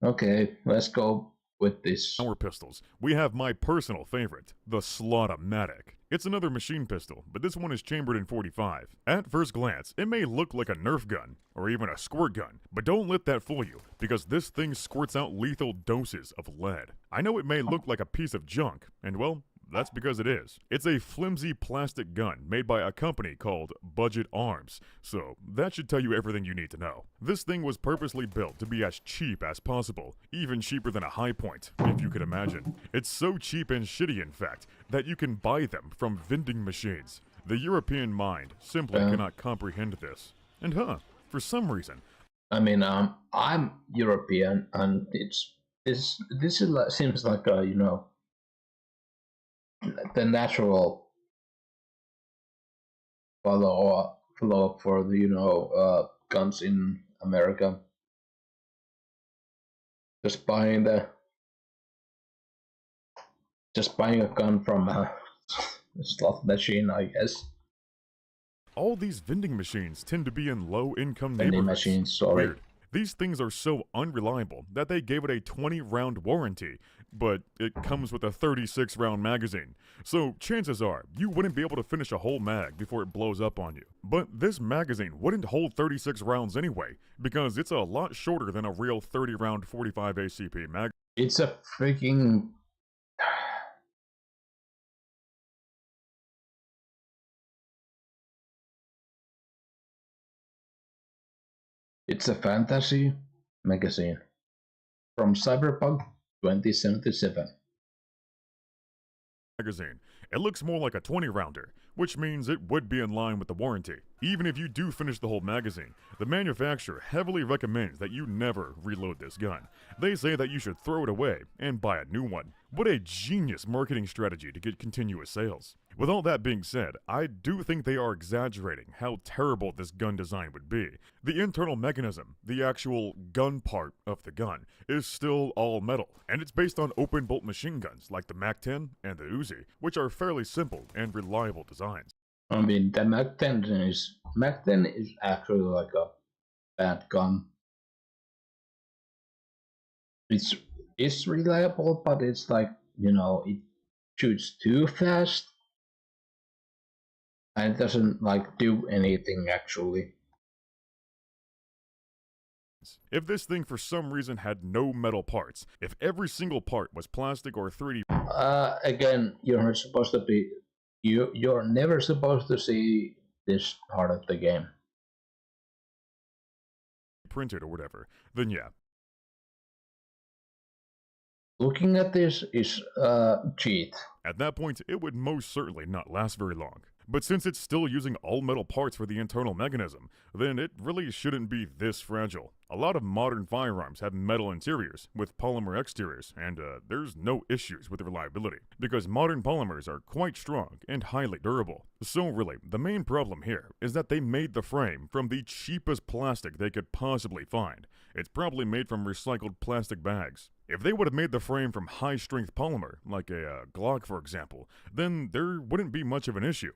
Okay, let's go with this. power pistols, we have my personal favorite, the Slaught-O-Matic. It's another machine pistol, but this one is chambered in 45. At first glance, it may look like a Nerf gun, or even a squirt gun, but don't let that fool you, because this thing squirts out lethal doses of lead. I know it may look like a piece of junk, and well, that's because it is. It's a flimsy plastic gun made by a company called Budget Arms, so that should tell you everything you need to know. This thing was purposely built to be as cheap as possible, even cheaper than a High Point, if you could imagine. It's so cheap and shitty, in fact, that you can buy them from vending machines. The European mind simply cannot comprehend this. And for some reason... I mean, I'm European, and this seems like a, you know, the natural follow-up for the, you know, guns in America. Just buying a gun from a slot machine, I guess. All these vending machines tend to be in low-income Vending neighborhoods. machines, sorry. Weird. These things are so unreliable that they gave it a 20-round warranty, but it comes with a 36-round magazine. So chances are, you wouldn't be able to finish a whole mag before it blows up on you. But this magazine wouldn't hold 36 rounds anyway, because it's a lot shorter than a real 30-round 45 ACP mag. It's a freaking... It's a fantasy magazine from Cyberpunk 2077. Magazine. It looks more like a 20-rounder, which means it would be in line with the warranty. Even if you do finish the whole magazine, the manufacturer heavily recommends that you never reload this gun. They say that you should throw it away and buy a new one, What a genius marketing strategy to get continuous sales. With all that being said, I do think they are exaggerating how terrible this gun design would be. The internal mechanism, the actual gun part of the gun, is still all metal, and it's based on open bolt machine guns like the MAC-10 and the Uzi, which are fairly simple and reliable designs. I mean, the Mac-10 is actually like a bad gun. It's reliable, but it's like, you know, it shoots too fast and it doesn't like do anything actually. If this thing for some reason had no metal parts, if every single part was plastic or 3D Again, you're not supposed to be. You're never supposed to see this part of the game. printed or whatever, then yeah. Looking at this is cheat. At that point, it would most certainly not last very long. But since it's still using all metal parts for the internal mechanism, then it really shouldn't be this fragile. A lot of modern firearms have metal interiors with polymer exteriors, and there's no issues with reliability, because modern polymers are quite strong and highly durable. So really, the main problem here is that they made the frame from the cheapest plastic they could possibly find. It's probably made from recycled plastic bags. If they would have made the frame from high-strength polymer, like a Glock for example, then there wouldn't be much of an issue.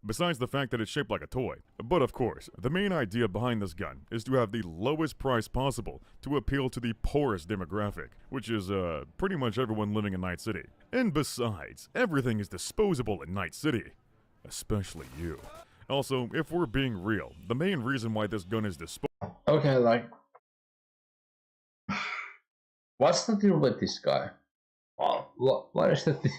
Besides the fact that it's shaped like a toy. But of course, the main idea behind this gun is to have the lowest price possible to appeal to the poorest demographic, which is pretty much everyone living in Night City. And besides, everything is disposable in Night City. Especially you. Also, if we're being real, the main reason why this gun is disposable... Okay, like... What's the deal with this guy? What is the thing?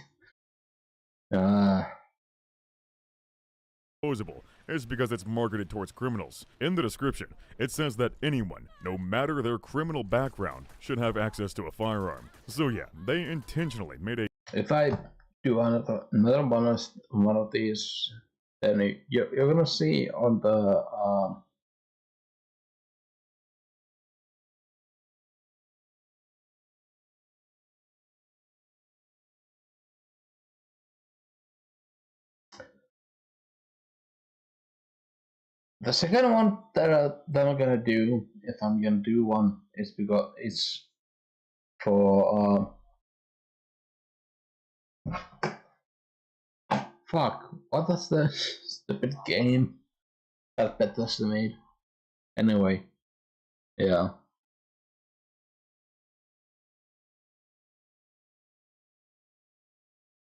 Disposable is because it's marketed towards criminals. In the description, it says that anyone, no matter their criminal background, should have access to a firearm. So yeah, they intentionally made a... If I do another one of these, then you're gonna see on the the second one that I'm gonna do, if I'm gonna do one, is because it's for fuck, what is the stupid game that Bethesda made? Anyway, yeah.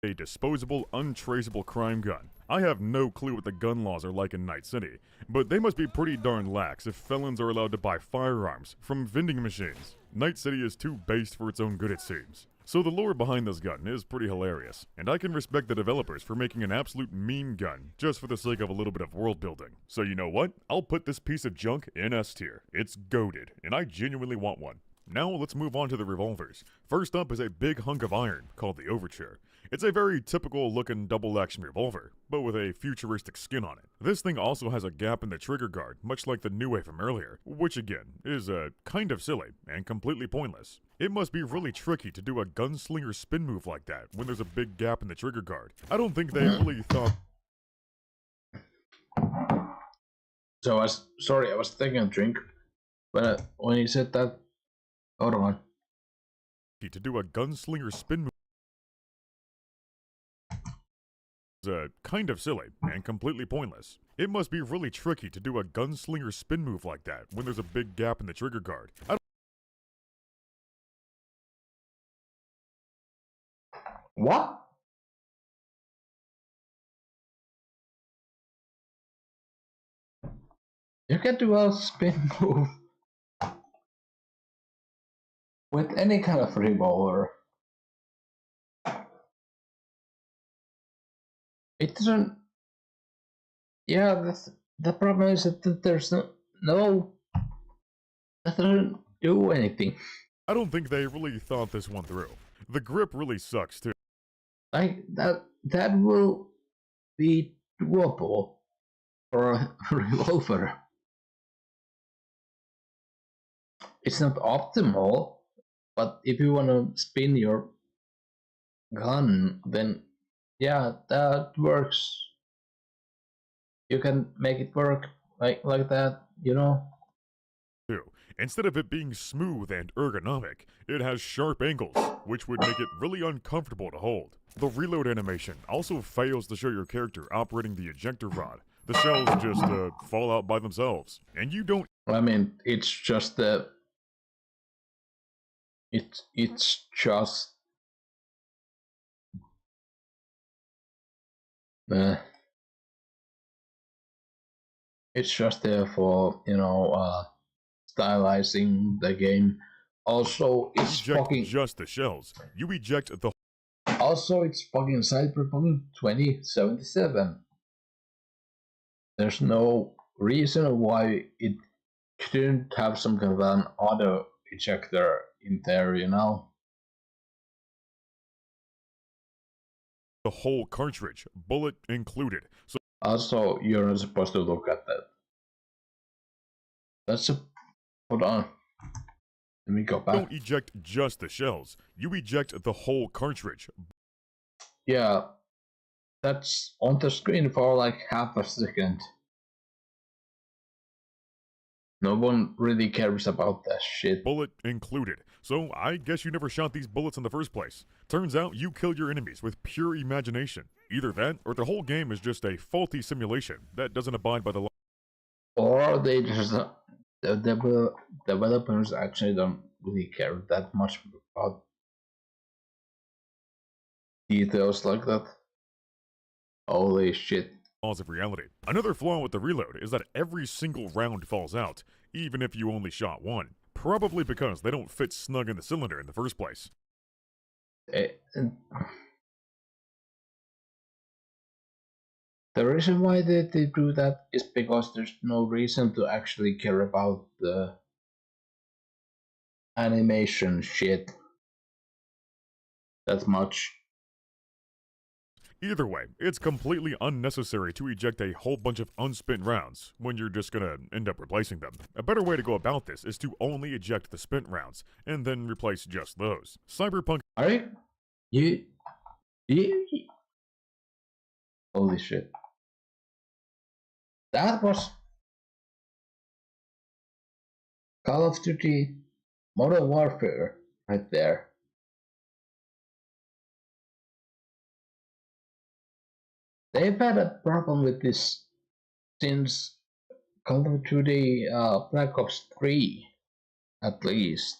A disposable, untraceable crime gun. I have no clue what the gun laws are like in Night City, but they must be pretty darn lax if felons are allowed to buy firearms from vending machines. Night City is too based for its own good, it seems. So the lore behind this gun is pretty hilarious, and I can respect the developers for making an absolute meme gun just for the sake of a little bit of world building. So you know what? I'll put this piece of junk in S tier. It's goated, and I genuinely want one. Now let's move on to the revolvers. First up is a big hunk of iron called the Overture. It's a very typical looking double-action revolver, but with a futuristic skin on it. This thing also has a gap in the trigger guard, much like the New from earlier, which again, is kind of silly and completely pointless. It must be really tricky to do a gunslinger spin move like that when there's a big gap in the trigger guard. I don't think they really thought... So I was taking a drink, but when you said that, hold on. To do a gunslinger spin move is kind of silly and completely pointless. It must be really tricky to do a gunslinger spin move like that when there's a big gap in the trigger guard. What? You can do a spin move with any kind of revolver. It doesn't. Yeah, the problem is that there's no. That doesn't do anything. I don't think they really thought this one through. The grip really sucks too. Like that will be doable for a revolver. It's not optimal, but if you want to spin your gun, then yeah, that works. You can make it work like that, you know? too. Instead of it being smooth and ergonomic, it has sharp angles, which would make it really uncomfortable to hold. The reload animation also fails to show your character operating the ejector rod. The shells just fall out by themselves, and you don't I mean, it's just the it's just uh, it's just there for stylizing the game. Also, it's eject fucking. just the shells. You eject the Also, it's fucking Cyberpunk 2077. There's no reason why it couldn't have some kind of an auto ejector in there, you know? whole cartridge, bullet included. So Also, you're not supposed to look at that. That's a. Hold on. Let me go back. don't eject just the shells. You eject the whole cartridge. Yeah, that's on the screen for like half a second. No one really cares about that shit. Bullet included. So I guess you never shot these bullets in the first place. Turns out you kill your enemies with pure imagination. Either that, or the whole game is just a faulty simulation that doesn't abide by the law. Or they just. The developers actually don't really care that much about details like that. Holy shit. Laws of reality. Another flaw with the reload is that every single round falls out, even if you only shot one. Probably because they don't fit snug in the cylinder in the first place. The reason why they do that is because there's no reason to actually care about the animation shit that much. Either way, it's completely unnecessary to eject a whole bunch of unspent rounds when you're just gonna end up replacing them. A better way to go about this is to only eject the spent rounds and then replace just those. Cyberpunk. Alright? You. Holy shit. That was Call of Duty Modern Warfare right there. They've had a problem with this since Call of Duty Black Ops 3, at least.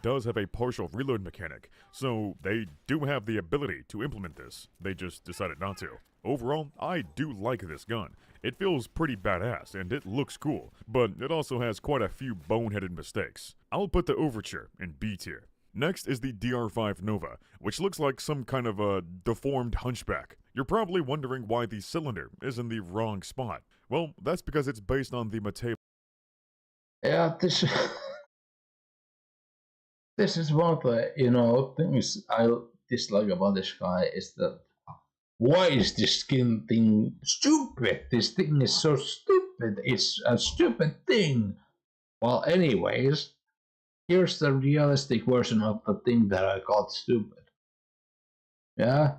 Does have a partial reload mechanic, so they do have the ability to implement this. They just decided not to. Overall, I do like this gun. It feels pretty badass and it looks cool, but it also has quite a few boneheaded mistakes. I'll put the Overture in B tier. Next is the DR5 Nova, which looks like some kind of a deformed hunchback. You're probably wondering why the cylinder is in the wrong spot. Well, that's because it's based on the Mateo. Yeah, this this is one of the things I dislike about this guy is that why is this skin thing stupid? This thing is so stupid. It's a stupid thing. Well, anyways, here's the realistic version of the thing that I called stupid. Yeah.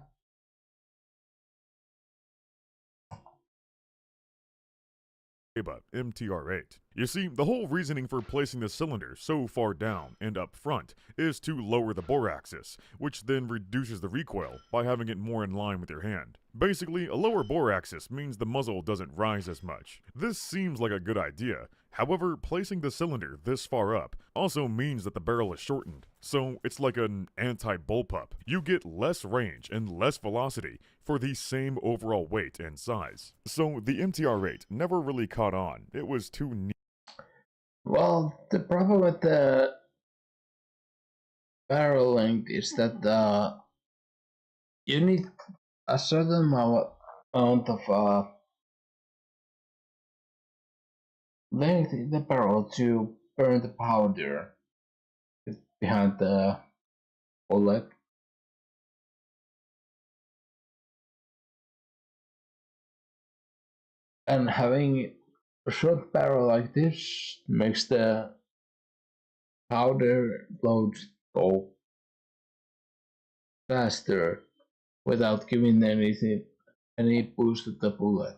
MTR8. You see, the whole reasoning for placing the cylinder so far down and up front is to lower the bore axis, which then reduces the recoil by having it more in line with your hand. Basically, a lower bore axis means the muzzle doesn't rise as much. This seems like a good idea. However, placing the cylinder this far up also means that the barrel is shortened, so it's like an anti-bullpup. You get less range and less velocity for the same overall weight and size. So the MTR8 never really caught on. It was too neat. Well, the problem with the barrel length is that you need a certain amount of length in the barrel to burn the powder behind the bullet. And having a short barrel like this makes the powder load go faster without giving any boost to the bullet.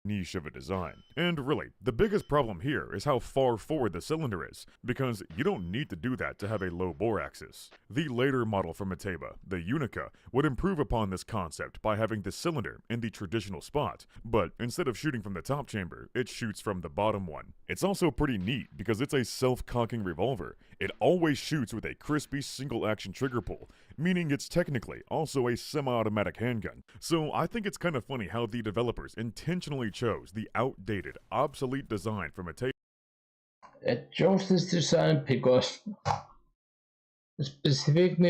Niche of a design. And really, the biggest problem here is how far forward the cylinder is, because you don't need to do that to have a low bore axis. The later model from Mateba, the Unica, would improve upon this concept by having the cylinder in the traditional spot, but instead of shooting from the top chamber, it shoots from the bottom one. It's also pretty neat because it's a self-cocking revolver. It always shoots with a crispy single-action trigger pull, meaning it's technically also a semi-automatic handgun. So I think it's kind of funny how the developers intentionally chose the outdated, obsolete design from a tape. It chose this design because specifically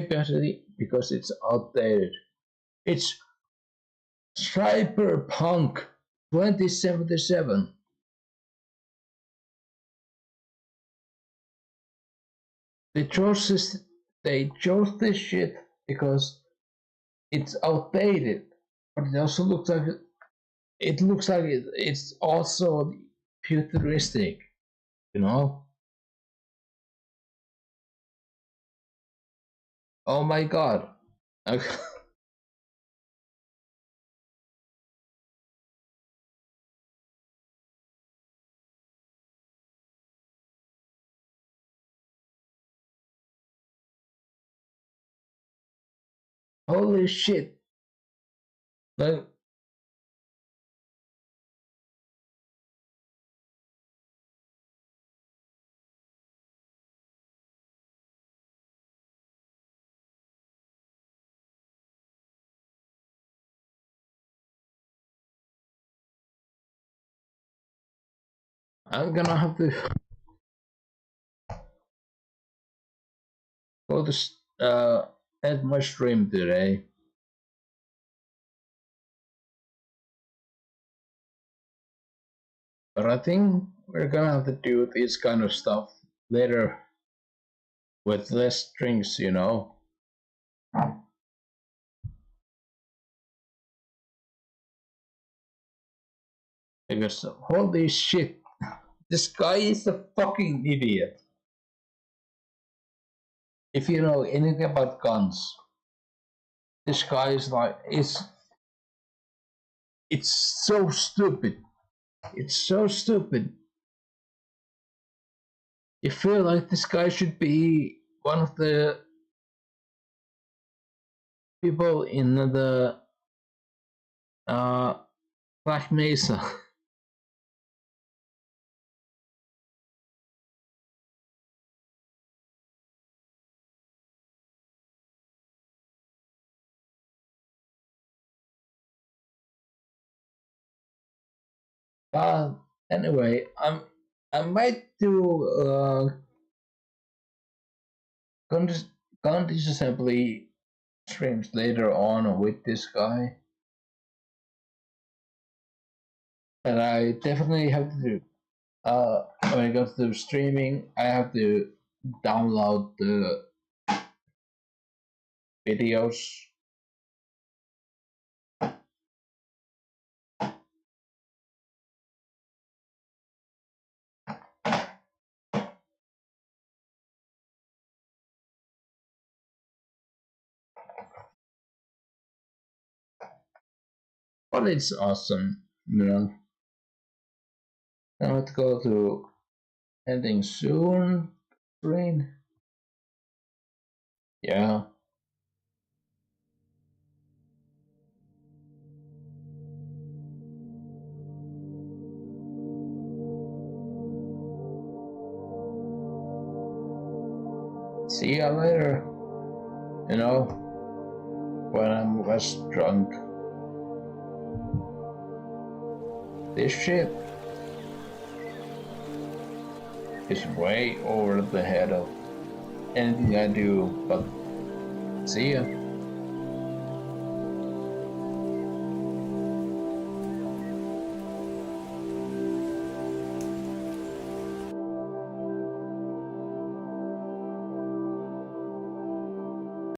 because it's outdated. It's Cyberpunk 2077. They chose this shit because it's outdated, but it also looks like it's also futuristic, you know. Oh my god. Holy shit. Like, I'm gonna have to go to end my stream today. But I think we're gonna have to do this kind of stuff later with less drinks, you know. Because holy shit, this guy is a fucking idiot. If you know anything about guns, this guy is like it's so stupid. It's so stupid. You feel like this guy should be one of the people in the Black Mesa. Uh, anyway, I might do gun disassembly streams later on with this guy, and I definitely have to do. When it comes to streaming, I have to download the videos. But it's awesome, you know. I have to go to ending soon. Rain. Yeah. See ya later. You know, when I'm less drunk. This shit is way over the head of anything I do, but see ya.